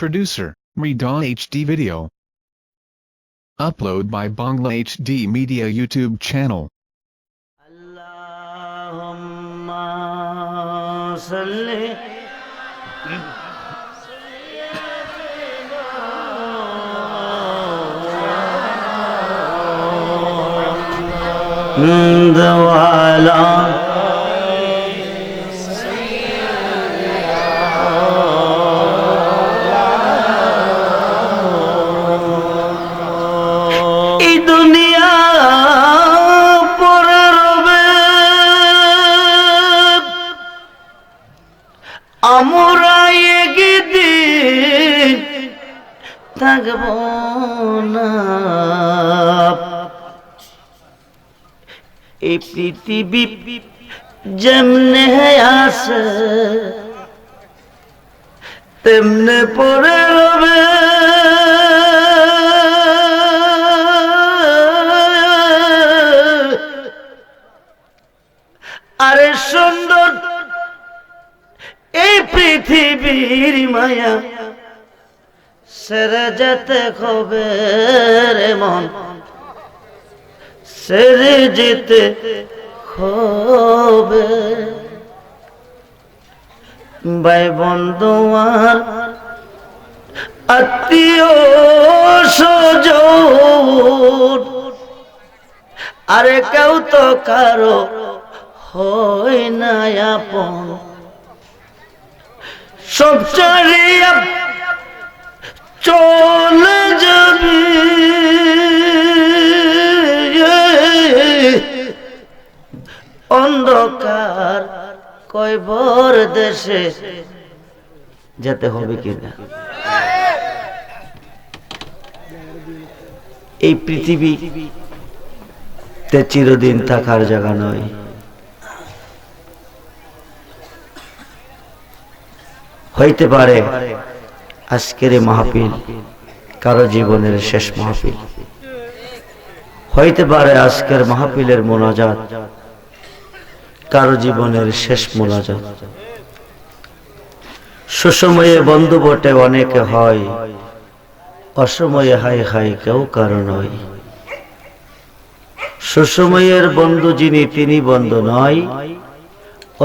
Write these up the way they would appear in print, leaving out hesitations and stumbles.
Producer, Mridal HD Video. Upload by Bangla HD Media YouTube channel. Allahumma salli ala আমরা একদিন থাকব না, এই পৃথিবী যেমনে আছে তেমনে পড়ে রবে। আরে সুন্দর এই পৃথিবীর মায়া সেরে যেতে হবে রে মন, সেরে যেতে হবে। ভাই বন্ধু আর আত্মীয় স্বজন, আরে কেউ তো কারো হয় না আপন। সব চারিয়া চলে যাবি, অন্ধকার কয়বর দেশে যেতে হবে কিনা। এই পৃথিবীতে চিরদিন থাকার জায়গা নয়। হইতে পারে আজকের মাহফিল কারো জীবনের শেষ মাহফিল, হইতে পারে আজকের মাহফিলের মোনাজাত কারো জীবনের শেষ মোনাজাত। সুসময়ে বন্ধু বটে অনেকে হয়, অসময়ে হাই হাই কেউ কারো নয়। সুসময়ের বন্ধু যিনি তিনি বন্ধু নয়,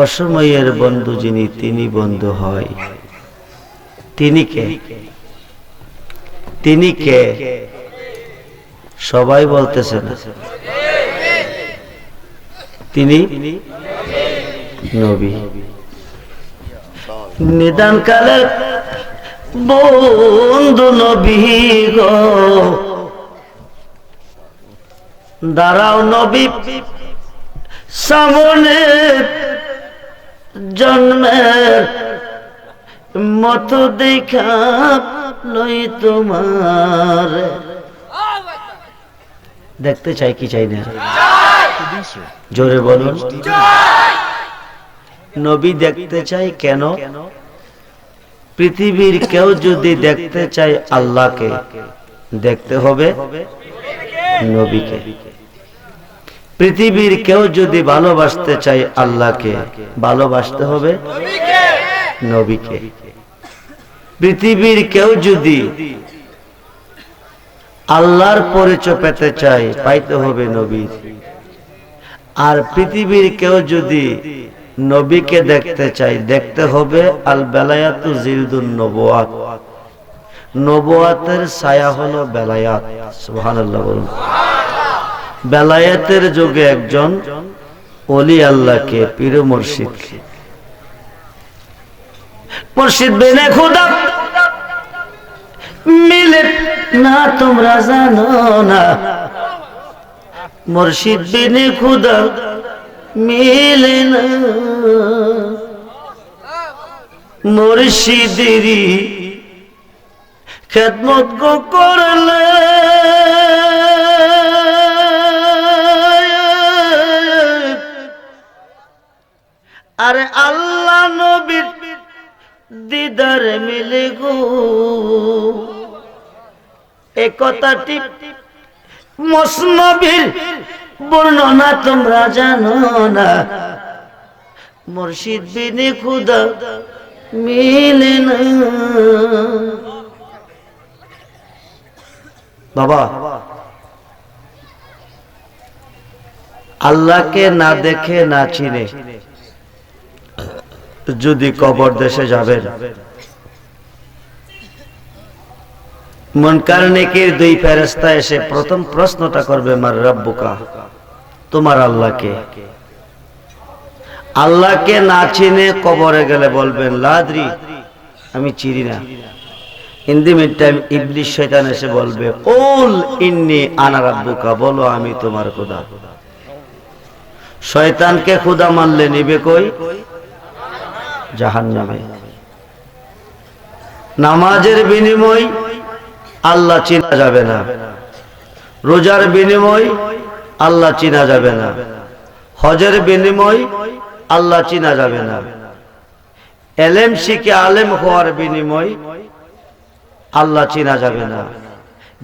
অসময়ের বন্ধু যিনি তিনি বন্ধু হয়। তিনি কে? তিনি কে? সবাই বলতেছে না। তিনি নবী। নিদান কালে বন্ধু নবী গো, দাঁড়াও নবী সামনে, জন্মের মতো দেখা লই তোমার। দেখতে চাই কি চাই না? জোরে বলুন। নবী দেখতে চাই কেন? পৃথিবীর কেউ যদি দেখতে চায় আল্লাহকে, দেখতে হবে নবীকে। পৃথিবীর কেউ যদি ভালোবাসতে চায় আল্লাহকে, ভালোবাসতে হবে নবীকে। পৃথিবীর কেউ যদি আল্লাহর পরিচয় পেতে চায়, পাইতে হবে নবীর। আর পৃথিবীর কেউ যদি নবীকে দেখতে চায়, দেখতে হবে আল বেলায়াতু জিলদুন নবুয়াত। নবুয়াতের ছায়া হলো বেলায়াত। সুবহানাল্লাহ বলুন। বেলায়েতের যুগে একজন ওলি আল্লাহকে, পীর মুর্শিদকে, মুর্শিদ বিনে খুদা মিলে না, তোমরা জানো না। মুর্শিদ বিনে খুদা মিলে না। মুর্শিদেরই খেদমত গো করলে, আরে আল্লাহ নবীর দিদার মিলে গো। এ কথাটি মসনবীর বর্ণনা তোমরা জানো না। মুর্শিদ বিনে খুদা মিলে না। বাবা, আল্লাহকে না দেখে না চিনে যদি কবর দেশে যাবেন, মুনকার নেকির দুই ফেরেশতা এসে প্রথম প্রশ্নটা করবে, মার রাব্বুকা, তোমার আল্লাহকে। আল্লাহকে না চিনে কবরে গেলে বলবেন লাদ্রি, আমি চিনি না। ইন দি মিড টাইম ইবলিস শয়তান এসে বলবে, কুল ইন্নী আনা রাব্বুকা, বলো আমি তোমার খোদা। শয়তানকে খোদা মানলে নিবে কই? জাহান্নামে। নামাজের বিনিময় আল্লাহ চিনা যাবে না, রোজার বিনিময় আল্লাহ চিনা যাবে না, হজের বিনিময় আল্লাহ চিনা যাবে না, এলেম শিখে আলেম হওয়ার বিনিময় আল্লাহ চিনা যাবে না,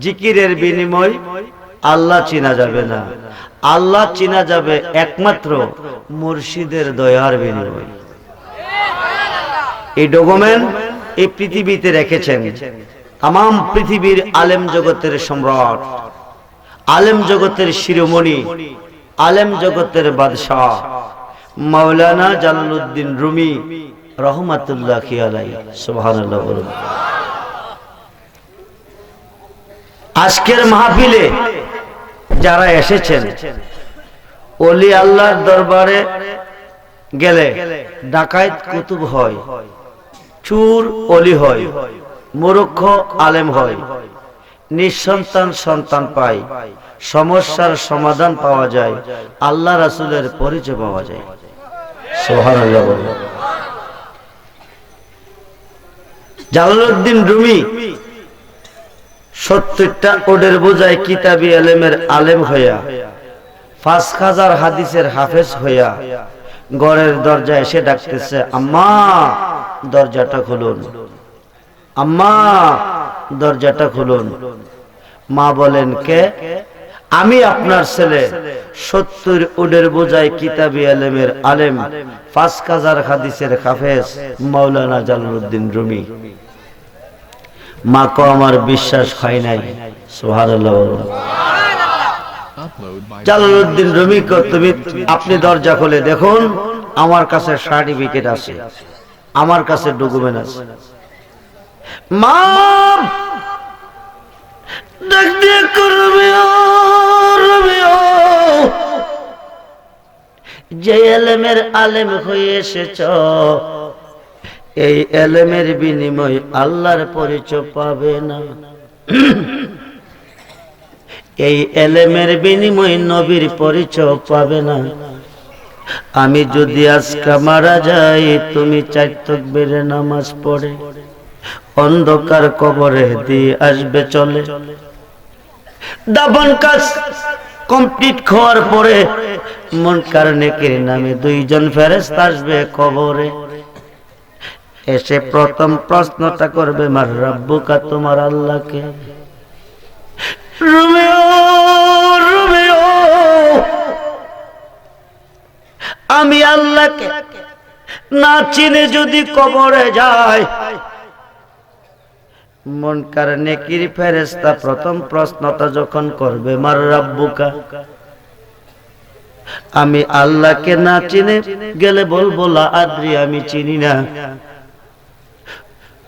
জিকিরের বিনিময় আল্লাহ চিনা যাবে না। আল্লাহ চিনা যাবে একমাত্র মুর্শিদের দয়ার বিনিময়। এই ডকুমেন্ট এই পৃথিবীতে রেখেছেন তাম পৃথিবীর আলেম জগতের সম্রাট, আলেম জগতের শিরোমণি, আলেম জগতের বাদশাহ মাওলানা জালালউদ্দিন রুমি রহমাতুল্লাহি আলাইহি। সুবহানাল্লাহ বলুন। আজকের মাহফিলে যারা এসেছেন, ওলি আল্লাহর দরবারে গেলে ডাকাত কুতুব হয়, চুর ওলি হয়, মূর্খ আলেম হয়, নিঃসন্তান সন্তান পায়, সমস্যার সমাধান পাওয়া যায়, আল্লাহ রাসূলের পরিচয় পাওয়া যায়। সুবহানাল্লাহ বলুন। জালালউদ্দিন রুমি 70টা ওডের বোঝায় কিতাবি এলেমের আলেম হইয়া, 5000 হাদিসের হাফেজ হইয়া ঘরের দরজা এসে ডাকতেছে, আম্মা দরজাটা খুলুন, আম্মা দরজাটা খুলুন। মা বলেন, কে? আমি আপনার ছেলে, 70 উডের বোঝায় কিতাবি এলেমের আলেম, 5000 হাদিসের হাফেজ মাওলানা জালালউদ্দিন রুমি। মা কো আমার বিশ্বাস হয় নাই। সুবহানাল্লাহ। জালালউদ্দিন রুমি কো, আপনি দরজা খুলে দেখুন, আমার কাছে সার্টিফিকেট আছে, আমার কাছে ডকুমেন্ট আছে। মা ডাক দিয়ে রুমিও, রুমিও, যে এলেমের আলেম হয়ে এসেছ, এই এলেমের বিনিময় আল্লাহর পরিচয় পাবে না, এই এলেমের বিনিময় নবীর পরিচয় পাবে না। আমি যদি আজকে মারা যাই, তুমি 4 তাকবীরে নামাজ পড়ে অন্ধকার কবরে দিয়ে আসবে চলে। দাফন কাজ কমপ্লিট হওয়ার পরে মুনকার নেকির নামে 2 জন ফেরেশতা আসবে কবরে, এসে প্রথম প্রশ্নটা করবে, মার রাব্বুকা, তোমার আল্লাহকে। রুমিও, রুমিও, আমি আল্লাহকে না চিনে যদি কবরে যায়, মুনকার নেকির ফেরেশতা প্রথম প্রশ্নটা যখন করবে, মার রাব্বুকা, আমি আল্লাহকে না চিনে গেলে বলবো লা আদ্রি, আমি চিনি না।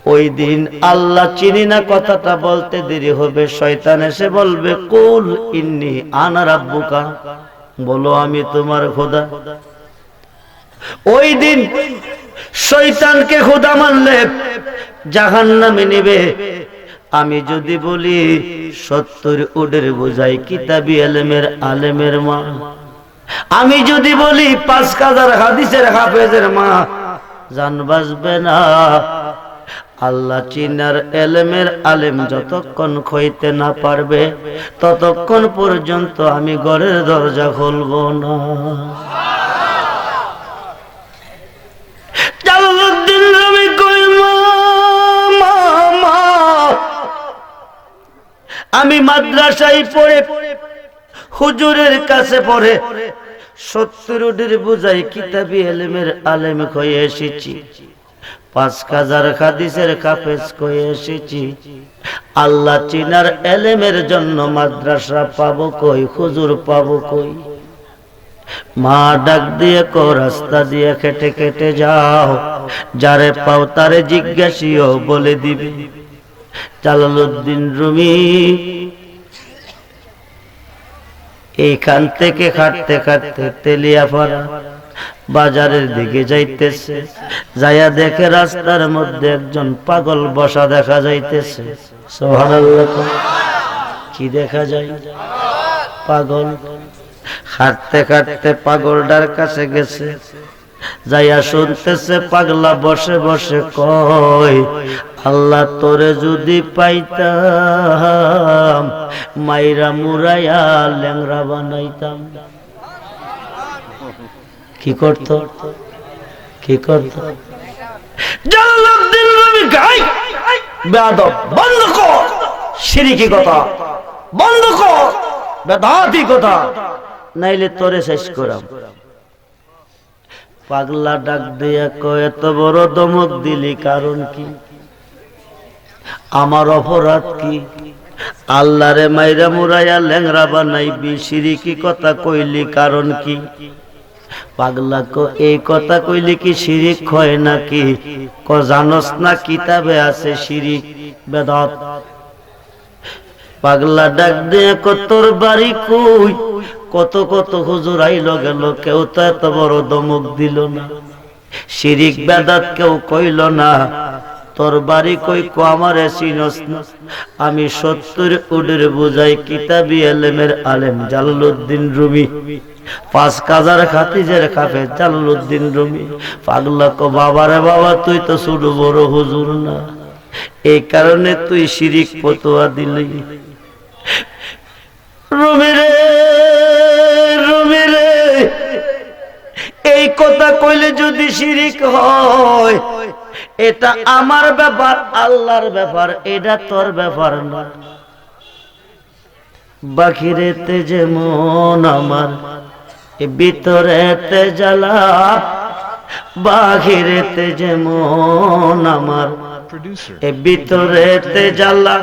ওই দিন আল্লাহ চিনি না কথাটা বলতে দেরি হবে, শয়তান এসে বলবে, কুল ইন্নী আনা রাব্বুকা, বলো আমি তোমার খোদা। ওই দিন শয়তানকে খোদা মানলে জাহান্নামে নেবে। আমি যদি বলি 70 উডের বোঝাই কিতাবি এলেমের আলেমের মা, আমি যদি বলি 5000 হাদিসের হাফেজের মা, জান বাঁচবে না। আল্লাহ চিনার এলেমের আলেম যতক্ষণ খইতে না পারবে, ততক্ষণ পর্যন্ত আমি ঘরের দরজা খুলব না। জালালউদ্দিন রুমি কই, মা, আমি মাদ্রাসায় পড়ে হুজুরের কাছে পড়ে 70 উডের বোঝাই কিতাবি এলেমের আলেম হয়ে এসেছি, 5000 হাদিসের হাফেজ হয়ে এসেছি। আল্লাহ চিনার এলেমের জন্য মাদ্রাসা পাবো কই, হুজুর পাবো কই? মা ডাক দিয়ে কো রাস্তা দিয়ে কেটে কেটে যাও, যারে পাও তারে জিজ্ঞাসিও বলে দিবে। জালালউদ্দিন রুমি এইখান থেকে খাটতে খাটতে তেলিয়াপাড়া বাজারের দিকে যাইতেছে, যাইয়া দেখে রাস্তার মধ্যে একজন পাগল বসা দেখা যাইতেছে। সুবহানাল্লাহ। কি দেখা যায়? পাগল। হাঁটতে হাঁটতে পাগলটার কাছে গেছে, যাইয়া শুনতেছে পাগলা বসে বসে কয়, আল্লাহ তোরে যদি পাইতাম মাইরা মুরাইয়া ল্যাংরা বানাইতাম। কি করত? কি করত? জালালউদ্দিন রুমি গায়, বেয়াদব, বন্ধ কর শিরকি কথা, বন্ধ কর বেদাতি কথা, নাইলে তোরে শেষ করাম। পাগলা ডাক দিয়া কয়, এত বড় ধমক দিলি কারণ কি? আমার অপরাধ কি? আল্লাহরে মাইরা মুরাইয়া ল্যাংরা বানাইবি, শিরকি কথা কইলি কারণ কি? পাগলা কো, এই কথা কইলি কি শিরিক হয় নাকি? ক জানোস না কিতাবে আছে শিরিক বেদাত। পাগলা ডাক দিয়ে কো, তোর বাড়ি কই? কত কত হুজুর আইলো গেল, কেউ তো এত বড় ধমক দিল না, শিরিক বেদাত কেউ কইল না। তোর বাড়ি কই? কো আমারে চিনস না, আমি 70 উডের বুঝাই কিতাবি এলেমের আলেম জালালউদ্দিন রুমি, 5 কাজার খাতিজের কাফের জালালউদ্দিন রুমি। পাগলা কো, বাবারে বাবা, তুই তো ছোট বড় হুজুর না, এই কারণে তুই শিরিক ফতোয়া দিলি। রুমি রে, রুমি রে, এই কথা কইলে যদি শিরিক হয়, এটা আমার ব্যাপার, আল্লাহর ব্যাপার, এটা তোর ব্যাপার না। বাহিরেতে যেমন আমার, ভিতরেতে জ্বালা, বাহিরেতে যেমন আমার, ভিতরেতে জ্বালা।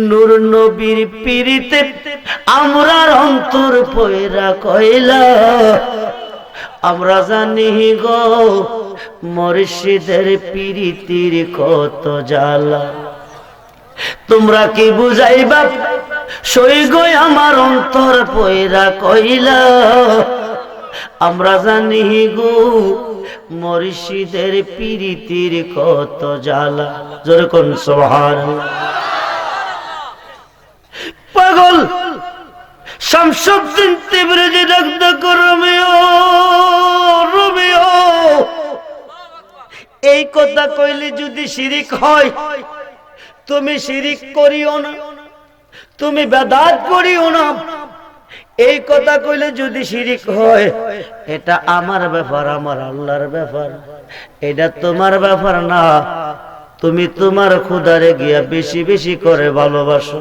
নূর নবীর পিরিতে আমরার অন্তর পয়রা কইলা, আমরা জানি গো মুর্শিদের পিরিতির কত জ্বালা। তোমরা কি বুঝাইবা সই গো আমার অন্তর পয়রা কইলা, আমরা জানি গো মুর্শিদের পিরিতির কত জ্বালা। জোরে কোন সুবহানাল্লাহ। পাগল শামসুদ্দিন তিবরিজি ডাকতে কো, রোমিও রোমিও, এই কথা কইলে যদি শিরিক হয়, তুমি শিরিক করিও না, তুমি বেদাত করিও না। এই কথা কইলে যদি শিরিক হয়, এটা আমার ব্যাপার, আমার আল্লাহর ব্যাপার, এটা তোমার ব্যাপার না। তুমি তোমার খুদারে গিয়া বেশি বেশি করে ভালোবাসো।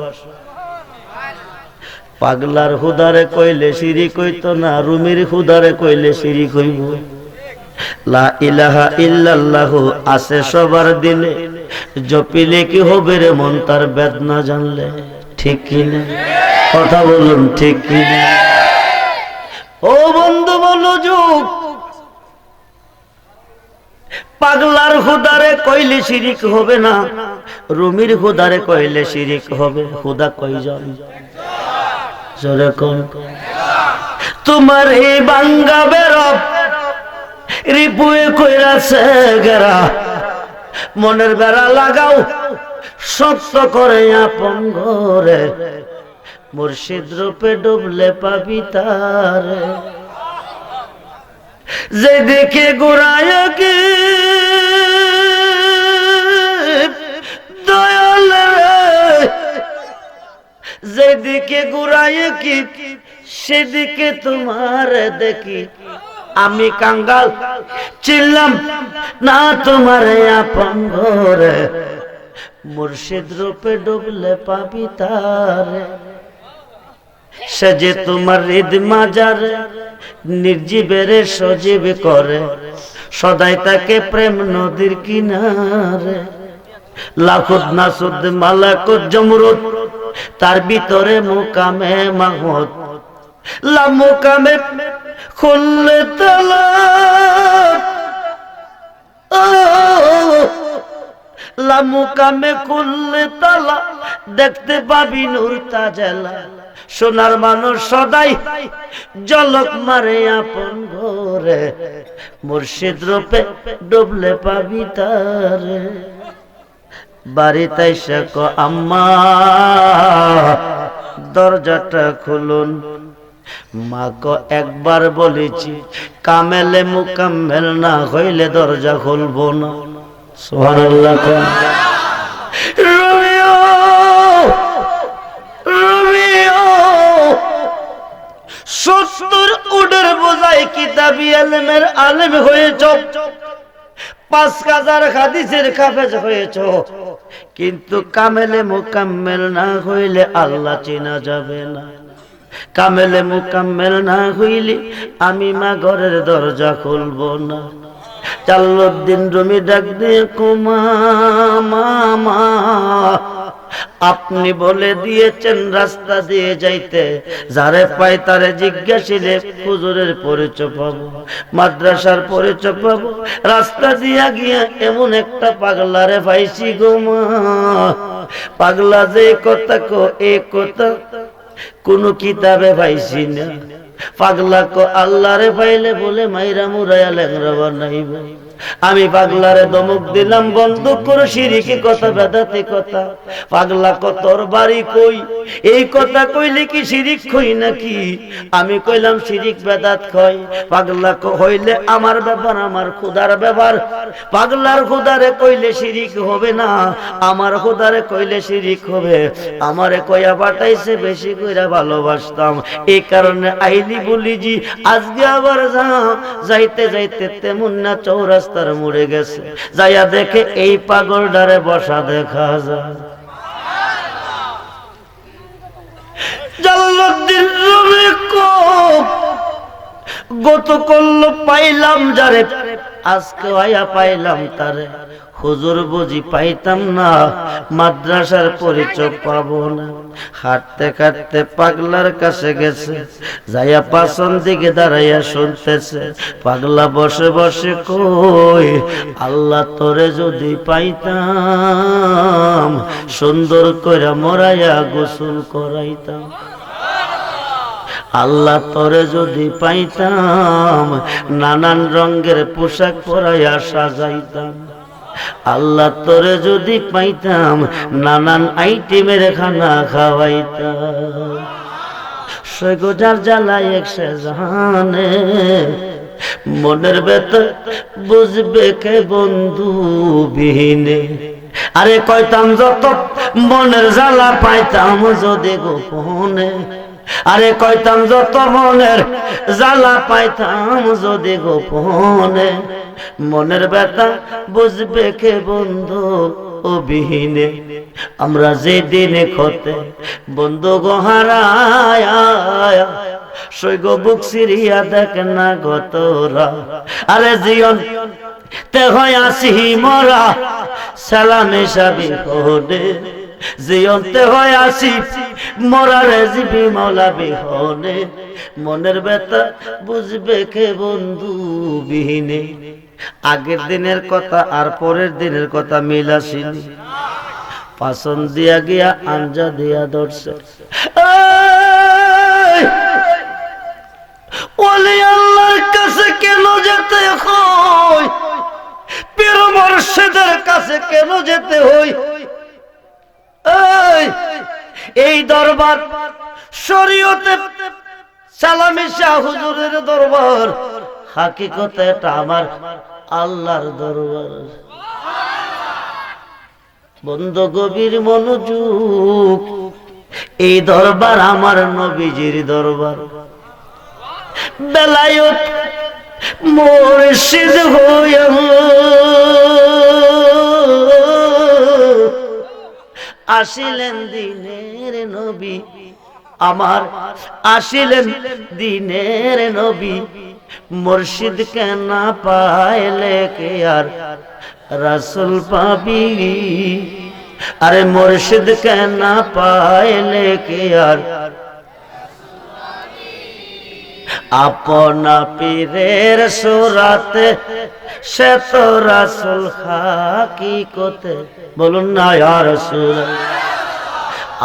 পাগলার খুদারে কইলে শিরিক হইতো না, রুমির খুদারে কইলে শিরিক হইব। লা ইলাহা ইল্লাল্লাহু আছে সবার দিলে, জপিলে কি হবে রে মন তার বেদনা জানলে। ঠিক কি না? কথা বলুন ঠিক কি না? ও বন্ধু বলো যুগ, পাগলার খুদারে কইলে শিরিক হবে না, রুমির খুদারে কইলে শিরিক হবে। খুদা কয়জন? জোরে কোন? তোমার এই বাঙ্গা বেরব রিপুয়ে কইরাছে গেরা, মনের বেড়া লাগাও শক্ত করে আপন ঘরে, মুর্শিদ রূপে ডুবলে পাবি তারে। যেদিকে ঘুরায় কি দয়াল রে, যেদিকে ঘুরায় কি সেদিকে তোমার দেখি। আমি কাঙ্গাল চিনলাম না তোমার আপন ঘরে, মুর্শিদ রূপে ডুবলে পাবি তারে। সে যে তোমার হৃদ মাজারে নির্জীবের সজীব করে, সদাই তাকে প্রেম নদীর কিনারে। লাখুত নাসুদ মালাকুত জমরুদ, তার ভিতরে মুকামে মাহমুদ। লা মুকামে খুললে তালা, লা মুকামে খুললে তালা, দেখতে পাবি নূর তাজেলা। সোনার মানুষ সদাই ঝলক মারে আপন ঘরে, মুর্শিদ রূপে ডুবলে পাবি তারে। বাড়িতে এসে কো আম্মা দরজাটা খুলুন। মা কো একবার বলেছি কামেলে মুকাম্মেল না হইলে দরজা খুলবো না। সুবহানাল্লাহ। রোমিও রোমিও 70 উডের বোঝাই কিতাবি ইলমের আলেম হয়েছ, 5000 হাদিসের হাফেজ হয়েছ, কিন্তু কামেলে মুকাম্মেল না হইলে আল্লাহ চেনা যাবে না। কামেলে মুকাম্মেল না হইলে আমি মা ঘরের দরজা খুলবো না। জালালউদ্দিন রুমি ডাক দিয়ে কুমা মামা, আপনি বলে দিয়েছেন রাস্তা দিয়ে যাইতে যারে পাই তারে জিজ্ঞাসিলে হুজুরের পরিচয় পাবো, মাদ্রাসার পরিচয় পাবো। রাস্তা দিয়া গিয়া এমন একটা পাগলারে পাইছি গো মা, পাগলা যে কথা কো এ কথা কোন কিতাবে পাইছি না। পাগলা কো আল্লাহরে পাইলে বলে মাইরা মুরায়া ল্যাংরা বানাইব। আমি পাগলারে দমক দিলাম, বন্ধ করো শিরকি কথা, বেদাতি কথা। পাগলা কো তোর বাড়ি কই? এই কথা কইলে কি শিরিক কই নাকি? আমি কইলাম শিরিক বেদাত কই। পাগলা কো হইলে আমার ব্যাপার, আমার খোদার ব্যাপার। পাগলার খোদারে কইলে শিরিক হবে না, আমার খোদারে কইলে শিরিক হবে। আমারে কইয়া পাঠাইছে বেশি কইরা ভালোবাসতাম, এই কারণে আইলি বলি জি। আজকে আবার যাইতে যাইতে তেমন না চৌরাস্তার মোড়ে গেছে, যাইয়া দেখে এই পাগলটারে বসা দেখা যায়। জালালউদ্দিন রুমি গতকাল পাইলাম যারে, আজকে আয়া পাইলাম তারে। হুজুর বুঝি পাইতাম না, মাদ্রাসার পরিচয় পাবো না। হাঁটতে হাঁটতে পাগলার কাছে গেছে, যাইয়া পাছন দিকে দাঁড়াইয়া শুনতেছে। পাগলা বসে বসে কই, আল্লাহ তোরে যদি পাইতাম সুন্দর করে মরাইয়া গোসল করাইতাম। আল্লাহ তোরে যদি পাইতাম নানান রঙের পোশাক পরাইয়া সাজাইতাম। আল্লাহ তোরে যদি পাইতাম নানান আইটেমের খানা খাওয়াইতাম। সৈগোজার জ্বালায় একসে জানে, মনের বেতন বুঝবে কে বন্ধু বিহীনে। আরে কইতাম যত মনের জ্বালা পাইতাম যদি গোপনে। আরে কইতাম যত মনের জ্বালা পাইতাম যদি গোপনে। মনের ব্যথা বুঝবে কে বন্ধু বিহীনে। আমরা যে দিনে ক্ষতে বন্ধু গোহারায়, সৈগ বুক সিরিয়া দেখ না গতরা। আরে জীবন তে হয় আসি মরা, সালামে সাবি হোদে। জীবনতে হয় আসি মরারে জিবি মৌলা বিহনে। মনের ব্যথা বুঝবে কে বন্ধু বিহীনে। আগের দিনের কথা আর পরের দিনের কথা মিল আসেনি, পাছন দিয়া গিয়া আঞ্জা দিয়া ধরছে। ওলি আল্লাহর কাছে কেন যেতে হয়, পীর মুর্শিদের কাছে কেন যেতে হয়? এই দরবার শরীয়তে সালামি শাহ হুজুরের দরবার, হাকিকতে এটা আমার আল্লাহর দরবার। বন্ধু গভীর মনোযোগ, এই দরবার আমার নবীজির দরবার। বেলায়েত মুর্শিদ হইয়া আসিলেন দিনের নবী আমার, আসিলেন দিনের নবী। মুর্শিদকে না পাইলে কে আর রাসূল পাবি? अरे मुर्शिद के ना पाइले के यार अपना पीरेर सुराते से तो रसूल हकीकते बोलुन ना या रसूल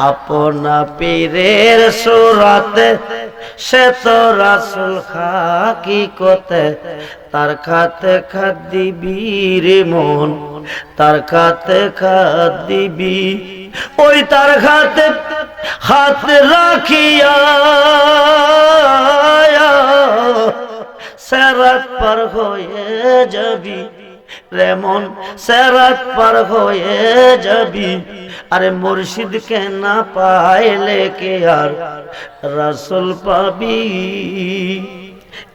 अपना पीरेर सुराते से तो रसूल हकीकते तार खाते खाद दिबी रे मन तार खाते खाद दिबी ओई तार खाते हाथ राखिया सेरत पर होए जबी रेमन सेरत पर होए जबी अरे मुर्शिद के ना पाइले के यार रसूल पाबी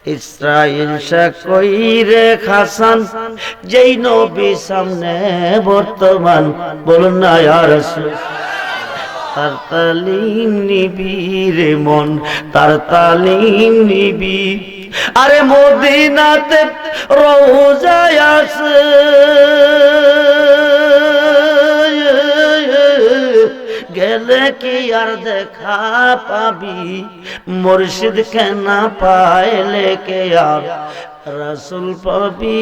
इस्राइल से कोई रे खासान जेई नबी सामने बर्तमान बोलुन ना या रसूल तार तालीम निबी रे मन तार तालीम निबी अरे मदीनाते रोजाय आछे गेले की यार देखा पाबी मुर्शिद के ना पाइले के यार रसूल पाबी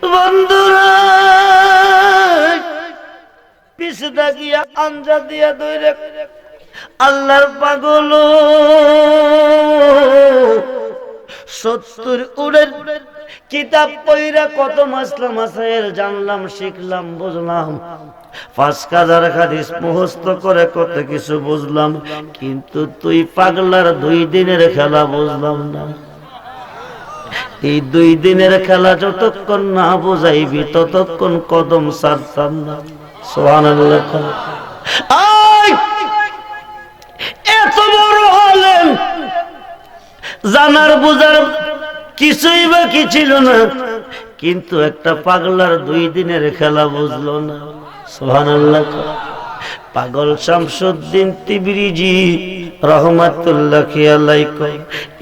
बंधुरा पिछ दागिया आंजा दिया दौड़े अल्लाहर पागल 70 उड़ेर किताब पढ़ा कत मासला मासाइल जानलाम शिखलाम बुझलाम 5000 हादिस मुखস্থ करे कत किछु बुझलाम किन्तु तुई पागलार 2 दिनेर खेला बुझलाम ना এই 2 দিনের খেলা যতক্ষণ না বুঝাইবি ততক্ষণ কদম ছাড়তাম না সুবহানাল্লাহ আয় এত বড় আলেম জানার বুঝার কিছুই বাকি ছিল না কিন্তু একটা পাগলার 2 দিনের খেলা বুঝলো না সুবহানাল্লাহ পাগল শামসুদ্দিন তিবরিজি রহমাতুল্লাহি আলাইহি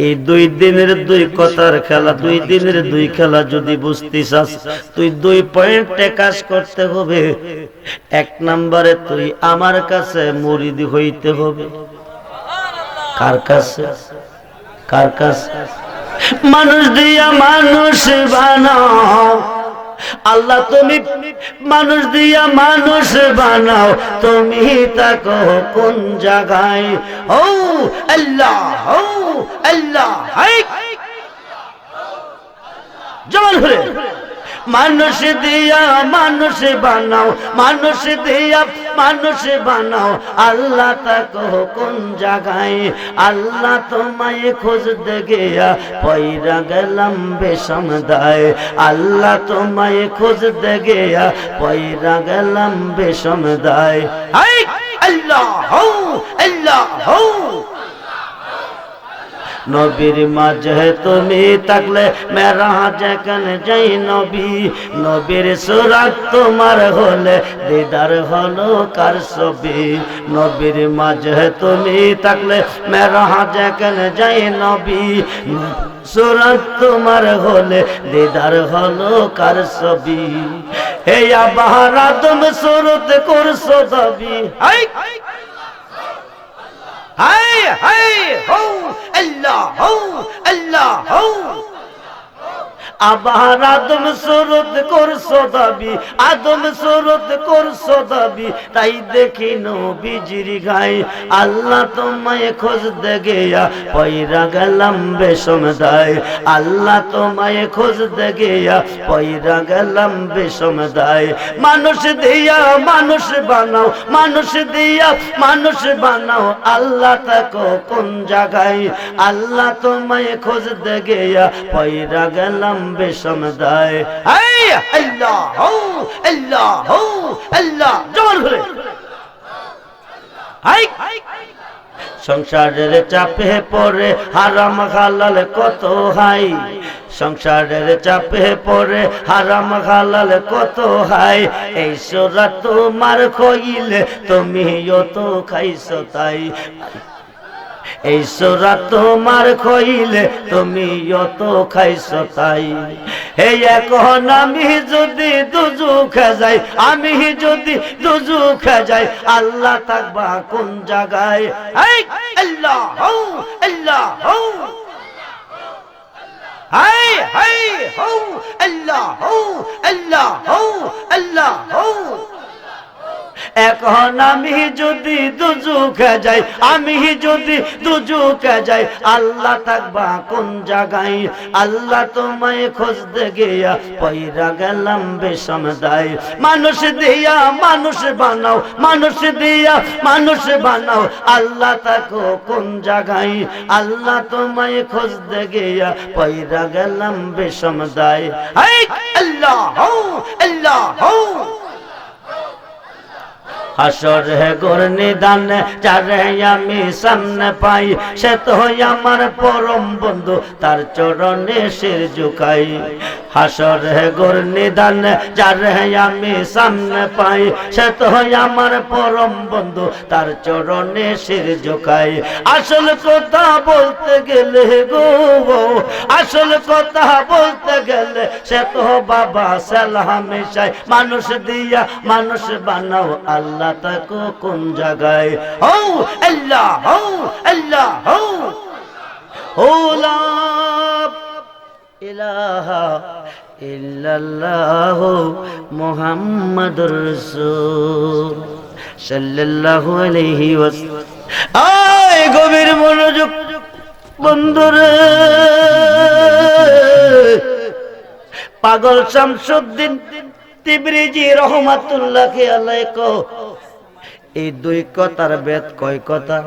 এই 2 দিনের 2 কথার খেলা 2 দিনের 2 খেলা যদি বুঝতে চাস তুই 2 পয়েন্টে কাজ করতে হবে 1 নম্বরে তুই আমার কাছে মুরিদ হইতে হবে কার কাছে মানুষ দিয়া মানুষ বানাও আল্লাহ তুমি মানুষ দিয়া মানুষ বানাও তুমি থাকো কোন জায়গায় ও আল্লাহ হাই জবান খুলে মানুষ দিয়া মানুষ বানাও মানুষ দিয়া মানুষ বানাও আল্লাহ থাকো কোন জায়গায় আল্লাহ তোমায় খুঁজতে গিয়া পয়রা গেলাম বেসমদায় আল্লাহ তোমায় খুঁজতে গিয়া পয়রা গেলাম বেসমদায় হাই আল্লাহ নবীর মাঝে তুমি থাকলে মেরা যেখানে যাই নবী নবীর সুরাত তোমার হলে দিদার হলো কার ছবি নবীর মাঝে তুমি থাকলে মেরা যেখানে যাই নবী সুরাত তোমার হলে দিদার হলো কার ছবি হে আবার আদম সুরত করছো দাবি হাই হাই হাই হো আল্লাহ হো আবার আদম সুরত করছো দাবি আদম সুরত করছো দাবি তাই দেখি নবীজির গায়ে আল্লাহ তোমায় খুঁজতে গিয়া পয়রা গেলাম বেসমদায় আল্লাহ তোমায় খুঁজতে গিয়া পয়রা গেলাম বেসমদায় মানুষ দিয়া মানুষ বানাও মানুষ দিয়া মানুষ বানাও আল্লাহ থাকো কোন জায়গায় আল্লাহ তোমায় খুঁজতে গিয়া পয়রা গেলাম বেসমদায় হাই আল্লাহ জবান খুলে হাই সংসারের চাপে পড়ে হারাম হালাল কত হাই সংসারের চাপে পড়ে হারাম হালাল কত হাই এই সোরা তোমার খইলে তুমিও তো খাইছো তাই এই সোরা তোমার খইলে তুমি যত খাইছো তাই। এই এখন আমি যদি দুজুখে যাই, আমি যদি দুজুখে যাই, আল্লাহ থাকবা কোন জায়গায়? এই আল্লাহ হো, আল্লাহ হো, হাই হাই হো, আল্লাহ হো, আল্লাহ হো, আল্লাহ হো। এখন আমি যদি দুজুখে যাই, আমি যদি দুজুখে যাই, আল্লাহ থাকবা কোন জায়গায়? আল্লাহ তোমায় খুঁজতে গিয়া পয়রা গেলাম বিষম দায়। মানুষ দিয়া মানুষ বানাও, মানুষ দিয়া মানুষ বানাও, আল্লাহ থাকো কোন জায়গায়? আল্লাহ তোমায় খুঁজতে গিয়া পয়রা গেলাম বিষম দায়। আল্লাহ হো, আল্লাহ হো। হাসর হে গোর নিদান যারে আমি সামনে পাই, সে তো আমার পরম বন্ধু, তার চরণে শির ঝুঁকাই। হাসর হে গোর নিদান যারে আমি সামনে পাই, সে তো আমার পরম বন্ধু, তার চরণে শির ঝুঁকাই। আসল কথা বলতে গেলে গো, আসল কথা বলতে গেলে সে তো বাবা সালামেশাই। মানুষ দিয়া মানুষ বানাও, আল্লাহ তাকো কোন জায়গায়? হো আল্লাহ হো, আল্লাহ হো। ও লা ইলাহা ইল্লাল্লাহ মুহাম্মাদুর রাসূল সাল্লাল্লাহু আলাইহি ওয়াসাল্লাম। আয় গভীর মনোযোগ বন্ধুরে। পাগল শামসুদ্দিন তিবরিজি রহমাতুল্লাহ আলাইহি এই দুই কথার বেদ কয় কথা?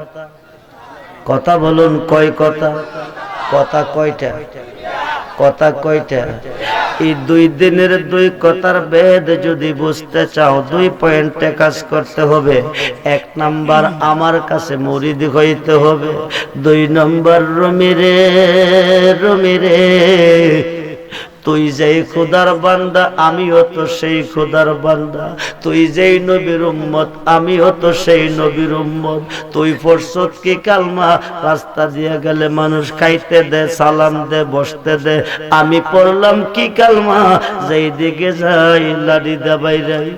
কথা বলুন কয় কথা? কথা কয়টা? কথা কয়টা? এই দুই দিনের দুই কথার বেদ যদি বুঝতে চাও, দুই পয়েন্টে কাজ করতে হবে। এক নাম্বার আমার কাছে মুরিদ হইতে হবে। দুই নাম্বার রমিরে, রমিরে তুই যেই খোদার বান্দা, আমিও তো সেই খোদার বান্দা। তুই যেই নবীর উম্মত, আমিও তো সেই নবীর উম্মত। তুই পড়ছত কি কালমা? রাস্তা দিয়ে গেলে মানুষ খাইতে দে, সালাম দে, বসতে দে। আমি পড়লাম কি কালমা? যেই দিকে যাই লাড়ি দাবাই যাই,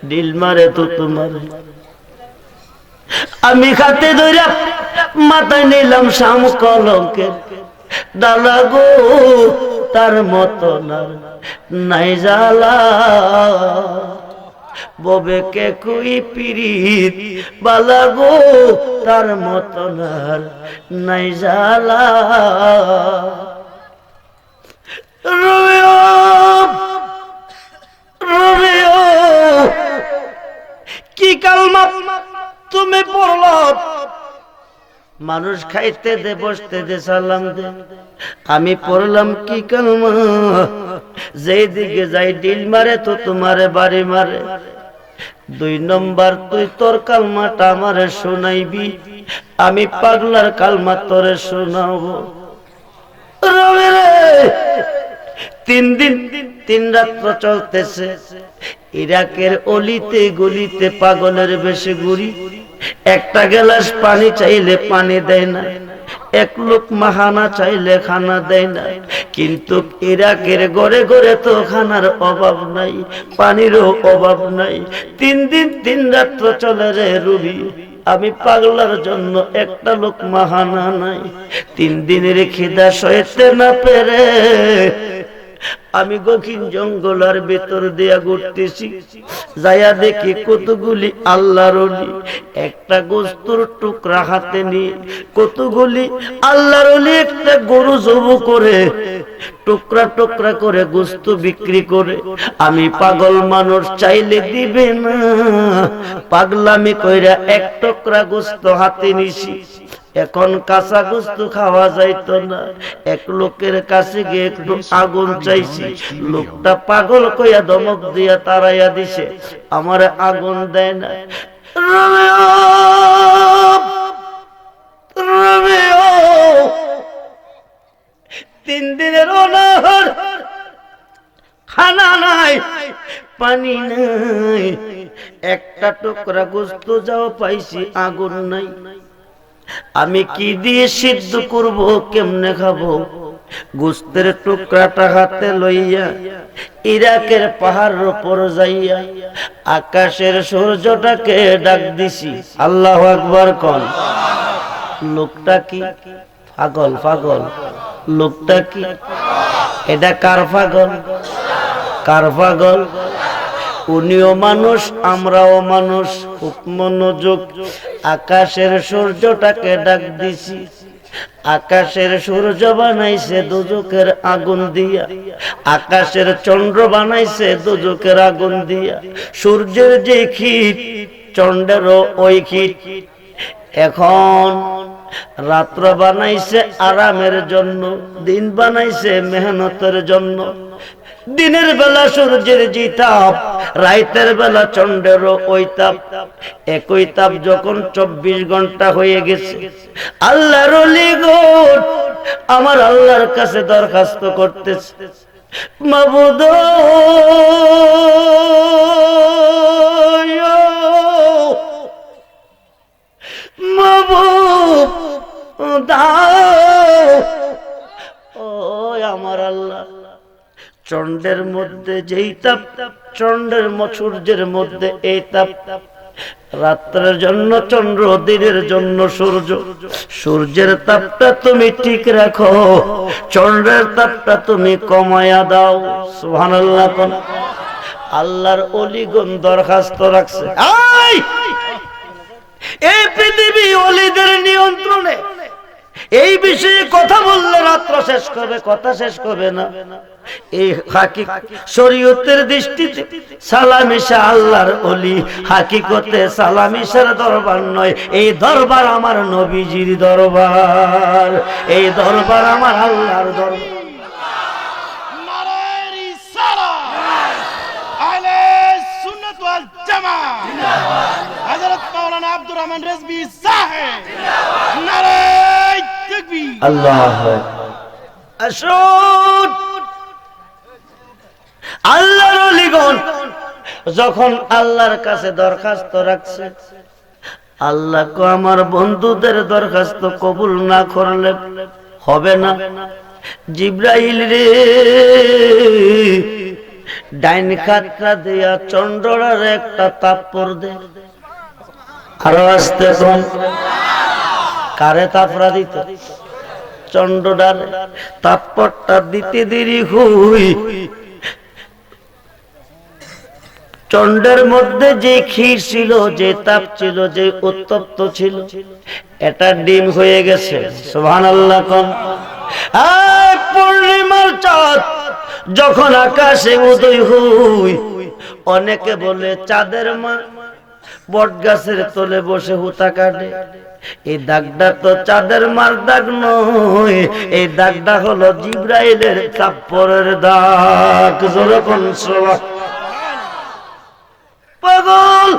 ডিল মারে তো তোমার। আমি খাতে ধরে মাথায় নিলাম শাম কলঙ্কের ডালা গো, তার মতো নাই জালা। ববে কে কুই পিরিত বালা গো, তার মতো নাই জালা। রবিও রবিও কি কালমা তুমি পড়ল? মানুষ খাইতে দে, বসতে দে, সালাম দে। আমি পড়লাম কি কালমা? যেই দিকে যাই ডিল মারে তো তোমারে বাড়ি মারে। দুই নম্বর তুই তোর কালমাটা আমারে শোনাইবি, আমি পাগলার কালমা তোরে শোনাবো। রবি রে, 3 দিন 3 রাত্র চলতেছে ইরাকের অলিতে গলিতে পাগলের বেশে ঘুরি। একটা গ্লাস পানি চাইলে পানি দেয় না, এক লোক মাহানা চাইলে খানা দেয় না। কিন্তু ইরাকের ঘরে ঘরে তো খানার অভাব নাই, পানিরও অভাব নাই। 3 দিন 3 রাত্র চলে রে রবি, আমি পাগলার জন্য একটা লোক মাহানা নাই। 3 দিনের খিদা সইতে না পেরে আমি গভীর জঙ্গলের ভিতর দিয়া ঘুরতেছি। যাইয়া দেখি কতগুলি আল্লাহর ওলি একটা গোস্তের টুকরা হাতে নিয়ে, কতগুলি আল্লাহর ওলি একটা গরু জবো করে টুকরা টুকরা করে গোস্ত বিক্রি করে। আমি পাগল মানুষ, চাইলে দিবে না, পাগলামি কইরা এক টুকরা গোস্ত হাতে নিছি। এখন কাঁচা গোস্ত খাওয়া যাইতো না, এক লোকের কাছে গিয়ে একটু আগুন চাইছি। লোকটা পাগল কইয়া ধমক দিয়া তাড়াইয়া দিছে, আমার আগুন দেয় না। রবিও রবিও 3 দিনের অনাহার, খানা নাই, পানি নাই, একটা টুকরা গোস্ত যাও পাইছি, আগুন নাই। আমি কি দিয়ে সিদ্ধ করব, কেমনে খাবো? গোস্তের টুকরাটা হাতে লইয়া ইরাকের পাহাড়ের উপর যাইয়া আকাশের সূর্যটাকে ডাক দিছি। আল্লাহু আকবার কোন। লোকটা কি পাগল? পাগল লোকটা কি? এটা কার পাগল? কার পাগল? উনিও মানুষ, আমরাও মানুষ। খুব মনোযোগ। আকাশের সূর্যটাকে ডাক দিছি। আকাশের সূর্য বানাইছে দোজখের আগুন দিয়া, আকাশের চন্দ্র বানাইছে দোজখের আগুন দিয়া। সূর্যের যে খিট, চন্দ্রেরও ওই খিট। এখন রাত্র বানাইছে আরামের জন্য, দিন বানাইছে মেহনতের জন্য। দিনের বেলা সূর্যের যে তাপ, রাতের বেলা চন্দ্রেরও ওই তাপ। একই তাপ যখন 24 ঘন্টা হয়ে গেছে, আল্লাহর ওলিগণ আমার আল্লাহর কাছে দরখাস্ত করতেছে, মাবুদ মাবুদ দাও। ও আমার আল্লাহ, চন্দ্রের মধ্যে যেই তাপ, চন্দ্রের সূর্যের মধ্যে এই তাপ। রাত্রের জন্য চন্দ্র, দিনের জন্য সূর্য। সূর্যের তাপটা তুমি ঠিক রাখো, চন্দ্রের তাপটা তুমি কমায়া দাও। সুবহানাল্লাহ। আল্লাহর ওলিগণ দরখাস্ত রাখছে, এই পৃথিবী ওলিদের নিয়ন্ত্রণে। এই বিষয়ে কথা বললে রাত্র শেষ করবে, কথা শেষ করবে না। এই শরীয়তের দৃষ্টিতে সালামিশা আল্লাহর ওলি, হাকিকতে সালামিশার দরবার নয়। এই দরবার আমার নবীজির দরবার, এই দরবার আমার আল্লাহর দরবার। নারায়ে রিসালাত, আহলে সুন্নাত ওয়াল জামাত, হযরত মাওলানা আব্দুর রহমান রিজভী সাহেব, নারায়ে তাকবীর। আল্লাহু আসুন। আল্লাহর ওলিগণ যখন আল্লাহর কাছে দরখাস্ত রাখছে, আল্লাহ কো আমার বন্ধুদের দরখাস্ত কবুল না করলে হবে না। জিবরাইল রে, ডাইন খাতটা দিয়া চন্দ্রার একটা তাপর দে। আরো আসতে কোন কারে তাপরা দিত? চন্দ্রটার তাপরটা দিতে দেরি হই। চন্দ্রের মধ্যে যে ক্ষীর ছিল, যে তাপ ছিল, যে উত্তপ্ত ছিল, এটা ডিম হয়ে গেছে। সুবহানাল্লাহ। কোন পূর্ণিমার চাঁদ যখন আকাশে উদয় হই, অনেকে বলে চাঁদের মা বট গাছের তলে বসে হুতা কাটে। এই দাগটা তো চাঁদের মার দাগ নয়, এই দাগটা হলো জিবরাইলের তাপরের দাগ। যখন পাগল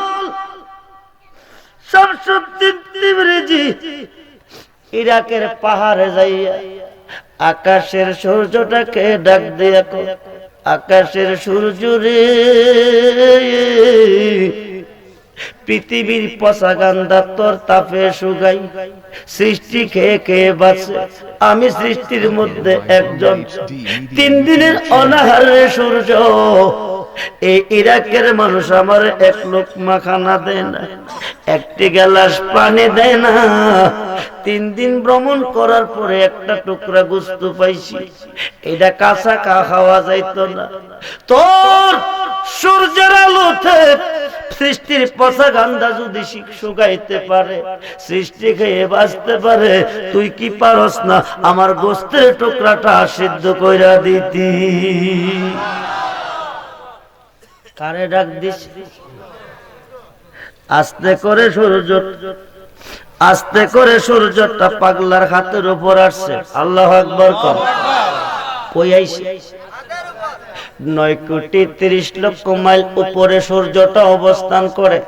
ইরাকের পাহাড়ে যাইয়া আকাশের সূর্যটাকে ডাক দিয়া, আকাশের সূর্য রে, পৃথিবীর পচা গান্ধা তোর তাপে শুকাই। সৃষ্টি খেয়ে খেয়ে বাঁচে, আমি সৃষ্টির মধ্যে একজন। 3 দিনের অনাহারে সূর্য, এই ইরাকের মানুষ আমার এক লোকমা খানা দেয় না, একটি গ্লাস পানি দেয় না। 3 দিন ভ্রমণ করার পরে একটা টুকরা গোস্ত পাইছি, এটা কাঁচা খাওয়া যাইতো না। তোর সূর্যের আলোতে সৃষ্টির পচা গান্ধা যদি শুকাইতে পারে, সৃষ্টি খেয়ে বাঁচতে পারে, তুই কি পারস না আমার গোস্তের টুকরাটা সিদ্ধ কইরা দিতি? কারে ডাক দিস? আস্তে করে সূর্য, আস্তে করে সূর্যটা পাগলার হাতের উপর আসছে। আল্লাহু আকবার। কর কই আইছে? 9,30,00,000 মাইল উপরে সূর্যটা অবস্থান করে।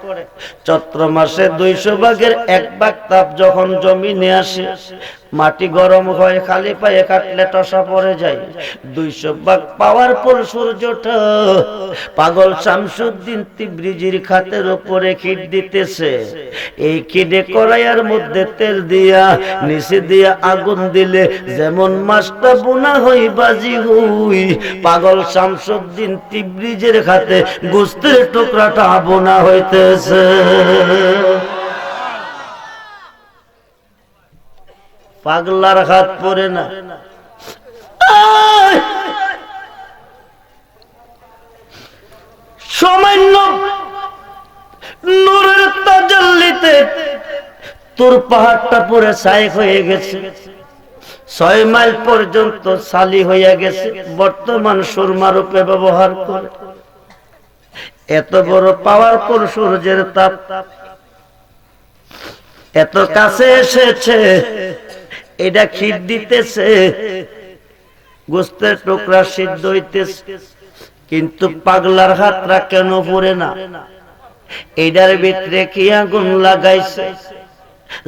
চৈত্র মাসে 200 ভাগের 1 ভাগ তাপ যখন জমিনে আসে, মাটি গরম হয়, খালি পায়ে কাটলে টসা পড়ে যায়। 200 ভাগ পাওয়ারফুল সূর্যটা পাগল শামসুদ্দিন তিবরিজির খাতের উপরে খিট দিতেছে। এই খিটে কড়াইয়ের মধ্যে তেল দিয়া নিচে দিয়া আগুন দিলে যেমন মাছটা বোনা হই বাজি হই, পাগল শামসুদ্দিন তিবরিজের খাতে গোস্তের টুকরাটা বোনা হইতেছে। পাগলার হাত পড়ে না। সামান্য নূরের তাজাল্লিতে তোর পাহাড়টা পুরো ছাই হয়ে গেছে, 6 মাইল পর্যন্ত সালি হয়ে গেছে। বর্তমান সুরমা রূপে ব্যবহার করে। এত বড় পাওয়ারফুল সূর্যের তাপ এত কাছে এসেছে, এটা খিট দিতেছে, গোস্তের টুকরা সিদ্ধ হইতেছে, কিন্তু পাগলার হাতটা কেন পড়ে না? এটার ভিতরে কি আগুন লাগাইছে?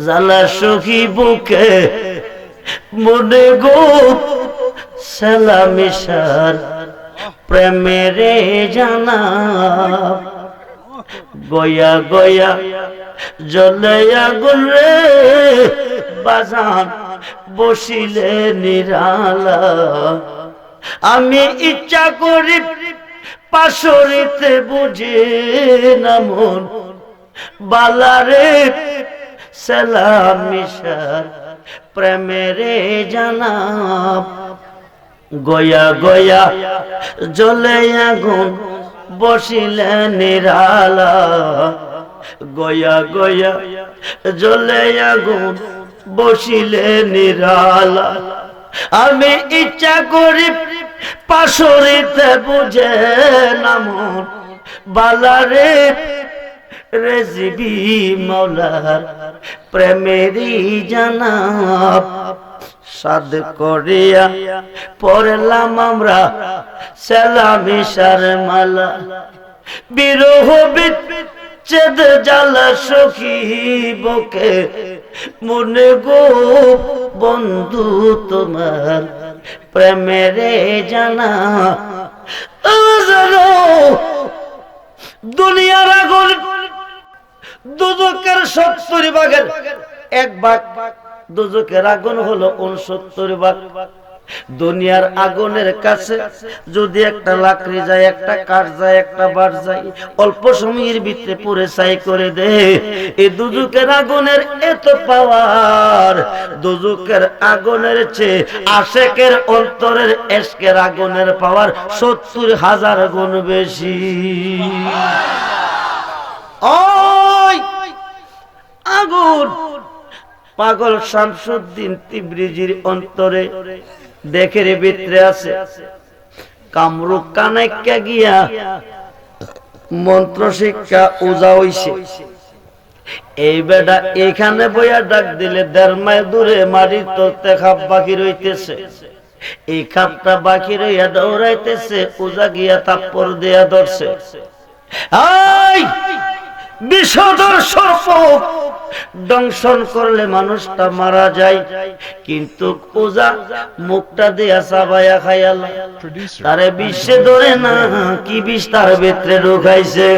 জ্বালা সখী বুকে মনে গো সালামিশার প্রেমেরে জানা, গয়া গয়া জ্বলে আগুন রে বাজান বসিলে নিরালা। আমি ইচ্ছা করি পাশরিতে বুঝে না মন, বালারে সালামিশার প্রেমেরে জানা, গয়া গয়া জ্বলে আগুন বসিলে নিরালা, গয়া গয়া জ্বলে আগুন বসিলে নিরালা। আমি ইচ্ছা করি পাশরিতে বুঝে না মন, বালারে রেজিবি মৌলার প্রেমেরই জানা। সাদ করিয়া পড়লাম আমরা সালামিশার মালা, বিরহ বিচ্ছেদ জ্বালা সখী বুকে মনে গো বন্ধু তোমার প্রেমেরে জানা। দুনিয়ার আগুন দুজকের 70 ভাগের 1 ভাগ, দুজকের আগুন হলো 69 ভাগ। দুনিয়ার আগুনের কাছে যদি একটা লাকড়ি যায়, একটা কাঠ যায়, একটা বাঁশ যায়, অল্প সময়ের ভিতরে পুরে ছাই করে দে। এই দুজকের আগুনের এত পাওয়ার, দুজকের আগুনের চেয়ে আশেকের অন্তরের এশকের আগুনের পাওয়ার 70,000 গুণ বেশি। ওই আগুন পাগল শামসুদ্দিন তিবরিজির অন্তরে দেখের ভিতরে আছে। কামরূপ কানাইকা গিয়া মন্ত্র শিক্ষা উজা হইছে। এই বেটা এখানে বইয়া ডাক দিলে 1.5 মাইল দূরে মাটির তলতে খাপ বাকি রইতেছে। এই খাপটা বাকি রইয়া দৌড়াইতেছে, উজা গিয়া থাপ্পড় দেয়া ধরছে। আই বিষধর সর্প দংশন করলে মানুষটা মারা যায়, কিন্তু ওজা মুখটা দিয়া চাবাইয়া খাইয়াল, তারে বিশ্বে ধরে না কি বিষ তার ভিতরে ঢুকাইছে।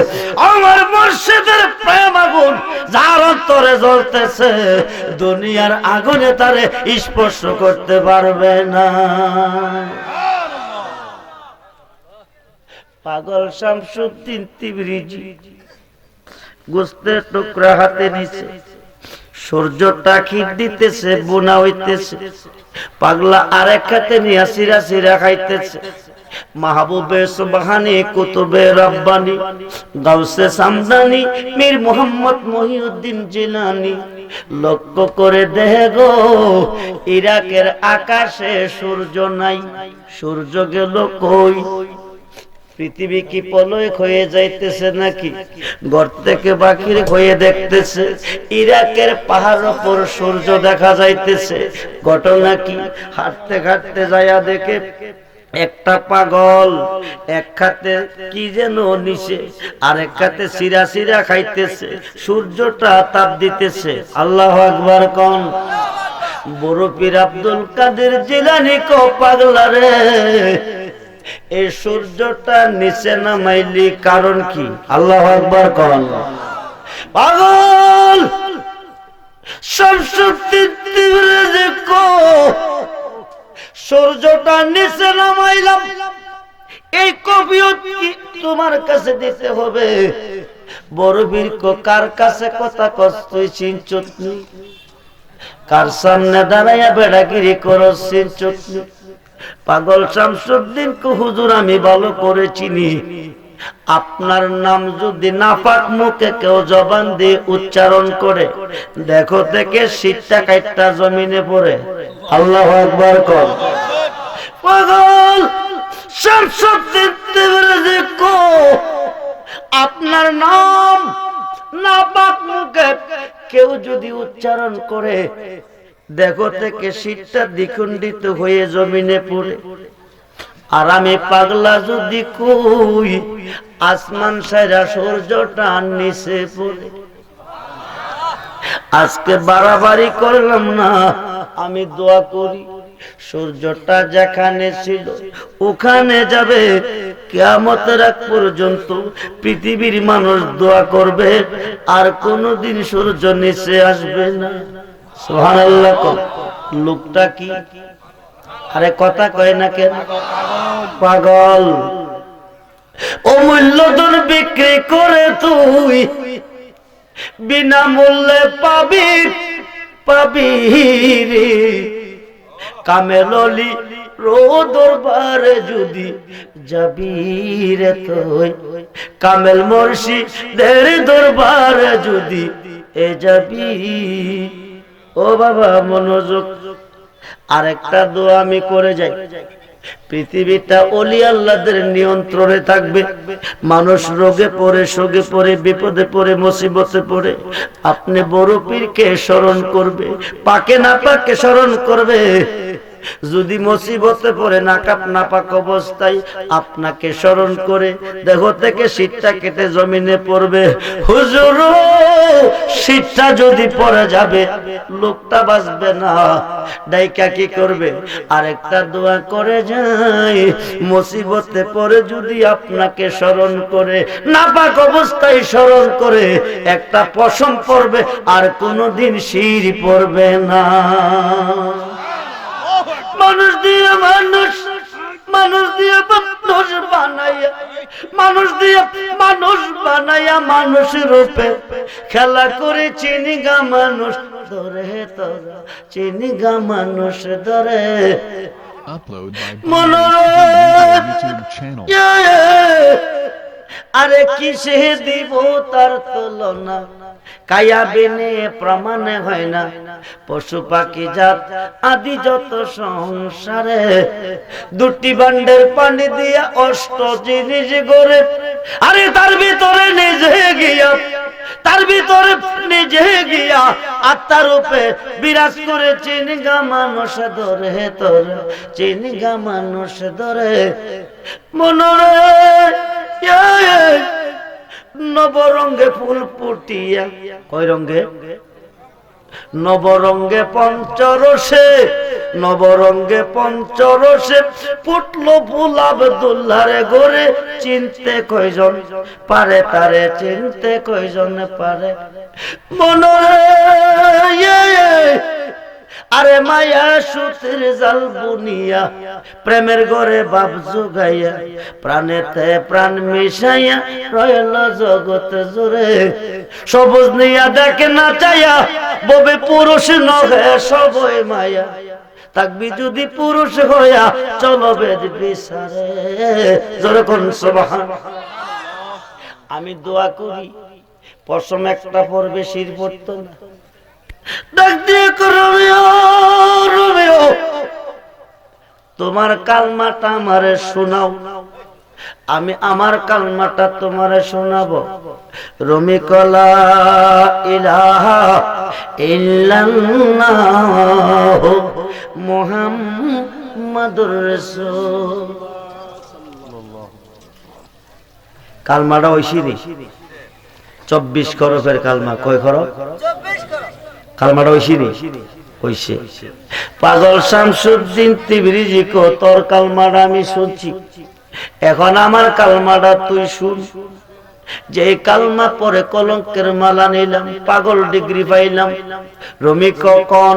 আমার মুর্শিদের প্রেম আগুন যার অন্তরে জ্বলতেছে, দুনিয়ার আগুনে তারে স্পর্শ করতে পারবে না। পাগল শামসুদ্দিন তিবরিজি গোস্তের টুকরা হাতে নিছে, সূর্যটা খিট দিতেছে, বোনা হইতেছে। পাগলা আরেক হাতে নিয়ে সিরা সিরা খাইতেছে। মাহবুবে সুবহানি, কুতুবে রব্বানি, গাউসে সামদানি, মীর মুহাম্মদ মহিউদ্দিন জিলানী লক্ষ্য করে দেখো, ইরাকের আকাশে সূর্য নাই, সূর্য গেল কই? পৃথিবী কি পলয় হয়ে যাইতেছে নাকি? ঘর থেকে বাকির হয়ে দেখতেছে, ইরাকের পাহাড় উপর সূর্য দেখা যাইতেছে। ঘটনা কি? হাঁটতে হাঁটতে যায়া দেখে একটা পাগল এক হাতে কি যেন নিছে, আর এক হাতে সিরা সিরা খাইতেছে, সূর্যটা তাপ দিতেছে। আল্লাহু আকবার কোন। বড় পীর আব্দুল কাদের জিলানী কো পাগলা রে, এই সূর্যটা নিচে নামাইলি কারণ কি? আল্লাহু আকবার কোন। পাগল শামসুদ্দিন দেখো, সূর্যটা নিচে নামাইলাম, এই কবিয়ত কি তোমার কাছে দিতে হবে? বড় বীর কো কার কাছে কথা কষ্টই চিনচুতনি, কার সামনে দাঁড়াইয়া বেড়াগিরি করো চিনচুতনি। পাগল শামসুদ্দিন কো হুজুর আমি ভালো করে চিনি, আপনার নাম যদি নাপাক মুখে কেউ জবান দিয়ে উচ্চারণ করে, দেখো থেকে শীতটা কাইটটা জমিনে পড়ে। আল্লাহু আকবার কর। পাগল শামসুদ্দিন দেখো, আপনার নাম নাপাক মুখে কেউ যদি উচ্চারণ করে, দেখো থেকে শীতটা দ্বিখণ্ডিত হয়ে জমিনে পড়ে। আর আমি পাগলা যদি কই, আসমান সাইরা সূর্যটা নিচে পড়ে। আজকে বাড়াবাড়ি করলাম না, আমি দোয়া করি সূর্যটা যেখানে ছিল ওখানে যাবে। কিয়ামতের আগ পর্যন্ত পৃথিবীর মানুষ দোয়া করবে, আর কোনদিন সূর্য নিচে আসবে না। সুবহানাল্লাহ। লোকটা কি? আরে কথা কয় না কেন? পাগল। অমূল্য ধন বিক্রি করে তুই বিনামূল্যে পাবি পাবি রে, কামেললি রো দরবারে যদি যাবি রে তুই, কামেল মুর্শিদের দরবারে যদি এ যাবি। ও বাবা মনোযোগ, আরেকটা দোয়া আমি করে যাই। পৃথিবীটা ওলি আল্লাহদের নিয়ন্ত্রণে থাকবে। মানুষ রোগে পড়ে, শোকে পড়ে, বিপদে পড়ে, মুসিবতে পড়ে, আপনি বড় পীরকে স্মরণ করবে, পাকে না পাকে স্মরণ করবে। যদি মুসিবতে পড়ে নাকাপ নাপাক অবস্থায় আপনাকে স্মরণ করে, দেহ থেকে শীতটা কেটে জমিনে পড়বে। হুজুর শীতটা যদি পড়ে যাবে, লোকটা বাঁচবে না, ডাইকা কি করবে? আরেকটা দোয়া করে যাই, মুসিবতে পড়ে যদি আপনাকে স্মরণ করে, নাপাক অবস্থায় স্মরণ করে, একটা পশম পড়বে, আর কোনোদিন শির পড়বে না। মানুষ দিয়ে মানুষ, মানুষ দিয়ে মানুষ বানাইয়া, মানুষ দিয়ে মানুষ বানাইয়া মানুষ রূপে খেলা করে চিনি গা মানুষ ধরে, তোরা চিনি গা মানুষ ধরে। Upload by Mono YouTube channel. আরে কিসে দিব তার তুলনা, কায়া বিনে প্রমাণে হয় না। পশু পাখি জাত আদি যত সংসারে, দুটি বান্ডের পানি দিয়া অষ্ট জিনিস গড়ে। আরে তার ভিতরে নিজে গিয়া, তার ভিতরে নিজে গিয়া আত্মার রূপে বিরাজ করে চিনগা মানুষ ধরে, তোর চিনগা মানুষ ধরে। মনরে নবরঙ্গে ফুল ফুটিয়া, কয় রঙ্গে? নবরঙ্গে পঞ্চরসে, নবরঙ্গে পঞ্চরসে ফুটলো ফুল আব্দুল্লাহরে গোরে। চিনতে কয়জন পারে তারে, চিনতে কয়জন পারে? মনরে আরে মায়া সুতির জাল বুনিয়া, প্রেমের ঘরে বাপ জুগাইয়া, প্রাণেতে প্রাণ মিশাইয়া রইল জগৎ জুড়ে। সবুজ নিয়া দেখে না চাইয়া, ববে পুরুষ নহে সবই মায়া, থাকবি যদি পুরুষ হইয়া চলো বেদ বিচারে। যখন সুবহানাল্লাহ। আমি দোয়া করি পশম একটা পড়বে, শির পড়তো না। ডাক দিয়ে রোমিও, রোমিও তোমার কালমাটা আমারে শোনাও, আমি আমার কালমাটা তোমারে শোনাবো। রমি কলা ইলাহা ইল্লাল্লাহ মুহাম্মাদুর রাসূল। কালমাটা ঐশিরি 24 হরফের কালমা। কয় হরফ? 24 হরফ। কালমাটা ঐশিরি কইছে পাগল শামসুদ্দিন তিবরিজি কো তোর কালমাটা আমি শুনছি, এখন আমার কালমাটা তুই শুন। যে কালমা পরে কলঙ্কের মালা নিলাম, পাগল ডিগ্রি পাইলাম। রুমি কখন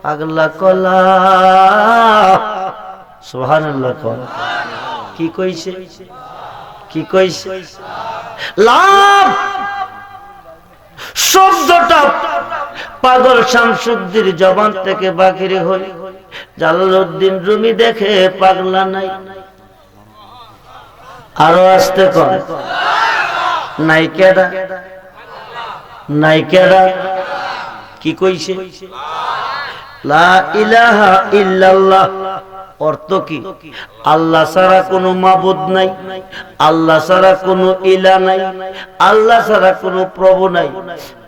পাগলা কলা, সুবহানাল্লাহ কোন কি কইছে, কি কইছে? লাভ শব্দটা পাগল শামসুদ্দির জবান থেকে বাহির হই। জালালউদ্দিন রুমি দেখে পাগলা নাই, আরো আসতে কর নাইকেরা, নাইকেরা কি কইছে? লা ইলাহা ইল্লাল্লাহ অর্থ কি? আল্লাহ ছাড়া কোনো মাবুদ নাই, আল্লাহ ছাড়া কোনো ইলা নাই, আল্লাহ ছাড়া কোনো প্রভু নাই।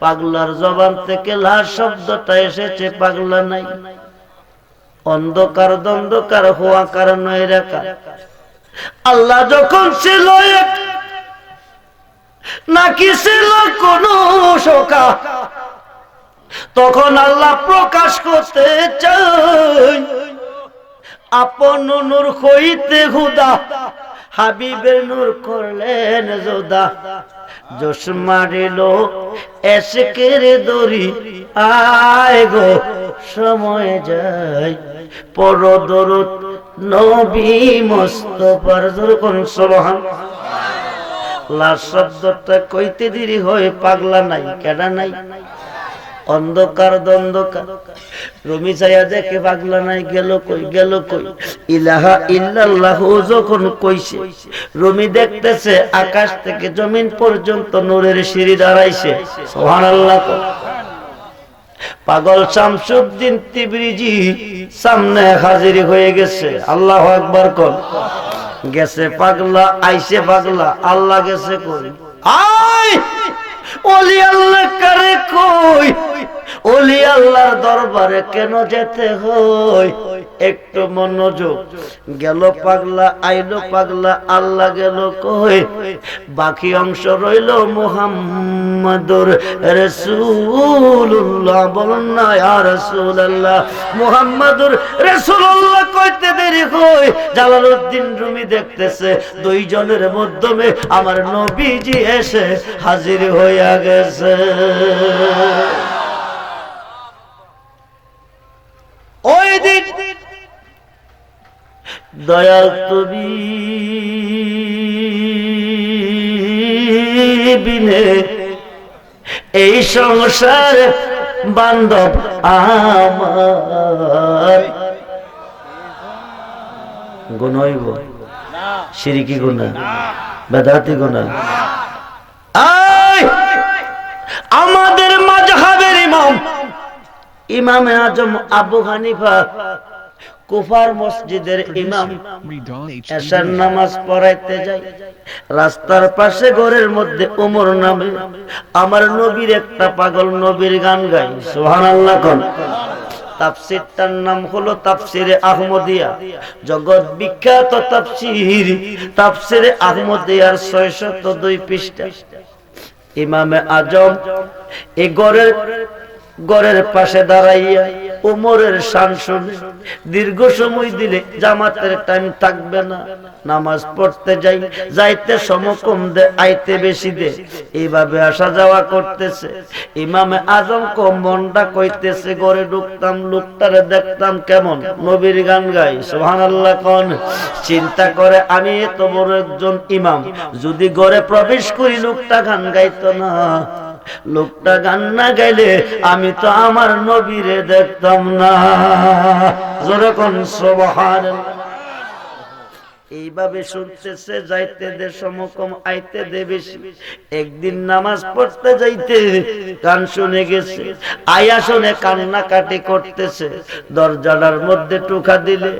পাগলার জবান থেকে লা শব্দটা এসেছে, পাগলা নাই। অন্ধকার দ্বন্দ্বকার হওয়া কারণ রেখা আল্লাহ যখন ছিল এক, নাকি ছিল কোন শোকা, তখন আল্লাহ প্রকাশ করতে চাই আপন নূর হইতে হুদা, হাবিবের নূর করলেন যোদা। জোশ মারিল এশকের দড়ি, আয় গো সময় যায়, পড় দরুদ নবী মুস্তাফার। যখন সুবহানাল্লাহ লা শব্দটা কইতে দেরি হয়, পাগলা নাই, কেডা নাই? অন্ধকার দ্বন্দ্বকার রুমি ছায়া দেখে পাগলা নাই, গেল কই, গেল কই? ইলাহা ইল্লাল্লাহ যখন কইছে, রুমি দেখতেছে আকাশ থেকে জমিন পর্যন্ত নূরের সিঁড়ি দাঁড়াইছে। সুবহানাল্লাহ। পাগল শামসুদ্দিন তিবরিজি সামনে হাজির হয়ে গেছে। আল্লাহু আকবার কর। গেছে পাগলা, আইছে পাগলা, আল্লাহ গেছে কই? আয় ওলি আল্লাহ করে কই? ওলি আল্লাহর দরবারে কেন যেতে হয়? একটু মনোযোগ। গেল পাগলা, আইলো পাগলা, আল্লাহ গেল কই? বাকি অংশ রইল মুহাম্মাদুর রাসূলুল্লাহ। বলুন না ইয়া রাসূলুল্লাহ, মুহাম্মাদুর রাসূলুল্লাহ কইতে দেরি কই? জালালউদ্দিন রুমি দেখতেছে দুইজনের মাধ্যমে আমার নবীজি এসে হাজির হইয়া গেছে। ওই দিন দয়াল তুমি বিনে এই সংসার বান্ধব আমার গুণ হইব, শিরকি গুনাহ, বেদাতি গুনাহ। আমাদের মাযহাবের ইমাম, ইমামে আজম আবু হানিফা কুফার মসজিদের ইমাম, এশার নামাজ পড়াইতে যায়। রাস্তার পাশে ঘরের মধ্যে ওমর নামে আমার নবীর একটা পাগল নবীর গান গায়। সুবহানাল্লাহ কোন। তাফসীরটার নাম হলো তাফসীরে আহমদিয়া, জগৎ বিখ্যাত তাফসীর। তাফসীরে আহমদিয়ার 602 পৃষ্ঠা। ইমামে আজম এই ঘরের পাশে দাঁড়াইয়া ওমরের শান শুনে দীর্ঘ সময় দিলে জামাতের টাইম থাকবে না, নামাজ পড়তে যাইতে সমকম দে, আইতে বেশি দে, এইভাবে আসা যাওয়া করতেছে। ইমামে আজম কম মনটা কইতেছে ঘরে ঢুকতাম, লোকটারে দেখতাম কেমন নবীর গান গাই। সুবহানাল্লাহ কোন। চিন্তা করে আমি এত বড় একজন ইমাম, যদি ঘরে প্রবেশ করি লোকটা গান গাইতো না, লোকটা গান না গাইলে আমি তো আমার নবীরে দেখতাম না। জোরে কোন সুবহানাল্লাহ। এইভাবে শুনতেছে, যাইতে দে সমকম, আইতে দে বেশি। একদিন নামাজ পড়তে যাইতে গান শুনে গেছে, আয়া শুনে কান্নাকাটি করতেছে। দরজাটার মধ্যে টুকা দিলে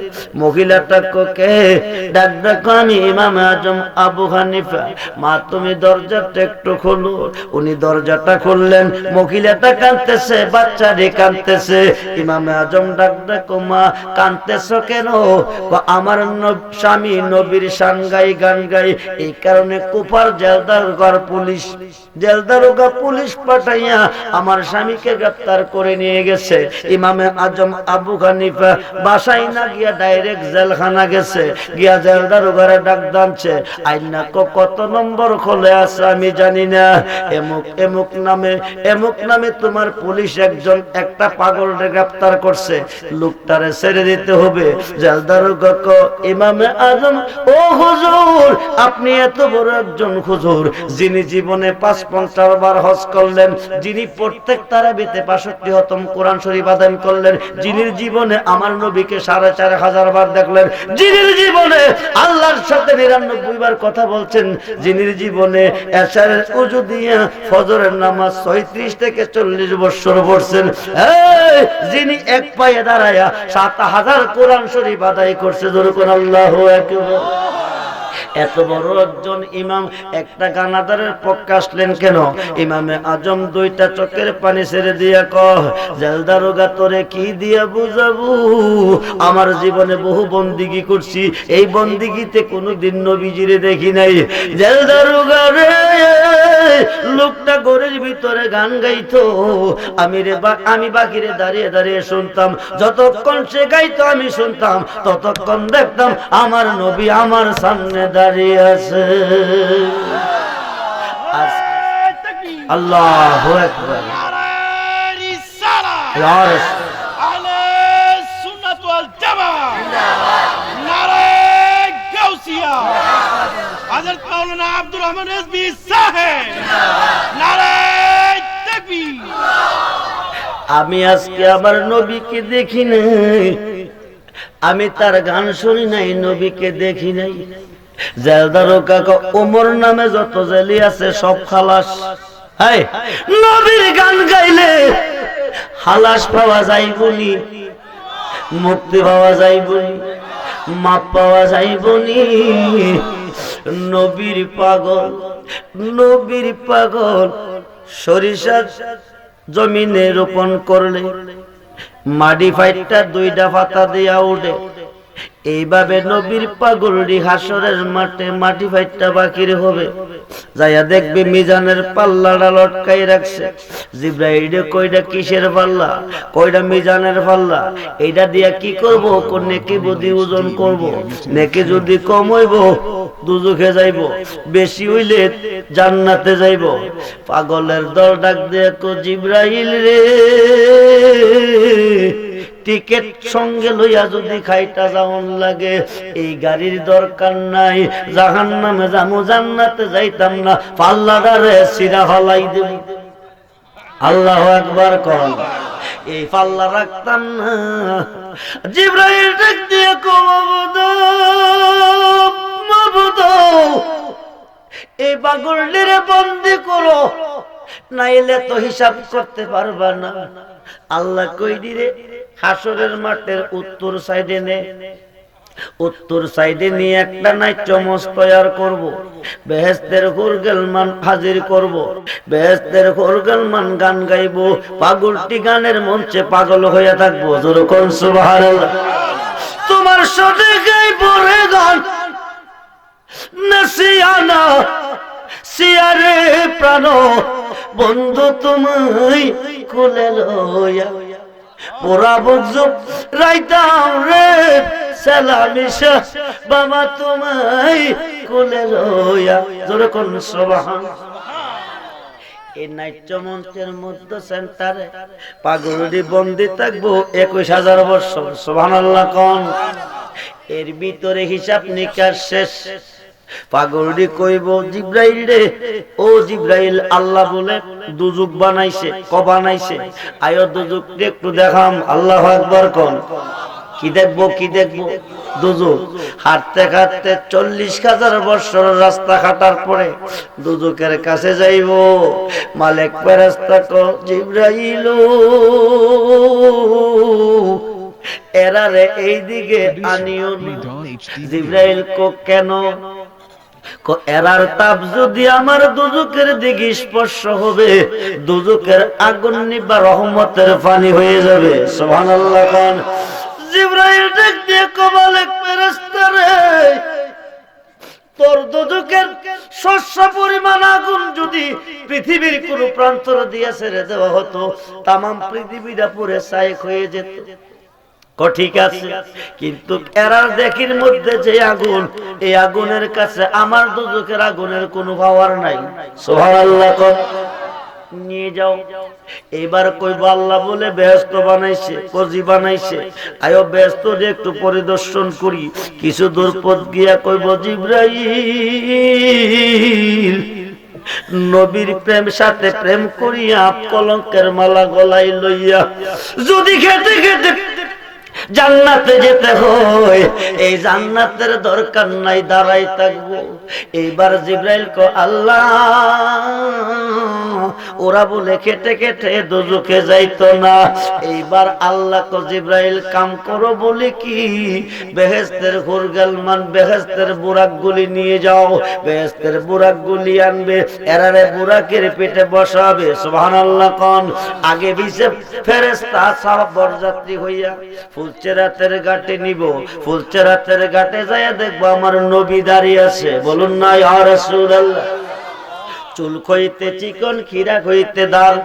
মহিলাটা কে ডাক ডাক, আমি ইমাম আজম আবু হানিফা, মা তুমি দরজাটা একটু খোলো। উনি দরজাটা খুললেন, মহিলাটা কাঁদতেছে, বাচ্চারে কাঁদতেছে। ইমাম আজম ডাক ডাক, মা কাঁদতেছ কেন? আমার স্বামী নবীর শান গাই, গান গাই। এই কারণে কুপার জেলদারোগার পুলিশ, জেলদারোগা পুলিশ পাঠাইয়া আমার স্বামীকে গ্রেফতার করে নিয়ে গেছে। ইমামে আজম আবু হানিফা বাসায় না গিয়া ডাইরেক্ট জেলখানা গেছে, গিয়া জেলদারোগারে ডাক দানছে, আইনা কত নম্বর খোলে আছে আমি জানি না, এমুক এমুক নামে তোমার পুলিশ একজন একটা পাগলকে গ্রেফতার করছে, লোকটারে ছেড়ে দিতে হবে। জেলদারোগা কো ইমামে আজম, ও হুজুর, আপনি এত বড় একজন হুজুর, যিনি জীবনে ৫৫ বার হজ করলেন, যিনি প্রত্যেক তারাবিতে ৬৫ খতম কোরআন শরীফ আদায় করলেন, যিনি জীবনে আমার নবীকে ৪,৫০০ বার দেখলেন, যিনি জীবনে আল্লাহর সাথে ৯৯ বার কথা বলছেন, যিনি জীবনে এশারের ওযু দিয়ে ফজরের নামাজ ৩৬ থেকে ৪০ বছর পড়ছেন, যিনি এক পায়ে দাঁড়ায়া ৭,০০০ কোরআন শরীফ আদায় করছে, যেরকম আল্লাহু আকবার। এত বড় একজন ইমাম একটা গানাদারের পক্ষে আসলেন কেন? ইমামে আজম দুইটা চোখের পানি ছেড়ে দিয়া কয়, জেলদারোগা তোরে কি দিয়া বুঝাবো, আমার জীবনে বহু বন্দিগি করছি, এই বন্দিগিতে কোনোদিন নবীজিরে দেখি নাই। জেলদারোগা রে, লোকটা ঘরের ভিতরে গান গাইতো, আমি বাকিরে দাঁড়িয়ে দাঁড়িয়ে শুনতাম, যতক্ষণ সে গাইতো আমি শুনতাম, ততক্ষণ দেখতাম আমার নবী আমার সামনে দাঁড়িয়ে আছে। আল্লাহু আকবার। আহলে সুন্নাত ওয়াল জামাত নারে গাউসিয়া, হযরত মাওলানা আব্দুর রহমান রেজভী সাহেব নারে তাকবীর। আমি আজকে আমার নবীকে দেখি নাই, আমি তার গান শুনি নাই, নবীকে দেখি নাই। জেলদারোগা ওমর নামে যত জেলি আছে সব খালাস। নবীর গান গাইলে খালাস পাওয়া যাইবনি, মুক্তি পাওয়া যাইবনি, মাপ পাওয়া যাইবনি। নবীর পাগল, নবীর পাগল সরিষা জমিনে রোপণ করলে মাটি ফাইটটা ২টা পাতা দিয়া উঠে, এইভাবে নবীর পাগলটি হাসরের মাঠে মাটি ফাইটটা বাকির হবে। যাইয়া দেখবে মিজানের পাল্লাটা লটকাই রাখছে। জিব্রাইল কইটা কিসের পাল্লা? কইটা মিজানের পাল্লা। এইটা দিয়া কি করব? নেকি বুদ্ধি ওজন করব। নেকি যদি কম হইব দুজখে যাইব, বেশি হইলে জান্নাতে যাইব। পাগলের দল ডাক দিয়ে কো, জিব্রাইল রে, টিকেট সঙ্গে লইয়া যদি খাইটা যাওন লাগে, এই গাড়ির দরকার নাই, জাহান্নামে যামু, জান্নাতে যাইতাম না, পাল্লাদারে সিরা হলাই দেব। আল্লাহু আকবার কর। এই পাল্লা রাখতাম না। জিব্রাইল ডাক দিয়ে কো, মাবুদ, এই পাগলটিরে বন্দী করো, নাইলে তো হিসাব করতে পারবা না। আল্লাহ কই দিরে, হাসরের মাঠের উত্তর সাইডে নে, উত্তর সাইডে নিয়ে একটা নাট্য মঞ্চ তৈরি করব, বেহেশতের হুরগেলমান হাজির করব, বেহেশতের হুরগেলমান গান গাইব, পাগলটি গানের মঞ্চে পাগল হয়ে থাকবো। যেরকম সুবহানাল্লাহ। তোমার সাথে গাইব রে গান নাসিয়ানা সিয়ারে প্রাণ, বন্ধু তুমি কোলে লইয়া পোড়া বুঝু রাইতাম রে সালামিশা, বাবা তোমায় কোলে লইয়া। যেরকম সুবহানাল্লাহ। এই নাট্য মঞ্চের মধ্যে সেন্টারে পাগলটি বন্দী থাকবো ২১,০০০ বছর। সুবহানাল্লাহ কোন। এর ভিতরে হিসাব নিকাশ শেষ। পাগলটি কইব, জিব্রাইল রে, ও জিব্রাইল, আল্লাহ বলে দুজক বানাইছে, বানাইছে, আয়ো দুজক একটু দেখাম। আল্লাহু আকবার কোন। কি দেখবো, কি দেখবো? দুজক। হাঁটতে হাঁটতে ৪০,০০০ বছর রাস্তা হাঁটার পরে দুজকের কাছে যাইব। মালিক ফেরেশতা কো, জিব্রাইল এরারে এইদিকে আনিও। জিব্রাইল কো, কেন? এরার তাপ যদি আমার দুজকের দিকে স্পর্শ হবে, দুজকের আগুন নিবা রহমতের পানি হয়ে যাবে। সুবহানাল্লাহ। জিব্রাইল ডাক দিয়ে কো, মালিক ফেরেশতা রে, তোর দুজকের শস্য পরিমাণ আগুন যদি পৃথিবীর কোন প্রান্তরে দিয়ে ছেড়ে দেওয়া হতো, তাম পৃথিবীটা পুরে ছাই হয়ে যেত। ঠিক আছে, কিন্তু এরার দেখির মধ্যে যে আগুন, এই আগুনের কাছে আমার দুজকের আগুনের কোনো পাওয়ার নাই। সুবহানাল্লাহ। নিয়ে যাও। এবার কইব আল্লাহ বলে বেহেশত বানাইছে, কজি বানাইছে, আয়ো বেহেশত একটু পরিদর্শন করি। কিছু দূর পথ গিয়া কইব জিবরাইল, নবীর প্রেম সাথে প্রেম করিয়া কলঙ্কের মালা গলায় লইয়া যদি খেতে খেতে জান্নাতে যেতে হয়, এই জান্নাতের দরকার নাই, দাঁড়াই থাকবো। এইবার জিবরাইল কো আল্লাহ, ওরা বলে কেটে কেটে দোজখে যাইতো না। এইবার আল্লাহ কো জিবরাইল কাম করো বলে কি, বেহেশতের হুরগালমান, বেহেশতের বুরাক গুলি নিয়ে যাও। বেহেশতের বুরাক গুলি আনবে, এরারে বুরাকের পেটে বসাবে। সুবহানাল্লাহ কোন। আগে বিছে ফেরেশতা সব বরযাত্রী হইয়া ফুলচেরাতের ঘাটে নিব। ফুলচেরাতের ঘাটে যাইয়া দেখবো আমার নবী দাঁড়িয়ে আছে। বলুন না ইয়া রাসূলুল্লাহ। চুল কইতে চিকন, খিরা কইতে দাল।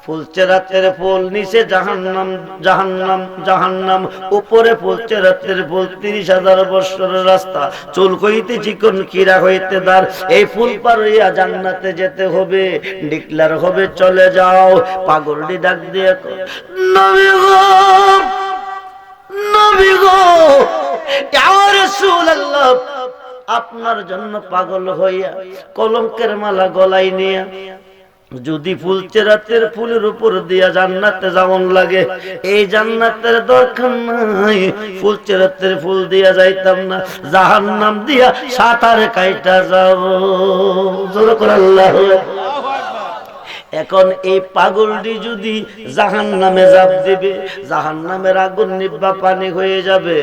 ফুলচেরাতের ফুল, নিচে জাহান্নাম, জাহান্নাম, জাহান্নাম, উপরে ফুলচেরাতের ফুল। 30,000 বছরের রাস্তা। চুল কইতে চিকন, খিরা হইতে দাল। এই ফুল পার হইয়া জান্নাতে যেতে হবে। ডিক্লার হবে চলে যাও। পাগলটি ডাক দিয়ে নবী গো, নবী গো, ইয়া রাসূলুল্লাহ, আপনার জন্য পাগল হইয়া কলঙ্কের মালা গলায় নিয়ে যদি ফুলচেরাতের ফুলের উপর দিয়া জান্নাতে যেমন লাগে, এই জান্নাতের দরকার নাই। ফুলচেরাতের ফুল দিয়া যাইতাম না, জাহান্নাম দিয়া সাঁতারে কাইটা যাব। জোরে করে আল্লাহু আকবার। এখন এই পাগলটি যদি জাহান্নামে ঝাঁপ দিবে, জাহান্নামের আগুন নিভা পানি হয়ে যাবে।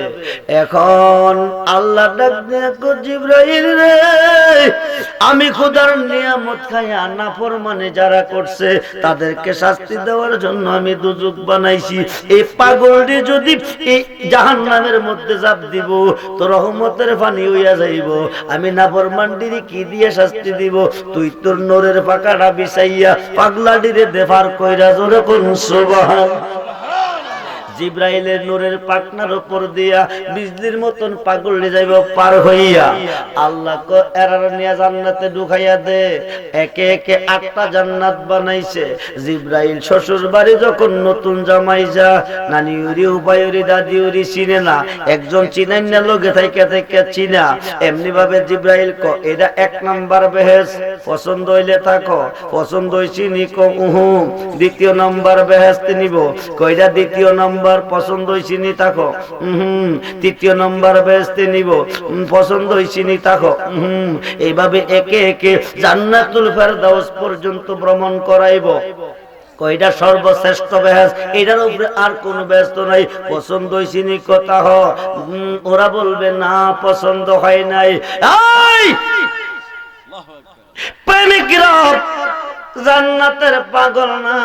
এখন আল্লাহ ডাক দিয়ে কো জিবরাইল রে, আমি খোদার নিয়ামত খায়া নাফরমানি যারা করছে তাদেরকে শাস্তি দেওয়ার জন্য আমি দুজক বানাইছি। এই পাগলটি যদি এই জাহান্নামের মধ্যে ঝাঁপ দিব, তো রহমতের পানি হইয়া যাইব। আমি নাফরমানটির কি দিয়ে শাস্তি দিব? তুই তোর নূরের পাকাটা বিছাইয়া পাগলাটিরে দেফার কইরা জোরে কোন সুবহান। জিবরাইলের নূরের পাকনার উপর দিয়া বিজলির মতন পাগল যাইব পার হইয়া। আল্লাহ কো এরার নিয়া জান্নাতে ঢুকাইয়া দে। একে একে 8টা জান্নাত বানাইছে। জিবরাইল শ্বশুর বাড়ি যখন নতুন জামাই যা, নানি উরি, উবাইরি, দাদি উরি চিনে না, একজন চিনাই না, লগে থাইকা থাইকা চিনা। এমনি ভাবে জিবরাইল কো এটা 1 নাম্বার বেহেশত, পছন্দ হইলে থাকো, পছন্দ হইছি নি কো উহু। 2য় নাম্বার বেহেশত নিব, কইরা 2য় নাম্বার পছন্দ হইছি নি থাকো, 3য় নাম্বার বেহেশতে নিব, পছন্দ হইছি নি থাকো। এইভাবে একে একে জান্নাতুল ফেরদাউস পর্যন্ত ভ্রমণ করাইব। কয়টা সর্বশ্রেষ্ঠ বেহেশত, এটার উপরে আর কোন বেহেশত নাই। পছন্দ হইছি নি কথা হ, ওরা বলবে না পছন্দ হয় নাই। এই প্রেমিকরা জান্নাতের পাগল না,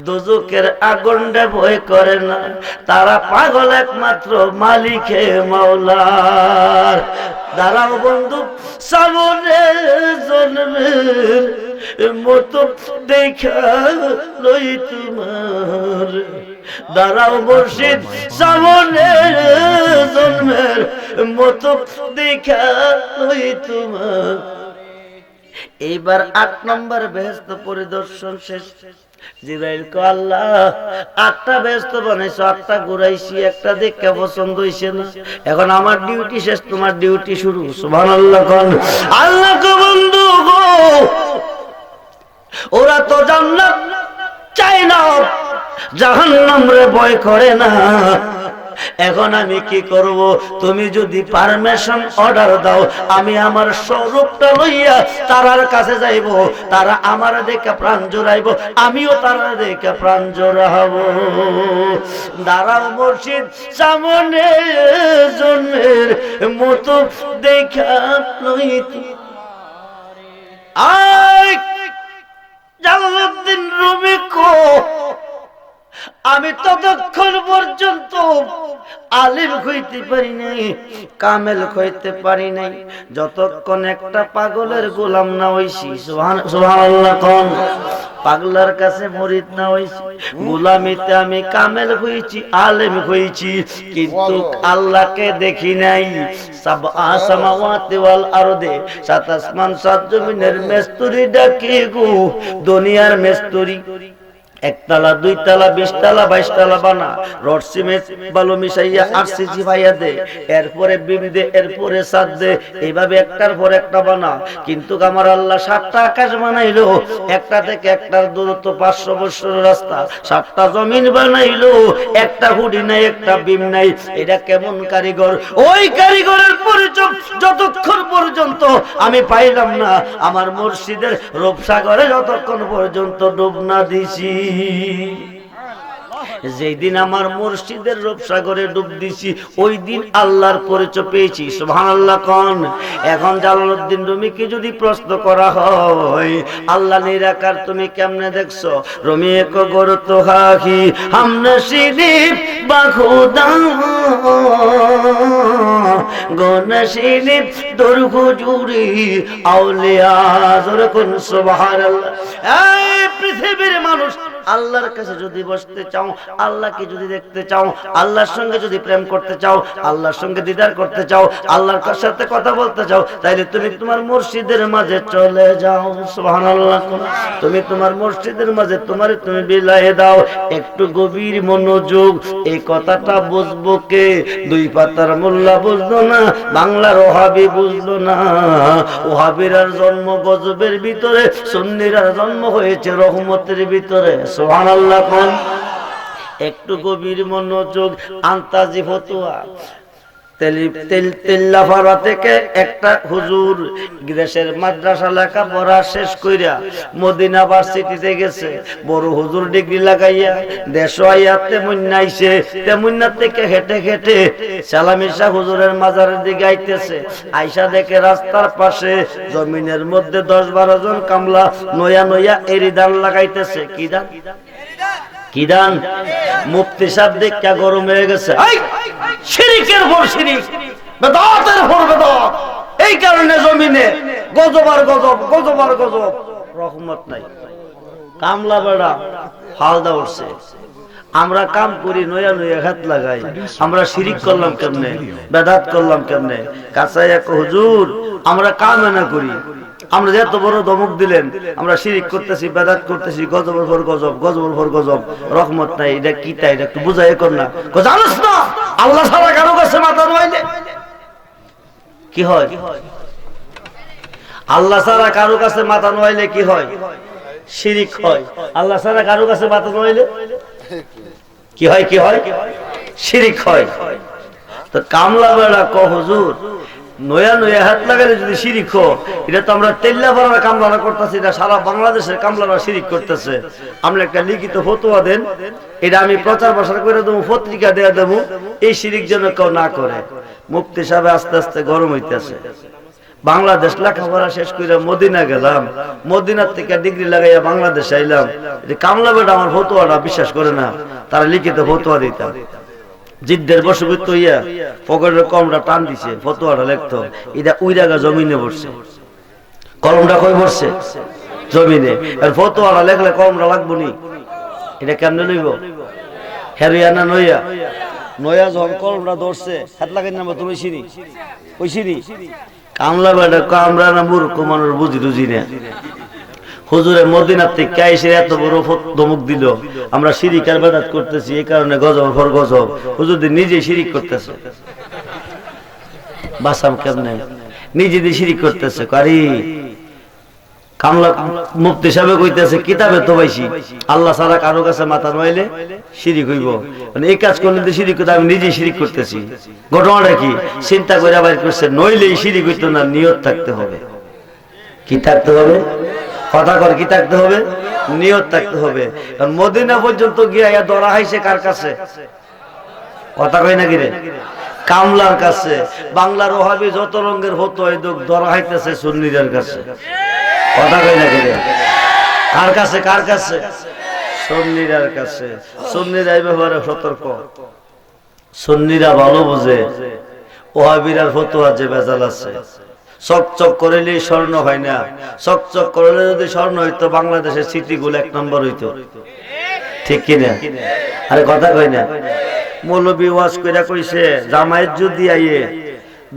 দোজখের আগুনটা ভয় করে না। তারা পাগল একমাত্র মালিকে মাওলার। দাঁড়াও বন্ধু, সামনে জন্মের মতো দেখা লই তোমার। দাঁড়াও মুর্শিদ, সামনে জন্মের মতো দেখা লই তোমার। এইবার 8 নম্বর বেহেশত পরিদর্শন শেষ। জিবরাইল কো আল্লাহ 8টা বেহেশত বানাইছো, 8টা ঘুরাইছি, একটা দেখে পছন্দ হইছে না। এখন আমার ডিউটি শেষ, তোমার ডিউটি শুরু। সুবহানাল্লাহ কোন। আল্লাহ কো বন্ধু গো, ওরা তো জান্নাত চায় না, জাহান্নাম রে ভয় করে না। এখন আমি কি করব? তুমি যদি পারমিশন অর্ডার দাও, আমি আমার স্বরূপটা লইয়া তারার কাছে যাইব। তারা আমার দেখে প্রাণ জোড়াইব, আমিও তারা দেখে প্রাণ জোড়াবো। দাঁড়াও মুর্শিদ, সামনে জন্মের মতো দেখা লইতে। আয় জালালউদ্দিন রুমি কো আমি ততক্ষণ পর্যন্ত আলিম হইতে পারি নাই, কামেল হইতে পারি নাই, যতক্ষণ একটা পাগলের গোলাম না হইছি। সুবহানাল্লাহ কোন পাগলার কাছে মুরিদ না হইছি, গোলামিতে আমি কামেল হইছি, আলেম হইছি, কিন্তু আল্লাহকে দেখি নাই। সাবআ সামাওয়াতি ওয়াল আরদে, সাত আসমান সাত জমিনের মেস্তুরি ডাকে গো, দুনিয়ার মেস্তুরি একতলা, দুইতলা, 20 তলা, 22 তলা বানা, রড সিমেন্ট বালু মিশাইয়া আরসিসি ভাইয়া দে, এরপরে বিম দে, এরপরে ছাদ দে, এইভাবে একটার পর একটা বানা। কিন্তু আমার আল্লাহ 7টা আকাশ বানাইলো, একটা থেকে একটার দূরত্ব 500 বছরের রাস্তা, 7টা জমিন বানাইলো, একটা হুডি নাই, একটা বিম নাই। এটা কেমন কারিগর? ওই কারিগরের পরিচয় যতক্ষণ পর্যন্ত আমি পাইলাম না, আমার মুর্শিদের রূপসাগরে যতক্ষণ পর্যন্ত ডুব না দিছি, যেই দিন আমার মুর্শিদের রূপসাগরে ডুব দিছি, ওই দিন আল্লাহর পরিচয় পেয়েছি। সুবহানাল্লাহ কোন। এখন জালালউদ্দিন রুমিকে যদি প্রশ্ন করা হয়, আল্লাহ নিরাকার তুমি কেমনে দেখছো? রুমি এক গর তো হাহি হামনে শিরিফ বাখুদা গনশিরিফ দর হুজুরি আউলিয়া যরকুন। সুবহানাল্লাহ। এই পৃথিবীর মানুষ, আল্লাহর কাছে যদি বসতে চাও, আল্লাহকে যদি দেখতে চাও, আল্লাহর সঙ্গে যদি প্রেম করতে চাও, আল্লাহর সঙ্গে দিদার করতে চাও, আল্লাহর সাথে কথা বলতে চাও, তাইলে তুমি তোমার মুর্শিদের মাঝে চলে যাও। সুবহানাল্লাহ। তুমি তোমার মুর্শিদের মাঝে তুমি বিলায়ে দাও। একটু গভীর মনোযোগ, এই কথাটা বুঝবো কে? 2 পাতার মোল্লা বুঝলো না, বাংলার ওহাবি বুঝলো না। ওহাবিরার জন্ম গজবের ভিতরে, সুন্নিরার জন্ম হয়েছে রহমতের ভিতরে। সুবহানাল্লাহ কোন। একটু গভীর মনোযোগ। আন্তাজি ফতোয়া, তেল্লাফাড়া থেকে একটা হুজুর দেশের মাদ্রাসা লেখাপড়া শেষ কইরা মদিনা ভার্সিটিতে গেছে, বড় হুজুর ডিগ্রি লাগাইয়া দেশ আইয়া তেমুন্না আইছে, তেমুন্না থেকে হেঁটে হেঁটে সালামি শাহ হুজুরের মাজারের দিকে আইতেছে। আইসা দেখে রাস্তার পাশে জমিনের মধ্যে 10-12 জন কামলা নয়া নয়া এরিদান লাগাইতেছে। কি দান? কি দান? মুফতি সাহেব দেখা গরম হয়ে গেছে। শিরিকের পর শিরিক, বেদাতের পর বেদাত। এই কারণে জমিনে গজব আর গজব, গজব আর গজব, রহমত নাই। কামলা বেড়া ফালদা উঠছে। আমরা কাম করি নয়া নয়া হাত লাগাই, আমরা শিরিক করলাম কেমনে, বেদাত করলাম কেমনে? কাছাই এক হুজুর, আমরা কাম না করি, আমরা এত বড় ধমক দিলেন, আমরা শিরিক করতেছি, বেদাত করতেছি, গজবের পর গজব, গজবের পর গজব, রহমত নাই। এটা কি তাই? এটা একটু বুঝাই কর না। জানোস না আল্লাহ ছাড়া কারো কাছে মাথা নোয়াইলে কি হয়? আল্লাহ ছাড়া কারো কাছে মাথা নোয়াইলে কি হয়? শিরিক হয়। আল্লাহ ছাড়া কারো কাছে মাথা নোয়াইলে কি হয়? কি হয়? শিরিক হয়। তো কামলা বেড়া ক হুজুর, নয়া নয়া হাত লাগালে যদি শিরিক হয়, এটা তো আমরা তেল্লাপাড়ার কামলারা করতেছি, এটা সারা বাংলাদেশের কামলারা শিরিক করতেছে। আমরা একটা লিখিত ফতোয়া দেন, এটা আমি প্রচার প্রসার করে দেবো, পত্রিকা দেয়া দেবো, এই শিরিক যেন কেউ না করে। মুফতি সাহেব আস্তে আস্তে গরম হইতেছে। বাংলাদেশ লেখাপড়া শেষ করে মদিনা গেলাম, মদিনার থেকে ডিগ্রি লাগাইয়া বাংলাদেশ আইলাম। কামলা বেটা আমার ফতোয়াটা বিশ্বাস করে না, তারা লিখিত ফতোয়া দিতাম। জিদ্দের বসবিত হইয়া পকেটের কলমটা টান দিছে, ফতোয়াটা লিখতো। এটা ওই জায়গা জমিনে বসছে, কলমটা কই বসছে? জমিনে। আর ফতোয়াটা লেখলে কলমটা লাগবো নি? এটা কেমনে লইব? হেরিয়ানা নইয়া নয়া যখন কলমটা ধরছে, হাত লাগাই না তুমি চিনি, ওই চিনি। কামলা বেটা কামরা না মূর্খ মানুষ, বুঝি টুঝি না। হুজুরে মদিনার থেকে এসে এত বড় ধমক দিল, আমরা শিরিক আর বেদাত করতেছি, এই কারণে গজব পর গজব। হুজুর নিজে শিরিক করতেছে, বাসাম কেমনে? নিজে দিয়ে শিরিক করতেছে। কারি কামলা মুফতি সাহেব কইতেছে, কিতাবে তো পাইছি আল্লাহ ছাড়া কারো কাছে মাথা নোয়াইলে শিরিক হইব। মানে এই কাজ করলে তো শিরিক করতে, আমি নিজে শিরিক করতেছি। ঘটনাটা কি? চিন্তা করে বাইর করছে, নইলে শিরিক হইতো না, নিয়ত থাকতে হবে। কি থাকতে হবে? কথা কর, কি থাকতে হবে? নিয়ত থাকতে হবে। মদিনা পর্যন্ত গিয়া ধরা হয়েছে কার কাছে? কথা কই নাকি রে? কামলার কাছে। বাংলার ওহাবি যত রঙের হতো ধরা হইতেছে সুন্নিদের কাছে। কথা কই নাকি রে? কার কাছে? কার কাছে? সুন্নিরার কাছে। সুন্নিরা এই ব্যাপারে সতর্ক। সুন্নিরা ভালো বোঝে ওহাবিরার ফতোয়া যে ভেজাল আছে। চকচক করলে স্বর্ণ হয় না, চকচক করলে যদি স্বর্ণ হইতো বাংলাদেশের সিটিগুলো 1 নম্বর হইতো, ঠিক কিনা? আরে কথা কই না? মৌলবী ওয়াজ কইরা কইছে জামায়াত যদি আইয়ে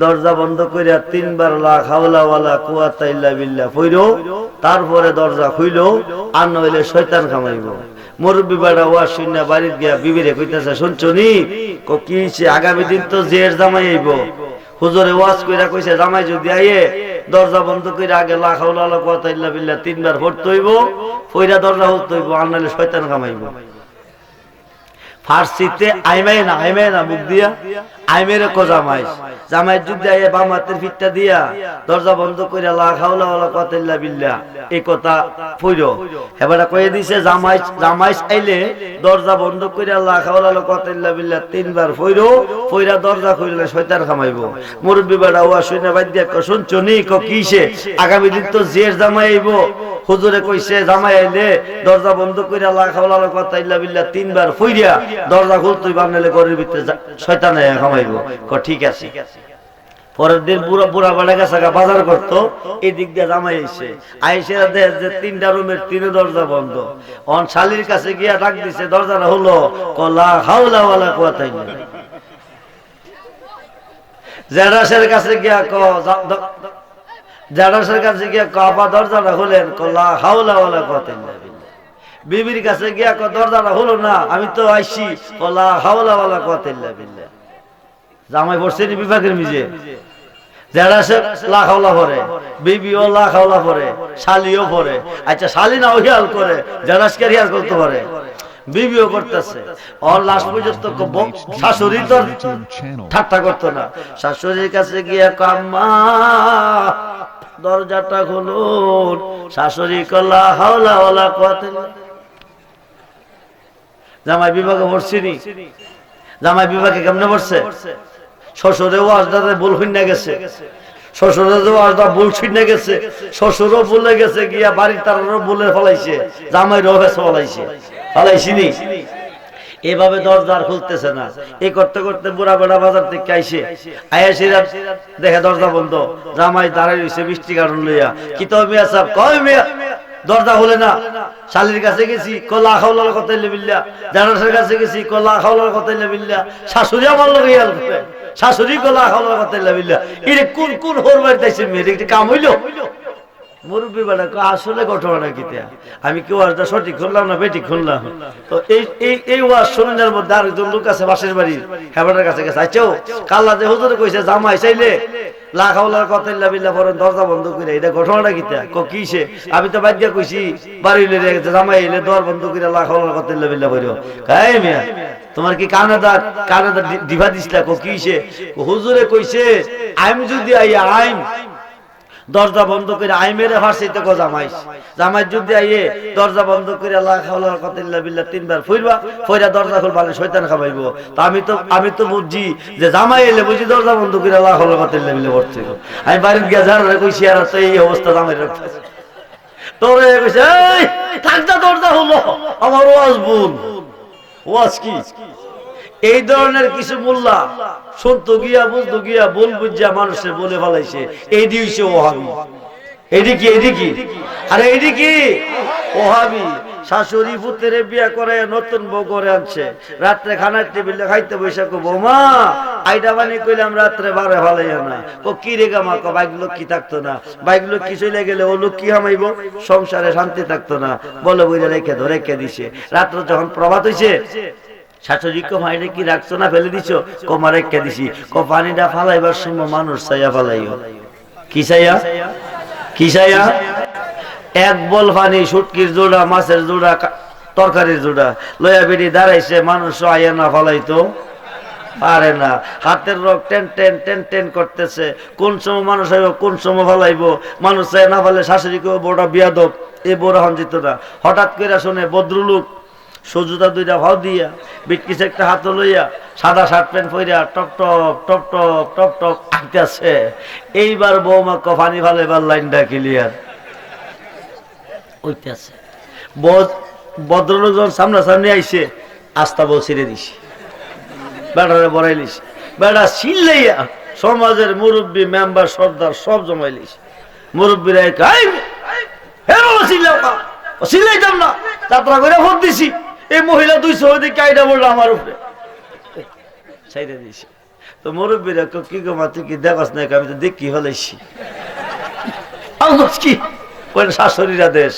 দরজা বন্ধ কইরা 3 বার লা হাওলা ওয়ালা কুওয়াতা ইল্লা বিল্লাহ পড়ো, তারপরে দরজা খুইলো, আর নইলে শয়তান কামাইবো। মুরব্বি বাড়া ওয়াজ শুনে বাড়িতে গিয়া বিবিরে কইতাছে, শুনছনি কো কি হইছে? আগামী দিন তো জের জামাই আইবো। হুজুরে ওয়াজ কইরা কইছে জামাই যদি আইয়ে দরজা বন্ধ কইরা আগে লা হাওলা ওয়ালা কুওয়াতা ইল্লা বিল্লাহ 3 বার পড়তে হইব, পইরা দরজা খুলতে হইব, আর নইলে শয়তান কামাইবো। ফার্সিতে আইমাই না মুখ দিয়া আইমেরে কো জামাই। জামাই যদি আইয়ে বাম হাতের ফিটটা দিয়া দরজা বন্ধ কইরা লা হাওলা ওয়ালা কুওয়াতা ইল্লা বিল্লাহ এই কথা পড়ো। এবারে কইয়ে দিছে জামাই আইলে দরজা বন্ধ কইরা লা হাওলা ওয়ালা কুওয়াতা ইল্লা বিল্লাহ 3 বার পড়ো, পইরা দরজা খুললে শয়তান কামাইবো। মুরব্বি বেটা ওয়া শুনে বাদ দিয়া কো শুনছনি কো কিসে? আগামী দিন তো জের জামাই আইবো। হুজুরে কইছে জামাই আইলে দরজা বন্ধ কইরা লা হাওলা ওয়ালা কুওয়াতা ইল্লা বিল্লাহ 3 বার পড়িয়া দরজা খুলতেই বানাইলে ঘরের ভিতরে শয়তান কামাইবো। ক ঠিক আছে। পরের দিন বুড়া বাড়া গেছে বাজার করতো, এই দিক দিয়ে জামাই আইসে দেখে যে 3টা রুমের 3 দরজা বন্ধ। অন শালির কাছে গিয়া ডাক দিছে, দরজাটা হলো, কলা হাওলা ওয়ালা কুওয়াতা ইল্লা বিল্লাহ। জেরাসের কাছে গিয়া আপা দরজাটা হলেন, কলা হাওলা ওয়ালা কুওয়াতা ইল্লা বিল্লাহ। বিবির কাছে গিয়া দরজাটা হলো না, আমি তো আইছি, কলা হাওলা ওয়ালা কুওয়াতা ইল্লা বিল্লাহ। জামাই পড়ছে নি বিভাগের মিজে, যারা সে লা হাওলা পড়ে, বিবিও লা হাওলা পড়ে, শালিও পড়ে। আচ্ছা শালি না ওহিয়াল করে, যারা স্কেরিয়ার করতে পারে, বিবিও করতেছে। আর লাস্ট পর্যন্ত শাশুড়ি তো ঠাট্টা করতো না, শাশুড়ির কাছে গিয়া কাম্মা দরজাটা খুলুন। শাশুড়ি কলা হাওলা ওয়ালা কুওয়াতা ইল্লা বিল্লাহ। জামাই বিভাগে পড়ছিনি, জামাই বিভাগে কেমনে পড়ছে? শ্বশুরে ওয়াজদাতে ভুল হইনা গেছে, শ্বশুরে ওয়াজদা ভুল শুনে গেছে, শ্বশুরও ভুলে গেছে গিয়া বাড়ির তারও ভুলে ফলাইছে, জামাইরও ফলাইছিনি। এভাবে দরজার খুলতেছে না। এই করতে করতে বুড়া বেড়া বাজার থেকে আইসে দেখে দরজা বন্ধ, জামাই দাঁড়াই রইছে বৃষ্টি কারণ লইয়া। কি তো মিয়া সাহেব কয় মিয়া দরজা খুলে না। শালির কাছে গেছি, কলা হাওলা ওয়ালা কুওয়াতা ইল্লা বিল্লাহ। জানার কাছে গেছি, কলা হাওলা ওয়ালা কুওয়াতা ইল্লা বিল্লাহ। শাশুড়ি আমার লগে ইয়াল করে, শাশুড়ি কলা হাওলা ওয়ালা কুওয়াতা ইল্লা বিল্লাহ। এরে কোন হোর বাড়িতে আইছে মেয়ে, এটা কাম হইলো? মুরব্বি বেটা আসলে ঘটনা কিতা, আমি কি ওয়াজটা সঠিক শুনলাম না বেঠিক শুনলাম? তো এই ওয়াজ শুনানোর মধ্যে আরেকজন লোক আছে পাশের বাড়ির, হেবাটার কাছে গেছে। আচ্ছা কাল্লা যে হুজুরে কইছে জামাই চাইলে লা হাওলা ওয়ালা কুওয়াতা ইল্লা বিল্লাহ পড়েন দরজা বন্ধ করে, এটা ঘটনাটা কিতা? কিসে? আমি তো বাদ দিয়া কইছি বাড়ি লইলে জামাই এলে দর বন্ধ করে লা হাওলা ওয়ালা কুওয়াতা ইল্লা বিল্লাহ পড়ো। কাই মিয়া তোমার কি কানাদা দিভা দিছলা? কিসে? হুজুরে কইছে আমি যদি আইম দরজা বন্ধ করে আইমেরে ফার্সিতে কো জামাই যদি আইয়ে দরজা বন্ধ করে লা হাওলা ওয়ালা কুওয়াতা ইল্লা বিল্লাহ 3 বার পড়বা, পড়া দরজা খুলবা না শয়তান খাবাইবো। তো আমি তো বুঝছি যে জামাই এলে বুঝি দরজা বন্ধ করে লা হাওলা ওয়ালা কুওয়াতা ইল্লা বিল্লাহ পড়ছে। আমি বাড়িতে গিয়া জানারে কইছি আর তো এই অবস্থা জামাই রাখতেছে। তোরে কইছে এই থাকদা দরজা হলো আমার ওয়াজ ভুল। ওয়াজ কি? এই ধরনের কিছু মোল্লা শুনতো গিয়া বুঝতো গিয়া ভুল বুঝিয়া মানুষের বলে ফেলাইছে এইডি হইছে ওহাবি। এইডি কি আরে এইডি কি ওহাবি। শাশুড়ি পুত্রে বিয়া করে নতুন বউ করে আনছে, রাত্রে খানার টেবিলে খাইতে বসে কো বৌমা আইডা বানি কইলাম রাত্রে বারে ভালাইয়া না। ও কি রে গামা? কো বাইগুলো কি থাকতো না, বাইগুলো কি চলে গেলে ও লোক কি হামাইবো, সংসারে শান্তি থাকতো না, বলে বইরা রেখে দিছে। রাত্র যখন প্রভাত হইছে শাশুড়ি কো মাইরে কি রাখছো না ফেলে দিছো? কো মা রেখে দিছি। কো পানিটা ফালাইবার সময় মানুষ চাইয়া ফালাইও। কি চাইয়া? এক বল পানি, শুটকির জোড়া, মাছের জোড়া, তরকারির জোড়া লয়া বেরি দাঁড়াইছে, মানুষ আইয়া না ফালাইতো পারে না। হাতের রোগ টেন করতেছে, কোন সময় মানুষ আইব কোন সময় ফালাইবো, মানুষ চাই না ফালে। শাশুড়ি কো বড় বিয়াদব, এ বড় হন যেত না। হঠাৎ করে শুনে ভদ্রলোক সজুতা 2টা ভাও দিয়া বিটকিস একটা হাত লইয়া সাদা শার্ট প্যান্ট পইরা টপ টপ আইতাছে। এইবার বৌমা কফানি ফালাইবার লাইনটা ক্লিয়ার হইতাছে। ভদ্রলোক যখন সামনাসামনি আইসে আস্তা বল ছিঁড়ে দিছে, বেড়ারে বড়াইলিস, বেড়া চিল্লাইয়া সমাজের মুরব্বী মেম্বার সর্দার সব জমাইলিস। মুরব্বীরা চিল্লাইতাম না, যাত্রা করে ভোট দিছি, এই মহিলা 200 ওদিকে আইডা বললো আমার উপরে ছাইড়ে দিছি। তো মুরব্বীরা কি গো মা তুই কি দেখাস না, আমি তো দেখি হলেছি কি শাশুড়িরা দেশ,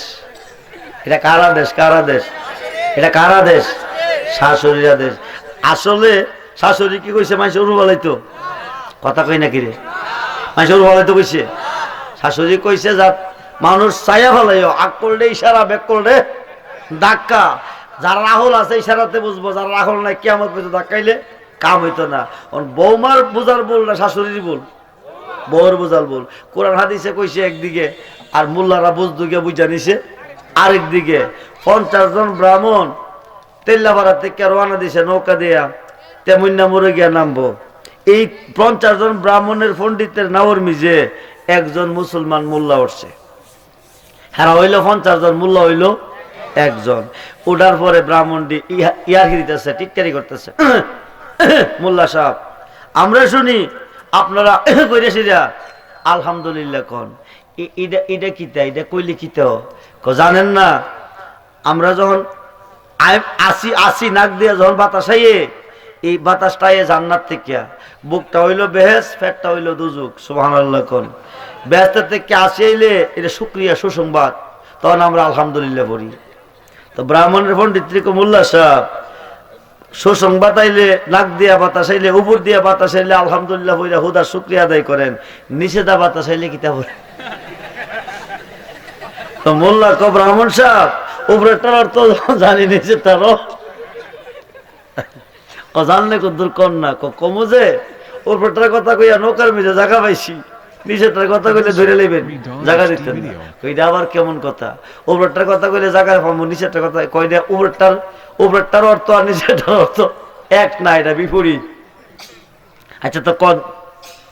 এটা কারা দেশ, কারা দেশ, এটা কারা দেশ, শাশুড়িরা দেশ। আসলে শাশুড়ি কি কইছে, মানুষ উরু বলাইতো কথা কই নাকি রে, মানুষ উরু বলাইতো কইছে, শাশুড়ি কইছে যা মানুষ চাইয়া ফেলাইও, আগ করলে ইশারা, ব্যাক করলে ধাক্কা। যারা রাহুল আছে ইশারাতে বুঝবো, যারা রাহুল নাই কিয়ামত পর্যন্ত ধাক্কাইলে কাম হইতো না। বৌমার বোঝার বল না শাশুড়ির বল, বউর বোঝার বল। কোরআন হাদিসে কইছে একদিকে, আর মোল্লারা বুঝদুকে বুঝা নিছে আরেকদিকে। 50 জন ব্রাহ্মণ তেল্লাপাড়া থেকে রওনা দিছে নৌকা দিয়া, তেমন না মরে গিয়া নামবো। এই 50 জন ব্রাহ্মণের পণ্ডিতের নাওর মিজে একজন মুসলমান মোল্লা উঠছে। হ্যাঁ হইলো 50 জন, মোল্লা হইলো একজন। ওঠার পরে ব্রাহ্মণটি ইয়ারকি দিতেছে, টিটকারি করতেছে, মোল্লা সাহেব আমরা শুনি আপনারা কইরেছিরা আলহামদুলিল্লাহ কন, এটা কিতা, এটা কইলে কিতা জানেন না? আমরা যখন আসি নাক দিয়ে যখন বাতাস আইয়ে, এই বাতাসটাই জান্নাত থেকে, বুকটা হইলো বেহেস, পেটটা হইলো দুজুক। সুবহানাল্লাহ কোন। বেহেস্তের থেকে আসি আইলে এটা শুকরিয়া, সুসংবাদ, তখন আমরা আলহামদুলিল্লাহ বলি। তো ব্রাহ্মণের পণ্ডিত মোল্লা সাহেব সুসংবাদ আইলে নাক দিয়া বাতাস আইলে, উপর দিয়া বাতাস আইলে আলহামদুলিল্লাহ বইরা হুদা শুকরিয়া আদায় করেন, নিষেধা বাতাস আইলে কিতা বলে? তো মোল্লা ক ব্রাহ্মণ সাহেব উপরেটার অর্থ জানি, নিচে তারও জানলে কদ্দুর কন না, কমু যে উপরেটার কথা কইয়া নৌকার মিজে জায়গা পাইছি, নিচেটার কথা কইলে ধরে লইবেন, জায়গা দিতেন না। কইটা আবার কেমন কথা? উপরেটার কথা কইলে জায়গা পাবো, নিচেটার কথা কইলে উপরেটার অর্থ আর নিচেটার অর্থ এক না, এটা বিপরীত। আচ্ছা তো কন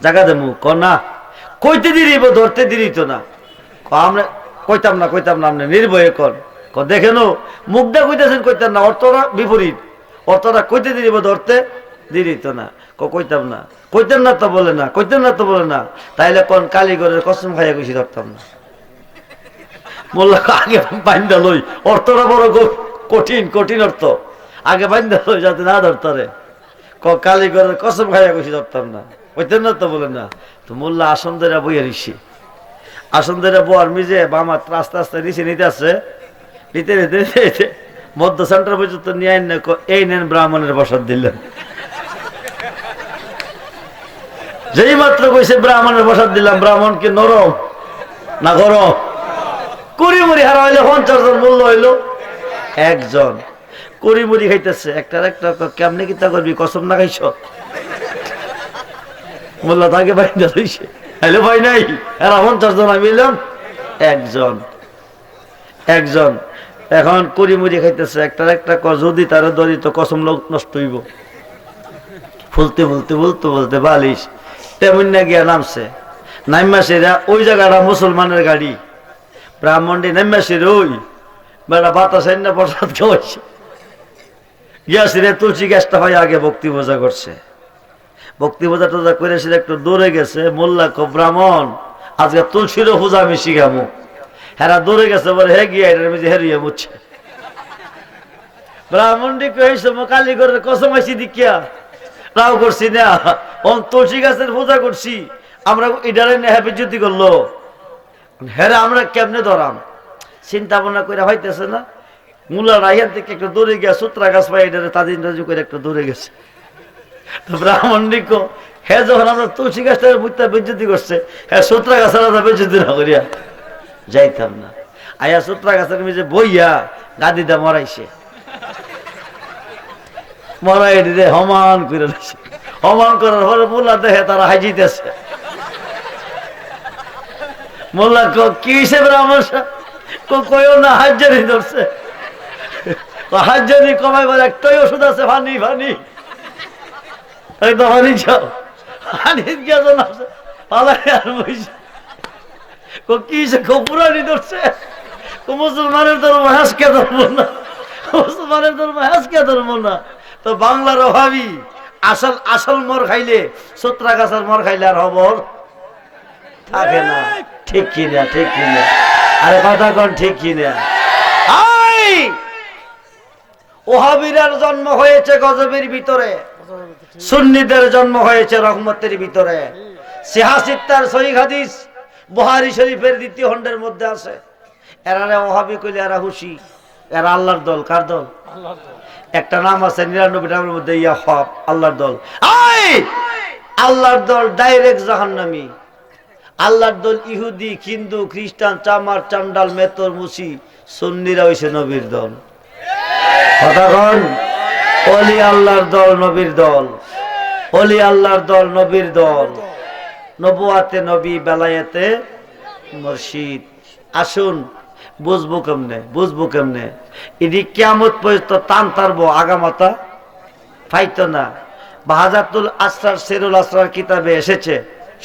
জায়গা দেবো, কন না কইতে দিরিব, ধরতে দিরিত না, আমরা কইতাম না আপনি নির্ভয়ে কন, দেখেন মুখটা কইতেছেন কইতাম না, অর্থটা বিপরীত, অর্থটা কইতে দিরিব, ধরতে দিরিত না, কইতাম না, কইতেন না তো বলে না, কইতেন না তো বলে না, তাইলে কোন কালীগড়ের কসম খাইয়া কইছি ধরতাম না। মোল্লা আগে বান্ধা লই, অর্থটা বড় কঠিন, কঠিন অর্থ, আগে বান্ধা লই যাতে না ধরতারে, কালীগড়ের কসম খাইয়া কইছি ধরতাম না, কইতেন না তো বলে না। তো মোল্লা আসন ধরে বইয়া রইছি, আসন ধরে বোয়ার মিজে বামাত আস্তে আস্তে নিচে নিতে আসছে, নিতে নিতে নিতে মধ্য সেন্টার পর্যন্ত নিয়ে আইন, এই নেন ব্রাহ্মণের বসাত দিলেন। যেই মাত্র কইছে ব্রাহ্মণের বসাত দিলাম, ব্রাহ্মণ কি নরম না গরম? কুড়িমুড়ি হারা হইলো 50 জন, মূল্য হইলো একজন। কুড়িমুড়ি খাইতেছে, একটার একটা কেমনে কিতা করবি, কসম না খাইছ? মোল্লা তাকে বাইন্দা লইছে, হ্যালো ভাই নাই, এরা 50 জন, আমি এলাম একজন। এখন কুড়িমুড়ি খাইতেছে, একটার একটা যদি তারা দরি তো কসম নষ্ট হইব। ফুলতে বলতে বলতে বলতে বালিশ তেমন না গিয়া নামছে, নাইমাসেরা ওই জায়গাটা মুসলমানের গাড়ি, ব্রাহ্মণটি নাইমাসের ওই বেড়া বাতাস না প্রসাদ খাওয়াইছে, গিয়াছে তুলসী গ্যাসটা হয় আগে ভক্তি বোঝা করছে, ভক্তি বোঝা টোজা করেছিল, একটু দৌড়ে গেছে। মোল্লা কো ব্রাহ্মণ আজকে তুলসীরও পূজা আমি শিখামু। হেরা দৌড়ে গেছে, বলে হে গিয়া এটার মেঝে হেরিয়ে মুচ্ছে। ব্রাহ্মণটি কইছে কালীগড়ের কসম আইছি দিকিয়া রাও করছি না, তুলসী গাছের পূজা করছি আমরা, এটারে হ্যাপি জ্যোতি করলো, হেরা আমরা কেমনে ধরাম? চিন্তা ভাবনা করে হইতেছে না। মূলা রাইহান থেকে একটা দৌড়ে গিয়া সূত্রা গাছ পাই, এটারে তাদিন রাজু করে একটা দৌড়ে গেছে। ব্রাহ্মণিক হ্যাঁ যখন আমরা তুলসী গাছটা বুঝতে বেজ্জতি করছে, হ্যাঁ সূত্রা গাছের বেজ্জতি না করিয়া যাইতাম না। আয়া সূত্রা গাছের মেঝে বইয়া গাদিটা মরাইছে, মরাই দিতে হমান করে দিছে। হমান করার পরে মোল্লা দেখে তারা হাজিতেছে। মোল্লা কি হিসেবে ব্রাহ্মণ কইও না, হাজারি ধরছে, হাজারি কমাই বলে একটাই ওষুধ আছে, ফানি ফানি একদম হানি যাও, হানি গেছে না পালাই আর বইছে। কি পুরানি ধরছে, মুসলমানের ধর্ম হাসকে ধরবো না, ওসমানের ধর্ম আজকে ধর্ম না তো বাংলার অভাবী আসল আসল মর খাইলে সত্রা গাছার মর খাইলে আর খবর থাকে না ঠিক কিনা ঠিক কিনা আরে কথা কোন ঠিক কিনা ওহাবিরার জন্ম হয়েছে গজবের ভিতরে সুন্নিদের জন্ম হয়েছে রহমতের ভিতরে সিহাসিত্তার সহিহ হাদিস বুখারী শরীফের দ্বিতীয় খণ্ডের মধ্যে আছে এরা ওহাবি কইলে এরা হুশি এরা আল্লাহর দল কার দল আল্লাহর দল একটা নাম আছে 99 নামের মধ্যে ইয়া হক আল্লাহর দল আল্লাহর দল ডাইরেক্ট জাহান্নামী আল্লাহর দল ইহুদি হিন্দু খ্রিস্টান চামার চান্ডাল মেতর মুসি সুন্নিরা হইছে নবীর দল কথা কোন ওলি আল্লাহর দল নবীর দল ওলি আল্লাহর দল নবীর দল নবুয়াতে নবী বেলায়েতে মুর্শিদ আসুন বুঝবো কেমনে এদি কিয়ামত পর্যন্ত টান তারবো আগামাতা ফাইতো না বাহাজাতুল আসরার সেরুল আসরার কিতাবে এসেছে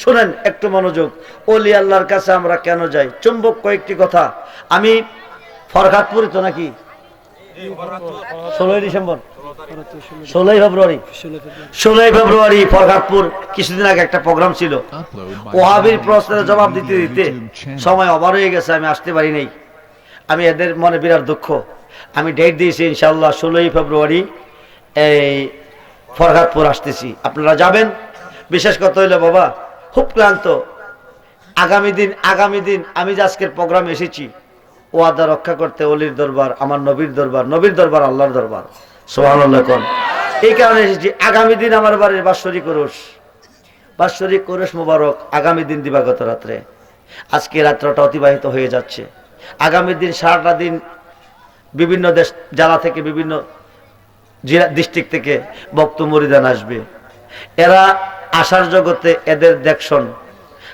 শুনেন একটু মনোযোগ ওলি আল্লাহর কাছে আমরা কেন যাই চুম্বক কয়েকটি কথা আমি ফরহাদপুর তো নাকি 16 ডিসেম্বর 16 ফেব্রুয়ারি ফরহাদপুর কিছুদিন আগে একটা প্রোগ্রাম ছিল ওহাবির প্রশ্নের জবাব দিতে দিতে সময় ওভার হয়ে গেছে আমি আসতে পারি নাই আমি এদের মনে বিরাট দুঃখ আমি ডেট দিয়েছি ইনশাআল্লাহ 16 ফেব্রুয়ারি এই ফরহাদপুর আসতেছি আপনারা যাবেন বিশেষ কথা হইলো বাবা খুব ক্লান্ত আগামী দিন আমি যে আজকের প্রোগ্রামে এসেছি ওয়াদা রক্ষা করতে অলির দরবার আমার নবীর দরবার আল্লাহর দরবার সুবহানাল্লাহ কোন এই কারণে এসেছি আগামী দিন আমার বাড়ির বাৎসরিক কোরস মোবারক আগামী দিন দিবাগত রাত্রে আজকে রাত্রটা অতিবাহিত হয়ে যাচ্ছে আগামী দিন সারাটা দিন বিভিন্ন দেশ জেলা থেকে বিভিন্ন ডিস্ট্রিক্ট থেকে ভক্ত মুরিদান আসবে এরা আশার জগতে এদের দেখশন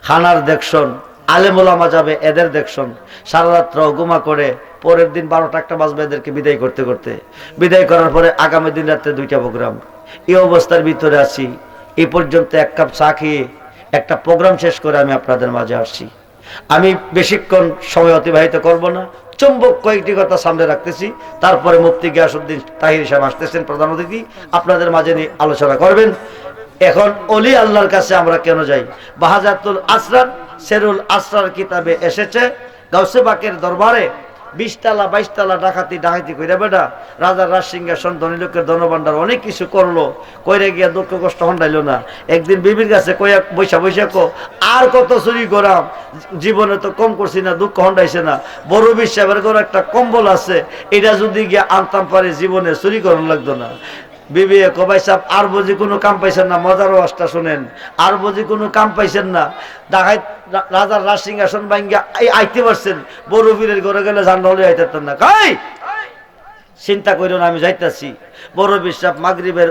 খানার দেখশন আলেম ওলামা যাবে এদের দেখশন সারা রাত্র ঘুমা করে পরের দিন 12টা একটা বাজবে এদেরকে বিদায় করার পরে আগামী দিন রাত্রে 2টা প্রোগ্রাম এই অবস্থার ভিতরে আছি এই পর্যন্ত এক কাপ চা খেয়ে একটা প্রোগ্রাম শেষ করে আমি আপনাদের মাঝে আসছি আমি বেশিক্ষণ সময় অতিবাহিত করব না চুম্বক কয়েকটি কথা সামনে রাখতেছি তারপরে মুফতি গিয়াসউদ্দিন তাহির সাহেব আসতেছেন প্রধান অতিথি আপনাদের মাঝে নিয়ে আলোচনা করবেন এখন ওলি আল্লাহর কাছে আমরা কেন যাই বাহাজাতুল আসরার সেরুল আসরার কিতাবে এসেছে গাউসে পাকের দরবারে 20 তলা 22 তলা ডাকাতি কইরা বেটা রাজার রাজসিংহাসন ধনী লোকের ধনভাণ্ডার অনেক কিছু করলো কইরে গিয়া দুঃখ কষ্ট হন্ডাইলো না একদিন বিবির কাছে কইয়া বৈশা কো আর কত চুরি করাম জীবনে তো কম করছি না দুঃখ হন্ডাইছে না বড় বিশ্বাসের করে একটা কম্বল আছে এটা যদি গিয়া আনতাম পারে জীবনে চুরি করানো লাগতো না বিবি কবাই সাহেব আর বুঝি কোনো কাম পাইছেন না মজার ওয়াজটা শুনেন আর বুঝি কোনো কাম পাইছেন না ডাকাত রাজার রাজসিংহাসন ভাঙ্গা আইতে পারছেন বড় বীরের ঘরে গেলে ঝান্ডা হলে আইতেন না কাই চিন্তা করিও না আমি যাইতাছি বড় বিশ্বাস মাগরিবের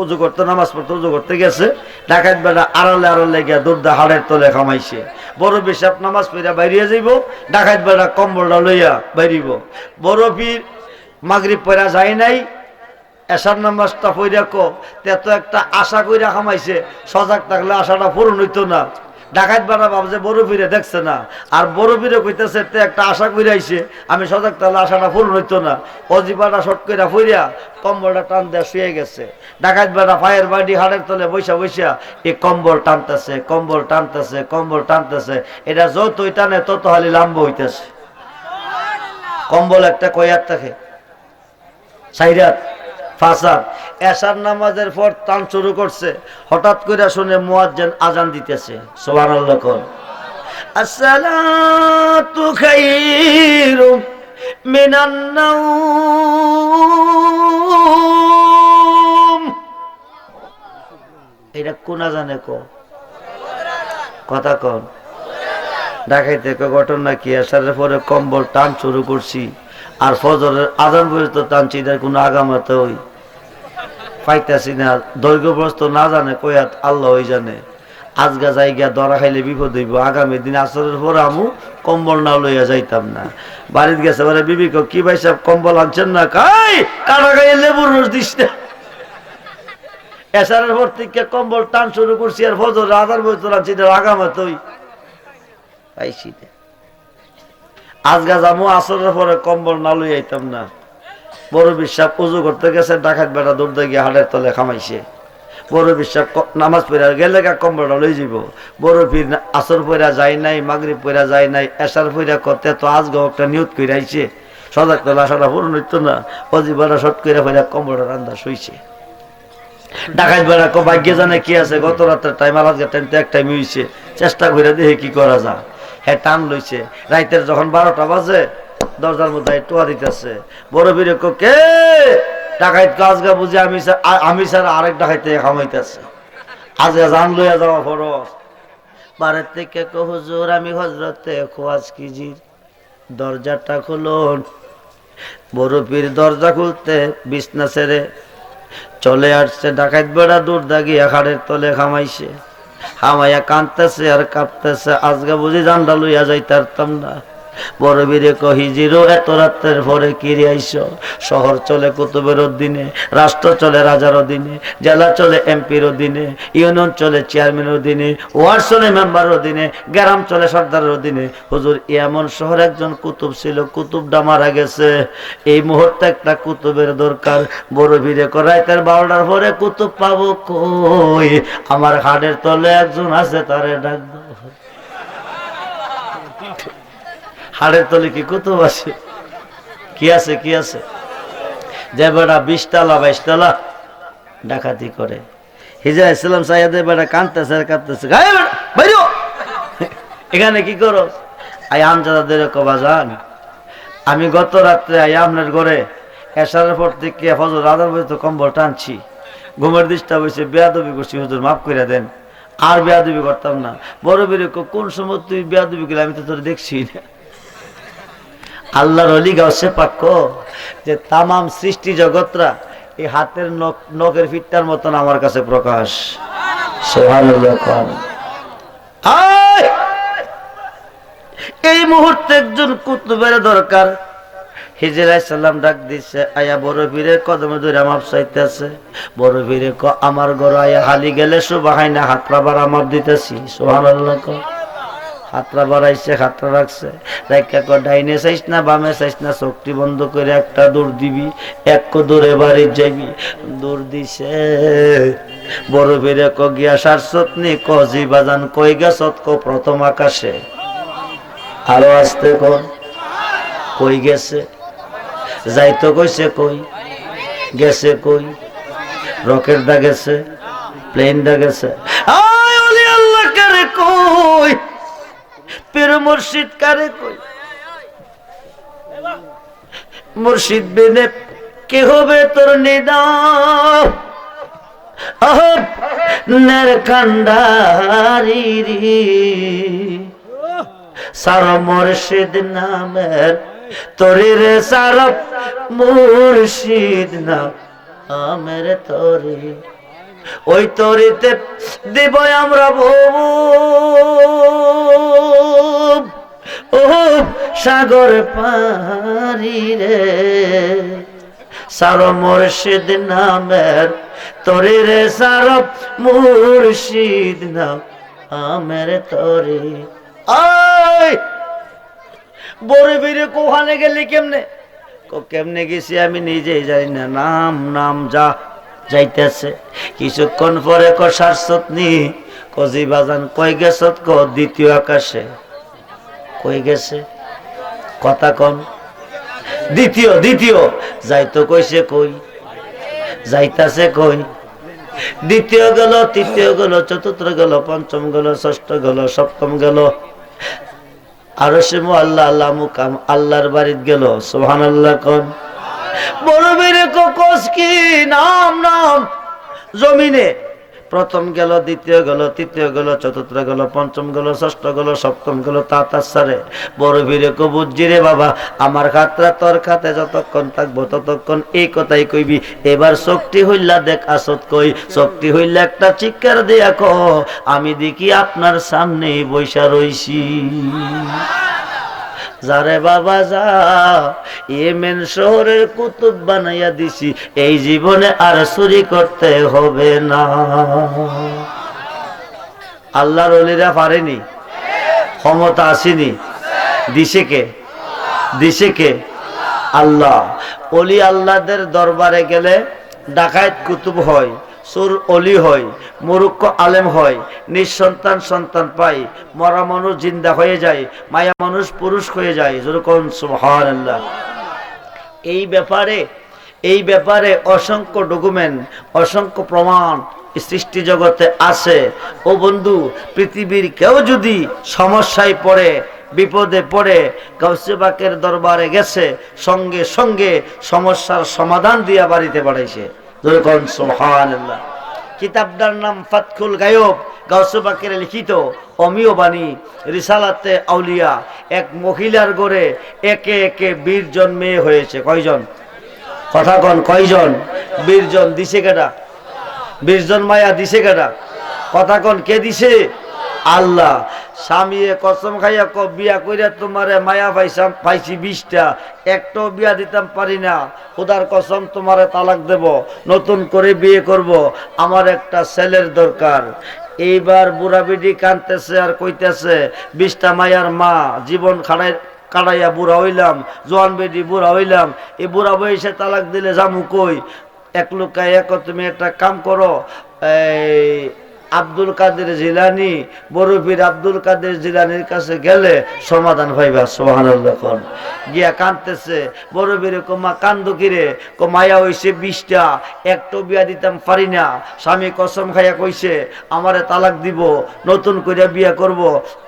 উজু করতে নামাজ পড়তে উজু করতে গেছে ডাকাত বেটা আড়ালে গিয়া দুর্দা হাড়ের তলে খামাইছে বড় বিশ্বাস নামাজ পড়িয়া বাইরিয়া যাইব ডাকাত বেটা কম্বলটা লইয়া বাইরিব বড় বীর মাগরিব পড়া যায় নাই এসার নামাজটা পড়িয়া তেত একটা আশা কইরা খামাইছে সজাগ থাকলে আশাটা পূরণ হইতো না ডাকাত বেটা ভাবছে বড় বীরে দেখছে না আর বড় বীরে কইতেছে তে একটা আশা কইরা আইছে আমি সজাগ থাকলে আশাটা পূরণ হইতো না অজিবাটা শর্ট কইরা ফইরা কম্বলটা টান দেয়া শুয়ে গেছে ডাকাত বেটা ফায়ার বাড়ি হাড়ের তলে বৈশা এই কম্বল টানতেছে এটা যতই টানে তত হালি লাম্ব হইতেছে কম্বল একটা কয়াত থাকে 4 রাত 5 রাত এশার নামাজের পর টান শুরু করছে হঠাৎ করে শুনে মুয়াজ্জিন আজান দিতেছে সুবহানাল্লাহ কোন আসসালাতু খায়রুম মিনান নাওম এটা কোন আজানে কথা কোন ঢাকাইতে ঘটনা কি এশারের পরে কম্বল টান শুরু করছি আর ফজরের আজান পর্যন্ত টানছি এটার কোনো আগামাতে ওই পাইতাছি না দৈর্ঘ্য প্রস্ত না জানে কয়াত আল্লাহ ওই জানে আজগা জায়গা ধরা খাইলে বিপদ হইব আগামী দিন আসরের পর আমু কম্বল না লইয়া যাইতাম না বাড়িতে গেছে বলে বিবি কি ভাই সাহেব কম্বল আনছেন না কাই কাটা খাইয়ে লেবুর রস দিস না এসারের পর থেকে কম্বল টান শুরু করছি আর ফজর আজান পর্যন্ত আনছি এটার আগামাতে ওই পাইছি আজগা যাবো আসরের পরে কম্বল না লই আইতাম না বড় বিশ্বাস উজু করতে গেছে, ডাকাত বেটা দৌড়তে গিয়ে হাড়ের তলে খামাইছে। বড় বিশ্বাস নামাজ পড়া গেলে কম্বলটা লই যাব। বড় পীর আসর পড়া যায় নাই, মাগরিব পড়া যায় নাই, এশার পড়া করতে তো আজকে একটা নিয়ত করে আইছে, সজাগ তো আশাটা পূরণ হইতো না, অজিবাটা শট করে পড়া কম্বলটা রান্দা শুইছে। ডাকাত বেড়া ভাগ্যে জানে কি আছে, গত রাতের টাইম আলাদা টাইম তো এক টাইম হয়েছে, চেষ্টা করে দেখে কি করা যায়। হ্যাঁ টান লইছে, রাইতের যখন 12টা বাজে দরজার মধ্যে টোয়া দিতেছে। বড় বীরে কে ডাকাইত আজগা বুঝে আমি স্যার আরেক ডাকাইতে খামাইতেছে, আজকে জান লইয়া যাওয়া ফরজ। বাড়ির থেকে হুজুর আমি হজরতে খোয়াজ কিজির, দরজাটা খুলুন। বড় পীর দরজা খুলতে বিছনা ছেড়ে চলে আসছে। ডাকাত বেড়া দূর দাগিয়া খাড়ের তলে খামাইছে, খামাইয়া কাঁদতেছে আর কাঁপতেছে, আজকে বুঝি জানডা লইয়া যাইতারতাম না। বড় বীরে কহিজিরো এত রাত্রের পরে কিরে আইস? শহর চলে কুতুবের দিনে, রাষ্ট্র চলে রাজার দিনে, জেলা চলে এমপির দিনে, ইউনিয়ন চলে চেয়ারম্যানের দিনে, ওয়ার্ড চলে মেম্বারের দিনে, গ্রাম চলে সর্দারের দিনে। হুজুর এমন শহর একজন কুতুব ছিল, কুতুবটা মারা গেছে, এই মুহূর্তে একটা কুতুবের দরকার। বড় বীরে রাইতের 12টার পরে কুতুব পাবো কই? আমার হাড়ের তলে একজন আছে, তারে ডাক দাও। হাড়ের তলে কি কুতুব আছে? কি আছে? কি আছে? যে বেটা 20 তলা 22 তলা ডাকাতি করে। হিজরা ইসলাম সাইয়াদে বেটা কাঁদতেছে কাঁদতেছে, এখানে কি করো? আই আমজাদাদের কবা যান, আমি গত রাত্রে আই আপনার ঘরে এশারের পর থেকে ফজর রাজার বই তো কম্বল টানছি, ঘুমের দৃষ্টা বসে বেয়াদবি করছি, হুজুর মাফ করে দেন, আর বেয়াদবি করতাম না। বড় বীরে কোন সময় তুই বেয়াদবি করলে? আমি তো তোর দেখছি না। আল্লাহর ওলি গাউসে পাক যে তামাম সৃষ্টি জগৎরা এই হাতের নখের ফিটটার মতন আমার কাছে প্রকাশ। সুবহানাল্লাহ। এই মুহূর্তে একজন কুতুবের দরকার। হিজরা সালাম ডাক দিছে, আয়া বড় বীরের কদমে ধরে মাপ চাইতেছে। বড় বীরে আমার ঘর আয়া হালি গেলে সুবাহাই না, হাতরা বার আমার দিতেছি। সুবহানাল্লাহ। হাতরা বাড়াইছে, হাতরা রাখছে, ডাইনে চাইস না বামে চাইস না, চোখটি বন্ধ করে একটা দৌড় দিবি, এক দৌড়ে বাড়ি যাবি। দৌড় দিছে। বড় বীরে গিয়া সারসত নি কজি বাজান কই গেছত প্রথম আকাশে। আরো আসতে কই গেছে? যাইতো কইছে কই গেছে? কই রকেট দা গেছে, প্লেন দা গেছে। আল্লাহ কারে কই? পীর মুর্শিদ কারে কই? মুর্শিদ বিনে কে হবে তোর নিদান? নের কান্ডারি সার মুর্শিদ নামের তোরে রে, সার মুর্শিদ নাম আমের তোরে, ওই তরিতে দিব আমরা ও সাগর পারি রে। সার মুর্শিদ নামের তোরে রে, সার মুর্শিদ নাম আমের তোরে। বড় বীরে কোহানে গেলি কেমনে? কেমনে গেছি আমি নিজেই জানি না। নাম নাম যা যাইতেছে। কিছুক্ষণ পরে সারসত নি কজি বাজান কই গেছত? দ্বিতীয় আকাশে। কই গেছে? কথা কন। দ্বিতীয় দ্বিতীয় যাইতো কইছে কই? যাইতাছে কই? দ্বিতীয় গেল, তৃতীয় গেল, চতুর্থ গেল, পঞ্চম গেল, ষষ্ঠ গেল, সপ্তম গেল, আরো সে আল্লাহ আল্লাহ মুকাম আল্লাহর বাড়িতে গেল। সুবহানাল্লাহ কোন। বড় বীরে কোস কি নাম নাম জমিনে প্রথম গেল, দ্বিতীয় গেল, তৃতীয় গেল, চতুর্থ গেল, পঞ্চম গেল, ষষ্ঠ গেল, সপ্তম গেল, তাতারে বড় বীরে বুঝছি রে বাবা, আমার খাতরা তোর খাতে যতক্ষণ থাকবো ততক্ষণ এই কথাই কইবি। এবার শক্তি হইলা দেখ আসত কই, শক্তি হইলা একটা চিৎকার দিয়া ক, আমি দেখি আপনার সামনে বৈশা রইছি। যারে বাবা যা ইয়েমেন শহরের কুতুব বানাইয়া দিছি, এই জীবনে আর চুরি করতে হবে না। আল্লাহর ওলিরা পারেনি, ক্ষমতা আসেনি, দিছে কে? দিছে কে? আল্লাহ। অলি আল্লাহদের দরবারে গেলে ডাকায়েত কুতুব হয়, সুর অলি হয়, মুরুক্ষ আলেম হয়, নিঃসন্তান সন্তান পায়, মরা মানুষ জিন্দা হয়ে যায়, মায়া মানুষ পুরুষ হয়ে যায়। যেরকম সুবহানাল্লাহ। এই ব্যাপারে অসংখ্য ডকুমেন্ট, অসংখ্য প্রমাণ সৃষ্টি জগতে আছে। ও বন্ধু, পৃথিবীর কেউ যদি সমস্যায় পড়ে, বিপদে পড়ে গাউসে পাকের দরবারে গেছে, সঙ্গে সঙ্গে সমস্যার সমাধান দিয়া বাড়িতে বাড়াইছে। যেরকম সুবহানাল্লাহ। কিতাবটার নাম ফাতহুল গায়ব, গাউসে পাকের লিখিত অমীয় বাণী, রিসালাতে আউলিয়া। এক মহিলার ঘরে একে একে 20 জন মেয়ে হয়েছে। কয়জন? কথা কন, কয়জন? 20 জন। দিছে কেডা? 20 জন মায়া দিছে কেডা? কথা কন, কে দিছে? আল্লাহ। স্বামীয়ে কসম খাইয়া বিয়া কইরা তোমারে মায়া পাইছি 20টা, একটাও বিয়া দিতাম পারি না, খোদার কসম তোমারে তালাক দেব, নতুন করে বিয়ে করব, আমার একটা ছেলের দরকার। এইবার বুড়া বিডি কানতেছে আর কইতেছে, 20টা মায়ার মা, জীবন কাটাইয়া বুড়া হইলাম, জোয়ান বেডি বুড়া হইলাম, এই বুড়া বয়সে তালাক দিলে জামু কই? এক লোকায় তুমি একটা কাম করো, আব্দুল কাদের জিলানি, বরফির আব্দুল কাদের জিলানির কাছে গেলে সমাধান পাইবা। সুবহানাল্লাহ। গিয়া কাঁদতেছে, বরফির কমা কান্দু কিরে, মায়া হইছে 20টা, একটু বিয়া দিতাম পারি না, স্বামী কসম খাইয়া কইছে আমারে তালাক দিব, নতুন করে বিয়া করব,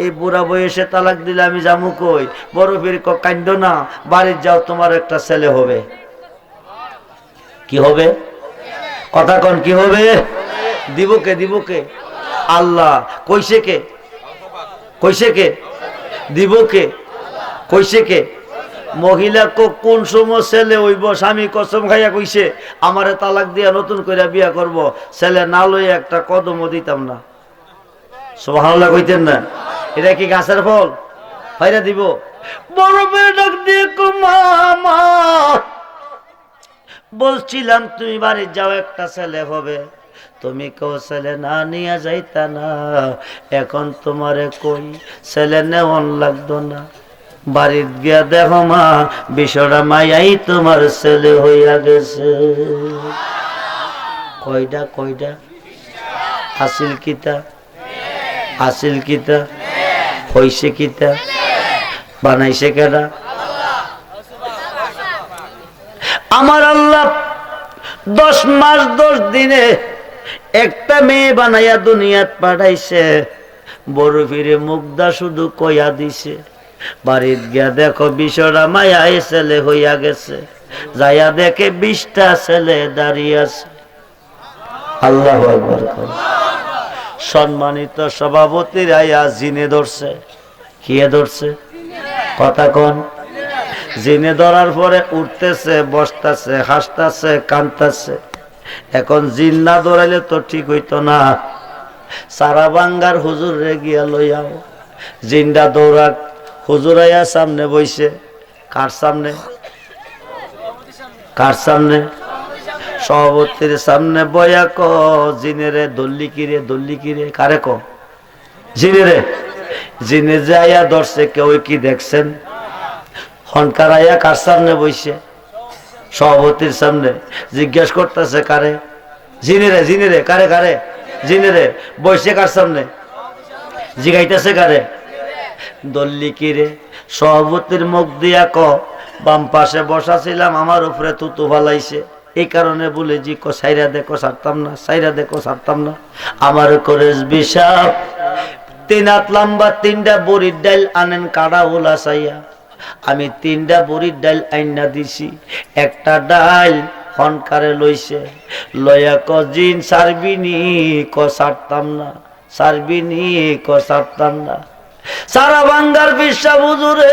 এই বুড়া বয়সে তালাক দিলে আমি জামু কই? বরফির কান্দ না, বাড়ির যাও, তোমার একটা ছেলে হবে। কি হবে? কথা কন, কি হবে? দিব কে? দিব কে? আল্লাহ। কইছে কে? কইছে কে? দিব কে? কইছে কে? মহিলা কোন সময় ছেলে হইব? স্বামী কসম খাইয়া কইছে আমারে তালাক দিয়া নতুন করে বিয়া করব, ছেলে না লইয়া একটা কদমও দিতাম না। সুবহানাল্লাহ কইতেন না? এটা কি গাছের ফল? ফাইরা দিব। বড় মেয়ে ডাক দিয়ে মামা, বলছিলাম তুমি বাড়ি যাও, একটা ছেলে হবে, তুমি কেউ ছেলে না নিয়ে যাইতা না, এখন তোমারে কই ছেলে নেওয়ান লাগতো না। বাড়ির গিয়া দেখো মা, বিষয়টা মায়াই তোমার ছেলে হইয়া গেছে। কয়টা? কয়টা? হাসিল কিতা? হাসিল কিতা? হইছে কিতা? বানাইছে কেডা? আমার আল্লাহ 10 মাস 10 দিনে একটা মেয়ে বানাইয়া দুনিয়াত পাঠাইছে। বড় ফিরে মুগ্ধা শুধু কইয়া দিছে, বাড়ির গিয়া দেখো বিষয়টা মায়া ছেলে হইয়া গেছে। যাইয়া দেখে 20টা ছেলে দাঁড়িয়ে আছে। আল্লাহু আকবার। সম্মানিত সভাপতির আয়া জিনে ধরছে। কিয়ে ধরছে? কথা কন। জিনে ধরার পরে উঠতেছে, বসতেছে, হাসতেছে, কানতেছে। এখন জিন না দৌড়াইলে তো ঠিক হইতো না। সারা বাঙ্গার হুজুর রে গিয়া লইয়াও। জিনটা দৌড়াক, হুজুর আয়া সামনে বইছে। কার সামনে? কার সামনে? সভাপতির সামনে বয়া ক জিনেরে দল্লি কিরে, দল্লি কিরে। কারে ক? জিনেরে। জিনে যে আয়া ধরছে, কেউ কি দেখছেন? হনকার আয়া কার সামনে বইছে? সভাপতির সামনে। জিজ্ঞেস করতেছে কারে? জিনেরে। জিনেরে। কারে? কারে? জিনেরে। বইছে কার সামনে? জিগাইতেছে কারে? দল্লি কিরে। সভাপতির মুখ দিয়া ক, বাম পাশে বসা ছিলাম, আমার উপরে তুতু ফালাইছে, এই কারণে বলে জি সাইরা দেখো ছাড়তাম না, সাইরা দেখো ছাড়তাম না। আমার করে বিষাপ 3 হাত লম্বা 3টা বড়ির ডাইল আনেন, কাড়া ওলা চাইয়া। আমি 3টা বড়ির ডাইল আইনা দিছি, একটা ডাইল হনকারে লইছে। লয়া ক জিন সারবিনি, ক ছাড়তাম না, সারবিনি, ক ছাড়তাম না। সারা বাঙ্গার বিশ্বাস হুজুরে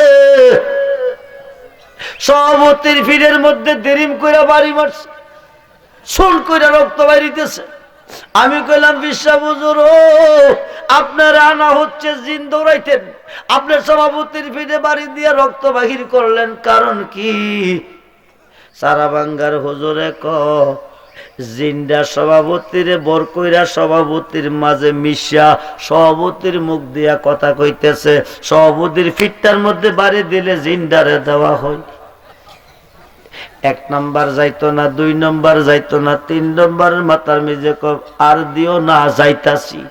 সভাপতির ফিরের মধ্যে দেরিম কইরা বাড়ি মারছে, শুন কইরা রক্ত বাইরিতেছে। আমি কইলাম বিশ্বাস হুজুর, আপনার আনা হচ্ছে জিন দৌড়াইতেন, আপনার সভাপতির ফিরে বাড়ি দিয়ে রক্ত বাহির করলেন, কারণ কি? সারা বাঙ্গার হুজুরে ক জিনডা সভাপতির বর কইরা সভাপতির মাঝে মিশা সভাপতির মুখ দিয়া কথা কইতেছে। সভাপতির ফিটটার মধ্যে বাড়ি দিলে জিনডারে দেওয়া হয়। এক নাম্বার যাইতো না, 2 নাম্বার যাইতো না, 3 নাম্বারের মাথার মেজে আর দিও না, যাইতাছি।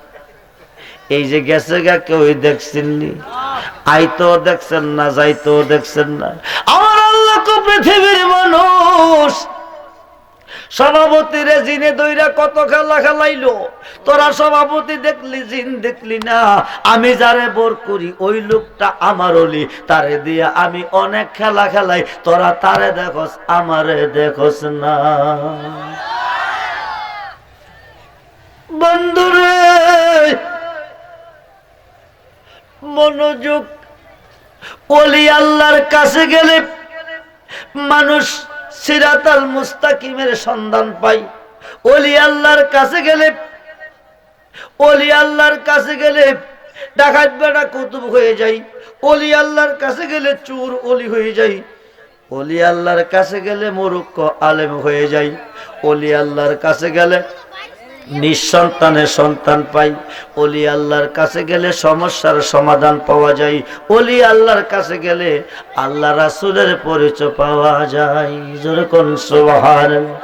এই যে গেছে গা কেউ দেখছেন নি, আইতো দেখছেন না, যাইতো দেখছেন না। আমার আল্লাহ তো পৃথিবীর মানুষ সভাপতিরে জিনে দইরা কত খেলা খেলাইলো, তোরা সভাপতি দেখলি জিন দেখলি না। আমি যারে বোর করি ওই লোকটা আমার অলি, তারে দিয়া আমি অনেক খেলা খেলাই, তোরা তারে দেখোস আমারে দেখোস না। বন্ধুরে মনোযোগ, ওলি আল্লাহর কাছে গেলে মানুষ সিরাতাল মুস্তাকিমের সন্ধান পাই। ওলি আল্লাহর কাছে গেলে, ওলি আল্লাহর কাছে গেলে ডাকাত বেটা কুতুব হয়ে যাই, ওলি আল্লাহর কাছে গেলে চোর ওলি হয়ে যাই, ওলি আল্লাহর কাছে গেলে মূর্খ আলেম হয়ে যাই, ওলি আল্লাহর কাছে গেলে নিঃসন্তানের সন্তান পাই, ওলি আল্লাহর কাছে গেলে সমস্যার সমাধান পাওয়া যায়, ওলি আল্লাহর কাছে গেলে আল্লাহ রাসূলের পরিচয় পাওয়া যায়। যেরকম সুবহানাল্লাহ।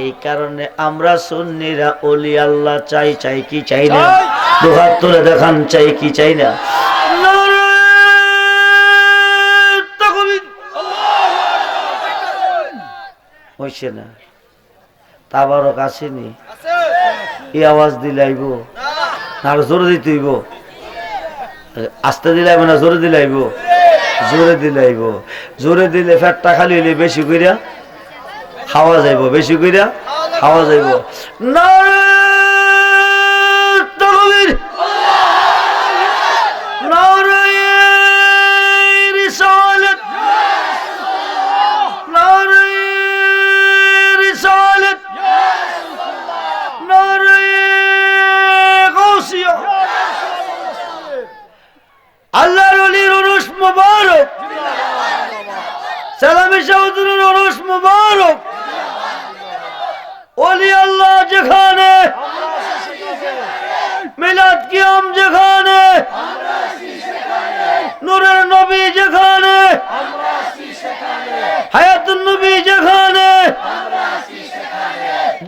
এই কারণে আমরা সুন্নিরা ওলি আল্লাহ চাই, চাই কি চাই না? দুহাত তুলে দেখান, চাই কি চাই না? হইছে না? তাবারক আসেনি? এই আওয়াজ দিলাইব না জোরে দিতেইব? আস্তে দিলাইব না জোরে দিলাইব? জোরে দিলাইব। জোরে দিলে ফ্যাটটা খালি হইলে বেশি কইরা খাওয়া যাইব, বেশি কইরা খাওয়া যাইব। আল্লাহর ওলির উরুস মুবারক, সালামী শাহুদুরের উরুস মুবারক। ওলি আল্লাহ যেখানে, মিলাদ কিয়াম যেখানে, নূরের নবী যেখানে, হায়াতুন নবী যেখানে,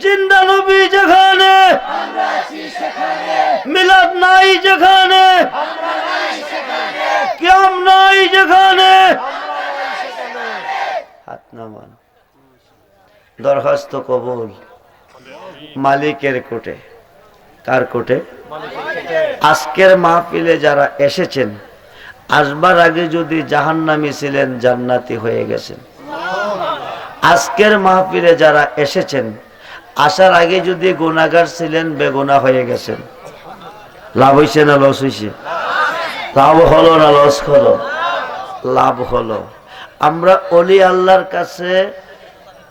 জিন্দা নবী যেখানে, মিলাদ নাই যেখানে, কিয়াম নাই যেখানে, হাত নামান। দরখাস্ত কবুল মালিকের কোটে। কার কোটে? আজকের মাহফিলে যারা এসেছেন, আসবার আগে যদি জাহান্নামী ছিলেন জান্নাতি হয়ে গেছেন। আজকের মাহফিলে যারা এসেছেন, আসার আগে যদি গুনাহগার ছিলেন বেগুনাহ হয়ে গেছেন। লাভ হইছে না লস হইছে? লাভ হলো না লস হলো? লাভ হলো। আমরা ওলি আল্লাহর কাছে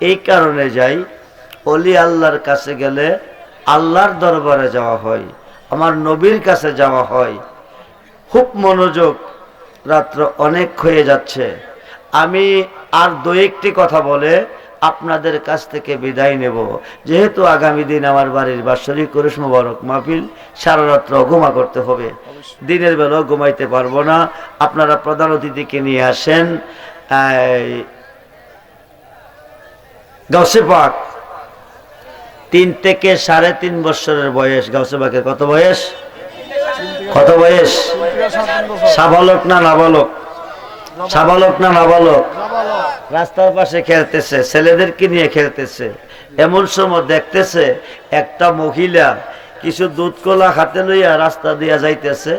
এই কারণে যাই, ওলি আল্লাহর কাছে গেলে আল্লাহর দরবারে যাওয়া হয়, আমার নবীর কাছে যাওয়া হয়। খুব মনোযোগ, রাত্র অনেক হয়ে যাচ্ছে। আমি আর 2-1টি কথা বলে আপনাদের কাছ থেকে বিদায় নেব। যেহেতু আগামী দিন আমার বাড়ির বাৎসরিক উরুস মুবারক মাহফিল, সারা রাত্র ঘুমা করতে হবে, দিনের বেলাও ঘুমাইতে পারবো না। আপনারা প্রধান অতিথিকে নিয়ে আসেন। গাউসে পাক 3 থেকে 3.5 বছরের বয়স। গাউসে পাকের কত বয়স? কত বয়স? সাবালক না নাবালক? সাবালক না নাবালক? রাস্তার পাশে খেলতেছে, ছেলেদেরকে নিয়ে খেলতেছে। এমন সময় দেখতেছে একটা মহিলা কিছু দুধ কলা হাতে লইয়া রাস্তা দিয়া যাইতেছে,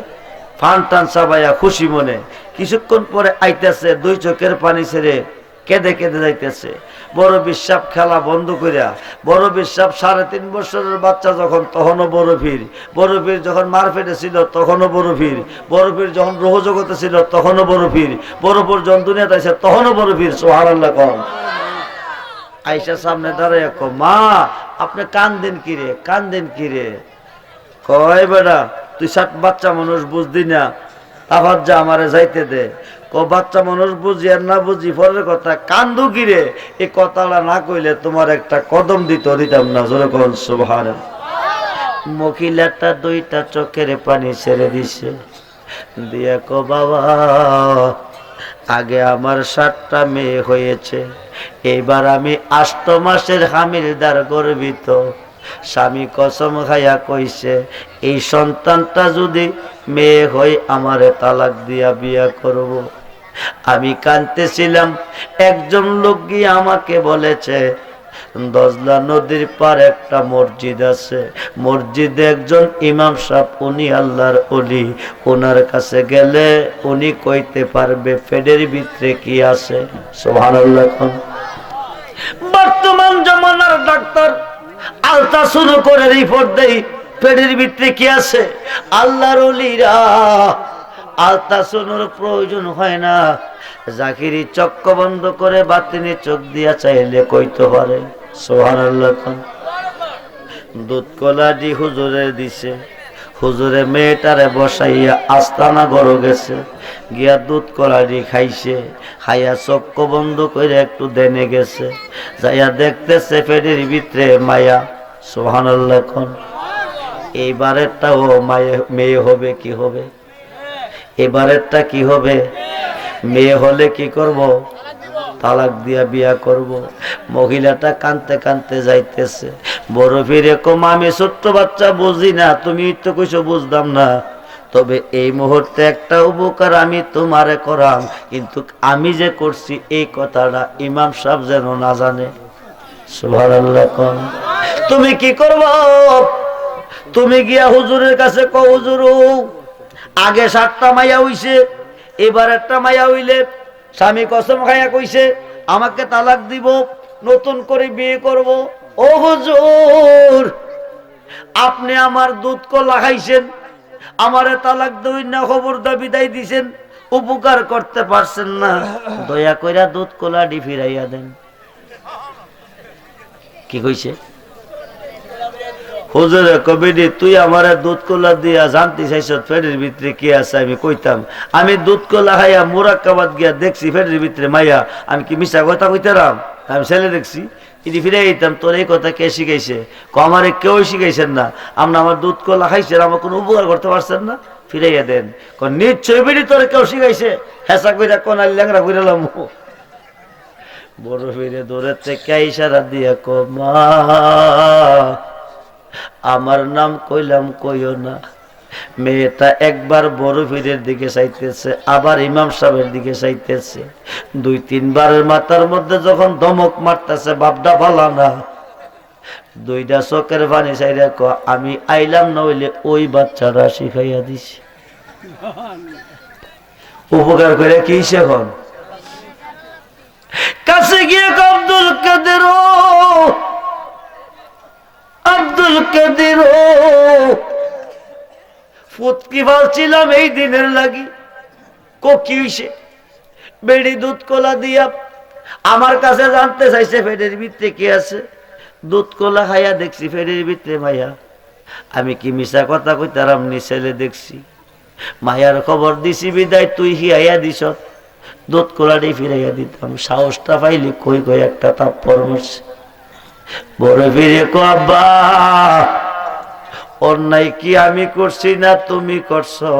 ফান টান চাবাইয়া খুশি মনে। কিছুক্ষণ পরে আইতেছে, 2 চোখের পানি ছেড়ে কেঁদে কেঁদে যাইতেছে। বড় বিশ্বাস খেলা বন্ধ করিয়া, বড় বিশ্বাস 3.5 বছরের বাচ্চা যখন, তখনও বড় ভিড়। বড় ভিড় যখন মারফেটে ছিল তখনও বড় ভিড়। বড় ভিড় যখন গ্রহ জগতে ছিল তখনও বড় ভিড়। বড় ভিড় যখন দুনিয়াতে আইসে তখনও বড় ভিড়। সুবহানাল্লাহ কম। আইসা সামনে দাঁড়াইয়া কো, মা আপনি কান্দেন কিরে, কান্দেন কিরে? কয় বেটা তুই 7 বাচ্চা মানুষ বুঝদি না, আবার যা আমারে যাইতে দে। বাচ্চা মানুষ বুঝি আর না বুঝি পরের কথা, কান্দু কিরে? এই কথাটা না কইলে তোমার একটা কদম দিতাম না। জোরে কোন সুবহানাল্লাহ। মহিলাটা 2টা চোখের পানি ছেড়ে দিছে, দিয়া কো বাবা আগে আমার 7টা মেয়ে হয়েছে, এইবার আমি 8 মাসের হামিলদার গর্বিত। স্বামী কসম খাইয়া কইছে এই সন্তানটা যদি মেয়ে হয় আমারে তালাক দিয়া বিয়া করব। আমি কাঁদতেছিলাম, একজন লোক গিয়ে আমাকে বলেছে দজলা নদীর পার একটা মসজিদ আছে, মসজিদে একজন ইমাম সাহেব, উনি আল্লাহর ওলি, ওনার কাছে গেলে উনি কইতে পারবে পেটের ভিতরে কি আছে। সুবহানাল্লাহ। বর্তমান জমানার ডাক্তার আলট্রাসাউন্ড করে রিপোর্ট দেয় পেটের ভিতরে কি আছে। আল্লাহর ওলিরা আলট্রাসাউন্ডের প্রয়োজন হয় না, জাকিরি চক্ষু বন্ধ করে বাতিনি চোখ দিয়া চাইলে কইতে পারে। সুবহানাল্লাহ। দুধ কলা দি হুজুরে দিছে, হুজুরে মেয়েটারে বসাইয়া আস্তানা ঘর গেছে, গিয়া দুধ কলা দি খাইছে, খাইয়া চক্ষু বন্ধ করে একটু দেনে গেছে, যাইয়া দেখতেছে পেটের ভিতরে মায়া। সুবহানাল্লাহ। এইবারেরটা ও মেয়ে হবে কি হবে? এবারেরটা কি হবে? মেয়ে হলে কি করব? তালাক দিয়া বিয়া করব। মহিলাটা কানতে কানতে যাইতেছে, বড় ফিরে কম আমি ছোট্ট বাচ্চা বুঝি না, তুমি তো কইছো বুঝলাম না, তবে এই মুহূর্তে একটা উপকার আমি তোমারে করাম, কিন্তু আমি যে করছি এই কথাটা ইমাম সাহেব যেন না জানে। সুবহানাল্লাহ। তুমি কি করবো? তুমি গিয়া হুজুরের কাছে কও, হুজুর আগে 7টা মাইয়া হইছে, এবার একটা মাইয়া হইলে স্বামী কসম খাইয়া কইছে আমাকে তালাক দিব, নতুন করে বিয়ে করব। ও হুজুর, আপনি আমার দুধ কলা খাইছেন, আমারে তালাক দই না খবর দা বিদায় দিছেন, উপকার করতে পারছেন না, দয়া কইরা দুধ কলাটি ফিরাইয়া দেন। কি কইছে? হুজুরে কবিদি তুই আমারে দুধ কলা দিয়া জানতে চাইছ পেটের ভিতরে কি আছে? আমি কইতাম আমি দুধ কলা খাইয়া মুরাক্কাবাদ গিয়া দেখছি পেটের ভিতরে মাইয়া, আমি কি মিশা কথা কইতাম? আমি ছেলে দেখছি, এটি ফিরে দিতাম। তোর এই কথা কে শিখাইছে? আমারে কেউ শিখাইছেন না, আপনি আমার দুধ কলা খাইছেন, আমার কোনো উপকার করতে পারছেন না, ফিরাইয়া দেন। নিশ্চয় বিড়ি তোর কেউ শিখাইছে, হেসা কইরা কোন ল্যাংরা কইরালাম। বড় ফিরে দৌড়ের থেকে ইশারা দিয়া কো মা আমার নাম কইলাম কইও না। মেয়েটা একবার বড় পীরের দিকে চাইতেছে, আবার ইমাম সাহেবের দিকে চাইতেছে, 2-3 বারের মাথার মধ্যে যখন ধমক মারতেছে বাপডা ভালা না, 2টা চোখের পানি চাইরা ক আমি আইলাম না হইলে ওই বাচ্চারা শিখাইয়া দিছে। উপকার করে কি এখন কাছে গিয়ে আব্দুল কাদের, আব্দুল কাদের ফুটকি ফালছিলাম এই দিনের লাগি, কি হইছে? বেড়ি দুধ কলা দিয়া আমার কাছে জানতে চাইছে পেটের ভিতরে কি আছে। দুধ কলা খাইয়া দেখছি পেটের ভিতরে মায়া। আমি কি মিশা কথা কইতারাম নি? ছেলে দেখছি, মায়ার খবর দিছি বিদায় তুই হিয়াইয়া দিস, দুধ কলাটি ফিরাইয়া দিতাম। সাহসটা পাইলি কই কই একটা তাপ্পর মারছে। বড় ফিরে কো আব্বা অন্যায় কি আমি করছি না তুমি করছো?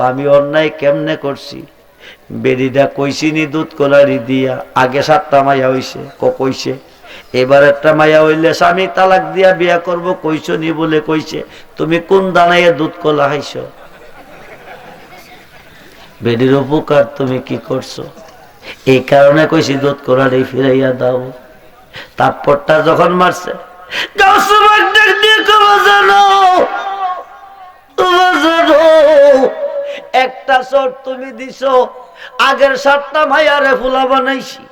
আমি অন্যায় কেমনে করছি? বেরিটা কইছি নি দুধ কলারি দিয়া, আগে 7টা মাইয়া হইছে, কইছে এবার একটা মাইয়া হইলে স্বামী তালাক দিয়া বিয়া করব, কইছো নি বলে কইছে। তুমি কোন দানাইয়া দুধ কলা খাইছো? বেডির উপকার তুমি কি করছো? এই কারণে কইছি দুধ কলারি ফিরাইয়া দাও। তারপরটা যখন মারছে একটা চোট তুমি দিছো, আগের 7টা মাইয়ারে ফুলা বানাইছি।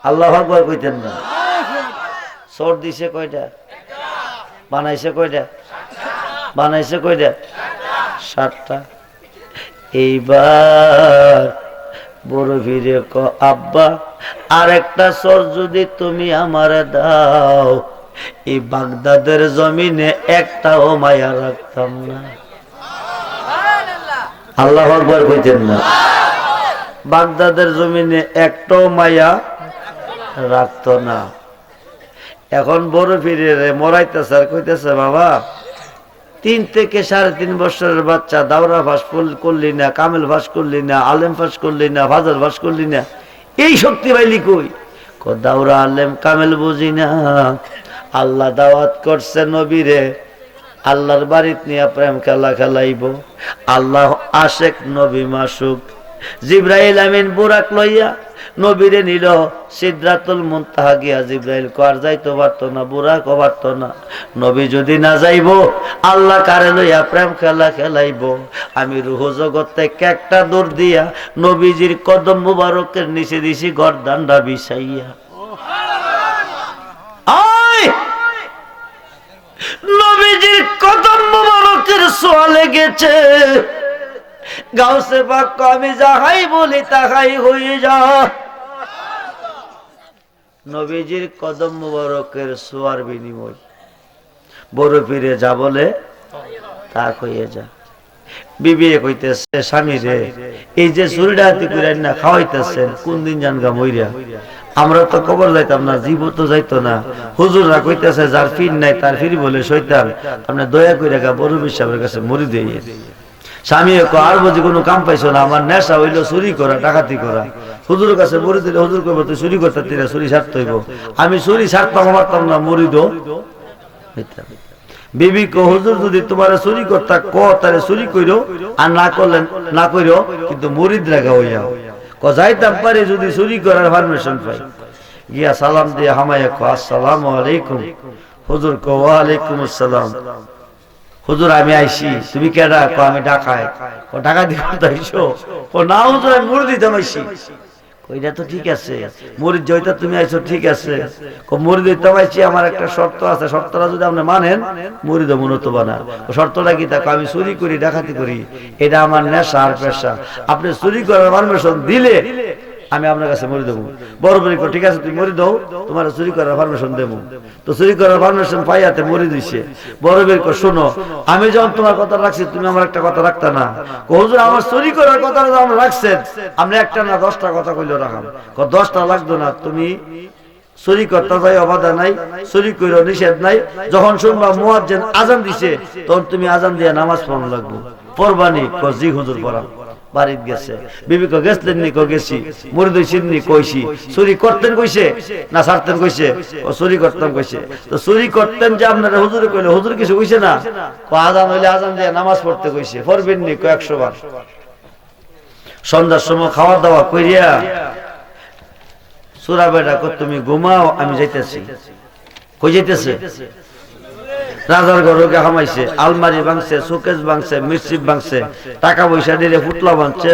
আল্লাহু আকবার কইতেন না? চোট দিছে কয়টা? বানাইছে কয়টা? বানাইছে কয়টা? 7টা। এইবার বড় ফিরে ক আব্বা আর একটা চোর যদি তুমি আমারে দাও, এই বাগদাদের জমিনে একটাও মায়া রাখতাম না। আল্লাহু আকবার কইতেন না? বাগদাদের জমিনে একটাও মায়া রাখতো না। এখন বড় ফিরে মরাইতেছে আর কইতেছে বাবা 3 থেকে 3.5 বছরের বাচ্চা দাওরা ফাঁস করলি না, কামেল ফাঁস করলি না, আলেম ফাঁস করলি না, ফাজাল ফাঁস করলি না, এই শক্তি পাইলি কই? দাওরা আলেম কামেল বুঝি না, আল্লাহ দাওয়াত করছে নবীরে আল্লাহর বাড়িতে নিয়ে প্রেম খেলা খেলাইব, আল্লাহ আশেক নবী মাসুক। জিব্রাইল আমিন বুরাক লইয়া নবীরে নিল সিদরাতুল মুনতাহা গিয়া, জিব্রাইল আর যাইতে পারতো না, বুরাকও পারতো না। নবী যদি না যাইব আল্লাহ কারে লইয়া প্রেম খেলা খেলাইব। আমি রুহ জগৎ থেকে একটা দৌড় দিয়া নবীজির কদম মুবারকের নিচে দিছি গর্দানটা বিছাইয়া। নবীজির কদম মুবারকের ছোঁয়া লেগেছে, গাউসে পাক আমি যাহাই বলি তাহাই হয়ে যা। নবীজির কদম মুবারকের ছোঁয়ার বিনিময় বড় পীরে যা বলে তা হয়ে যা। বিবি কইতেছে স্বামী রে, এই যে চুরিটা হাতি করে না খাওয়াইতেছেন, কোন দিন জানগা মইরা? আমরা তো কবর যাইতাম না, জীব তো যাইতো না। হুজুররা কইতেছে যার ফির নাই তার ফির বলে শয়তান, আপনি দয়া করে বড় সাহেবের কাছে মরি দিয়ে। স্বামী আর বুঝি কোনো কাম পাইছো না, আমার নেশা হইলো চুরি করা, ডাকাতি করা। হুজুরের কাছে মরি দিলে হুজুর কইব তুই চুরি করতে তিরা, চুরি ছাড়তে হইব। আমি চুরি ছাড়তাম পারতাম না, মরি দো। বিবি কো হুজুর যদি তোমার চুরি করতা ক তারে চুরি কইরো, আর না করলেন না কইরো, কিন্তু মরিদ রাখা হইয়া যাইতাম পারে যদি চুরি করার পারমিশন পাই। গিয়া সালাম দিয়ে হামাইয়া কো আসসালামু আলাইকুম। হুজুর কো ওয়ালাইকুম আসসালাম। হুজুর আমি আইছি, তুমি কেডা? কো আমি ডাকাত। ও টাকা দিতে আইছো? ও না হুজুর আমি মুড়ি দিতে আইছি। কইরা তো ঠিক আছে, মুড়ি জয়তা তুমি আইছো ঠিক আছে। কো মুড়ি দিতে আইছি, আমার একটা শর্ত আছে, শর্তটা যদি আপনি মানেন মুড়ি দেব নতুবা না। ও শর্তটা কি? তা আমি চুরি করি, ডাকাতি করি, এটা আমার নেশা আর পেশা। আপনি চুরি করার পারমিশন দিলে আমি আপনার কাছে মরি দেবো। বড় বড় ঠিক আছে তুমি মরি দাও, তোমার চুরি করার পারমিশন দেবো। তো চুরি করার পারমিশন পাইয়াতে মরি দিছে। বড় বের শোনো, আমি যখন তোমার কথা রাখছি তুমি আমার একটা কথা রাখতা না। হুজুর আমার চুরি করার কথা যখন রাখছেন, আপনি একটা না 10টা কথা কইলে রাখাম। 10টা লাগতো না, তুমি চুরি করতে যাই অবাধা নাই, চুরি করে নিষেধ নাই। যখন শুনবা মুয়াজ্জিন আজান দিছে তখন তুমি আজান দিয়ে নামাজ পড়া লাগবো। পড়বানি? জি হুজুর পড়াম। বাড়িতে গেছে। বিবি কো গেছলেন নি? কো গেছি। মুড়ি দইছেন নি? কইছি। চুরি করতেন কইছে না ছাড়তেন কইছে? ও চুরি করতাম কইছে। তো চুরি করতেন যে আপনারা হুজুরে কইলে, হুজুর কিছু কইছে না? কো আজান হইলে আজান দিয়ে নামাজ পড়তে কইছে। পড়বেন নি? কো 100 বার। সন্ধ্যার সময় খাওয়া দাওয়া কইরা সুরা বেটা কো তুমি ঘুমাও, আমি যাইতেছি। কই যাইতেছে? রাজার ঘরকে হামাইছে, আলমারি ভাঙছে, শোকেস ভাঙছে, মির্চিপ ভাঙছে, টাকা পয়সা দিয়ে ফুটলা ভাঙছে,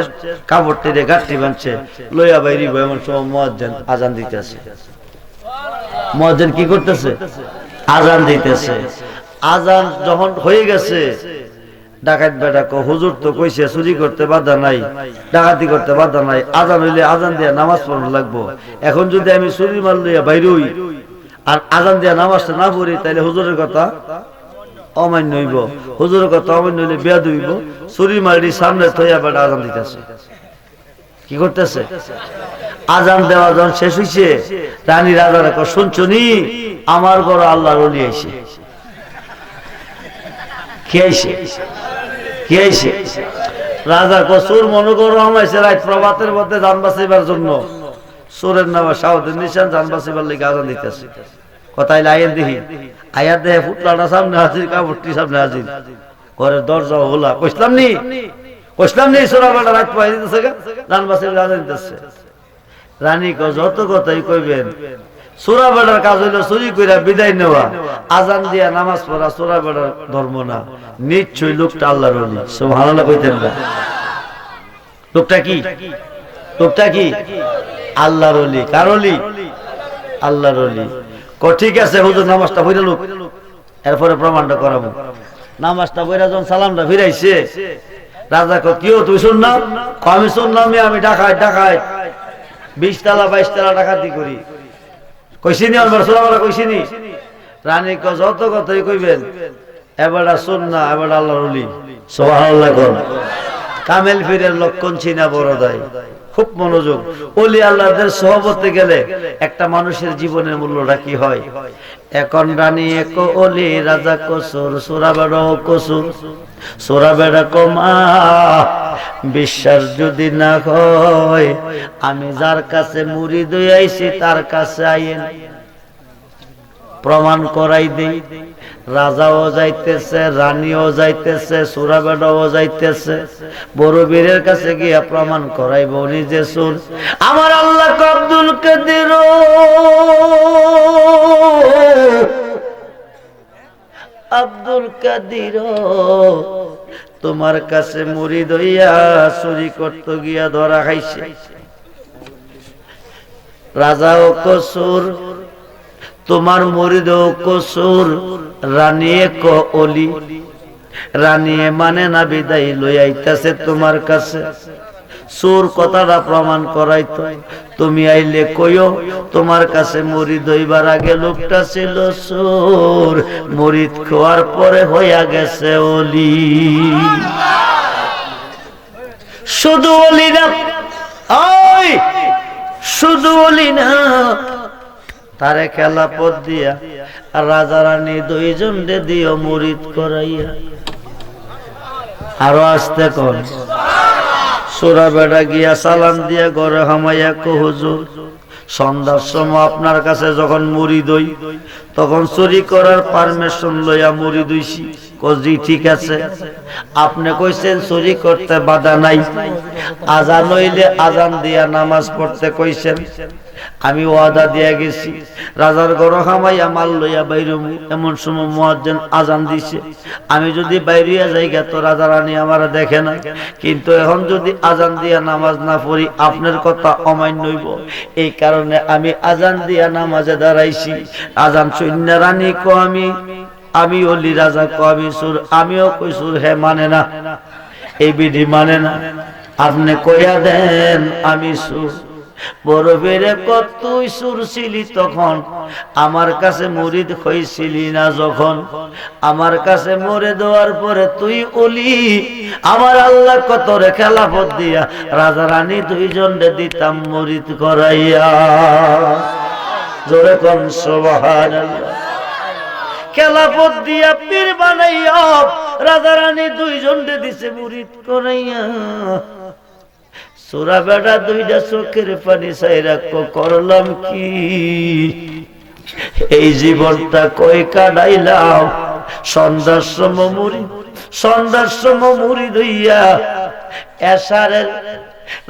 কাপড় টেরে গাঠি ভাঙছে, লইয়া বাইরি এমন সময় মুয়াজ্জিন আজান দিতেছে। মুয়াজ্জিন কি করতেছে? আজান দিতেছে। আজান যখন হয়ে গেছে, ডাকাত বেটা কো হুজুর তো কইছে চুরি করতে বাধা নাই, ডাকাতি করতে বাধা নাই, আজান হইলে আজান দিয়ে নামাজ পড়া লাগবো। এখন যদি আমি চুরি মাল লইয়া বাইরে হই আর আজান দিয়া নামাজটা না পড়ি, তাইলে হুজুরের কথা অমান্য হইব। হুজুরের কথা অমান্য হইলে বেয়াদ হইব। চুরি মারি সামনে থইয়া বেটা আজান দিতেছে। কি করতেছে? আজান দেওয়া যখন শেষ হইছে, রানী রাজার কো শুনছনি আমার ঘর আল্লাহর ওলি আইছে। কে আইছে? কে আইছে? রাজা কো চোর মনে করো আমাইছে রাত প্রভাতের মধ্যে জান বাঁচাইবার জন্য। চোরের নামে সাউদের নিশান, জান বাঁচাইবার লাগি আজান দিতেছে। কথাই আইন দেখি, আয়াত দেখে ফুটলাটা সামনে হাজির, কাপড়টি সামনে হাজির, ঘরের দরজা খোলা। কইসলাম নি চোরা বেটা রাত পাই দিতেছে, জান বাঁচাইবার আজান দিতেছে। রানী কো যত কথাই কইবেন, চোরা বেটার কাজ হইলো চুরি কইরা বিদায় নেওয়া, আজান দিয়া নামাজ পড়া চোরা বেটার ধর্ম না। নিশ্চয়ই লোকটা আল্লাহর ওলি। সুবহানাল্লাহ কইতেন না? লোকটা কি? লোকটা কি? আল্লাহর ওলি। কার ওলি? আল্লাহর ওলি। কো ঠিক আছে হুজুর নামাজটা পড়ে লোক, এরপরে প্রমাণটা করাবো। নামাজটা পড়া যখন সালামটা ফিরাইছে, রাজা কো কিও তুই শুন না? আমি শুনলাম আমি ডাকাত 20 তলা 22 তলা ডাকাতি করি। কইছিনি আমার সোলামারা কইছিনি? রানী কো যত কথাই কইবেন, এবারটা শুন না, এবার আল্লাহর ওলি। সুবহানাল্লাহ। কামেল ফিরের লক্ষণ চিনা বড় দায়। খুব মনোযোগ। ওলি আল্লাহদের সহবতে গেলে একটা মানুষের জীবনের মূল্যটা কি হয়। এখন রানী এক ওলি রাজা কসুর সোরা বেড়া কসুর সোরা বেড়া কমা বিশ্বাস যদি না হয় আমি যার কাছে মুরিদ হইয়াছি তার কাছে আইয়েন, প্রমাণ করাই দেই। রাজাও যাইতেছে, রানীও যাইতেছে, সুরা বেড়াও যাইতেছে, বড় বীরের কাছে গিয়া প্রমাণ করাইব উনি যে সুর। আমার আল্লাহ আব্দুল কাদের, আব্দুল কাদির তোমার কাছে মুরিদ হইয়া চুরি করতে গিয়া ধরা খাইছে। রাজাও কসুর, তোমার মুরিদও কসুর, রানিয়ে ক ওলি, রানিয়ে মানে না বিদায় লই আইতাছে তোমার কাছে। সুর কথাটা প্রমাণ করাইতো, তুমি আইলে কইও তোমার কাছে মুরিদ হইবার আগে লোকটা ছিল সুর, মুরিদ খোয়ার পরে হইয়া গেছে ওলি। শুধু ওলি না, ওই শুধু ওলি না, তারে খেলাপথ দিয়া রাজা রানী দুইজন দিও মুরিদ করাইয়া। আরো আসতে কর। সোরা বেড়া গিয়া সালাম দিয়া ঘরে হামাইয়া কো হুজুর, সন্ধ্যার সময় আপনার কাছে যখন মুরিদ হই তখন চুরি করার পারমিশন লইয়া মুরিদ হইছি। জি ঠিক আছে, আপনি কইছেন চুরি করতে বাধা নাই, আজান হইলে আজান দিয়া নামাজ পড়তে কইছেন, আমি ওয়াদা দিয়া গেছি রাজার ঘর হামাইয়া মাল লইয়া বাইরমু, এমন সময় মুয়াজ্জিন আজান দিছে, আমি যদি বাইরিয়া যাইগা তো রাজা রানী আমার দেখে না, কিন্তু এখন যদি আজান দিয়া নামাজ না পড়ি আপনার কথা অমান্য হইব, এই কারণে আমি আজান দিয়া নামাজে দাঁড়াইছি। আজান শূন্য রানী কো আমি ওলি, রাজা কো আমি সুর, আমিও কই সুর, হে মানে না, এই বিধি মানে না, আপনি কইয়া দেন আমি সুর। বড় বেড়ে কত তুই সুর ছিলি তখন, আমার কাছে মুরিদ হইছিলি না যখন, আমার কাছে মরে দেওয়ার পরে তুই ওলি, আমার আল্লাহ কত রে খেলাফত দিয়া রাজা রানী দুইজন দিতাম মুরিদ করাইয়া। জোরে কোন সুবহানাল্লাহ। খেলাফত দিয়া পীর বানাইয়া রাজা রানী দুইজন দিছে মুরিদ করাইয়া। সোরা বেড়া দুইটা চোখের পানি চাইরা করলাম কি, এই জীবনটা কই কাটাইলাম। সন্ধ্যার সময় মুরিদ, সন্ধ্যার সময় মুরিদ হইয়া এশারের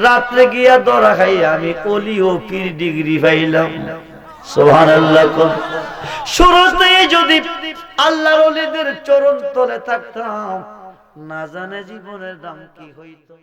রাত্রে গিয়া ধরা খাইয়া আমি ওলি ও পীর ডিগ্রি পাইলাম। সুবহানাল্লাহ। শুরুতে যদি আল্লাহর ওলিদের চরণ তলে থাকতাম না জানে জীবনের দাম কি হইতো।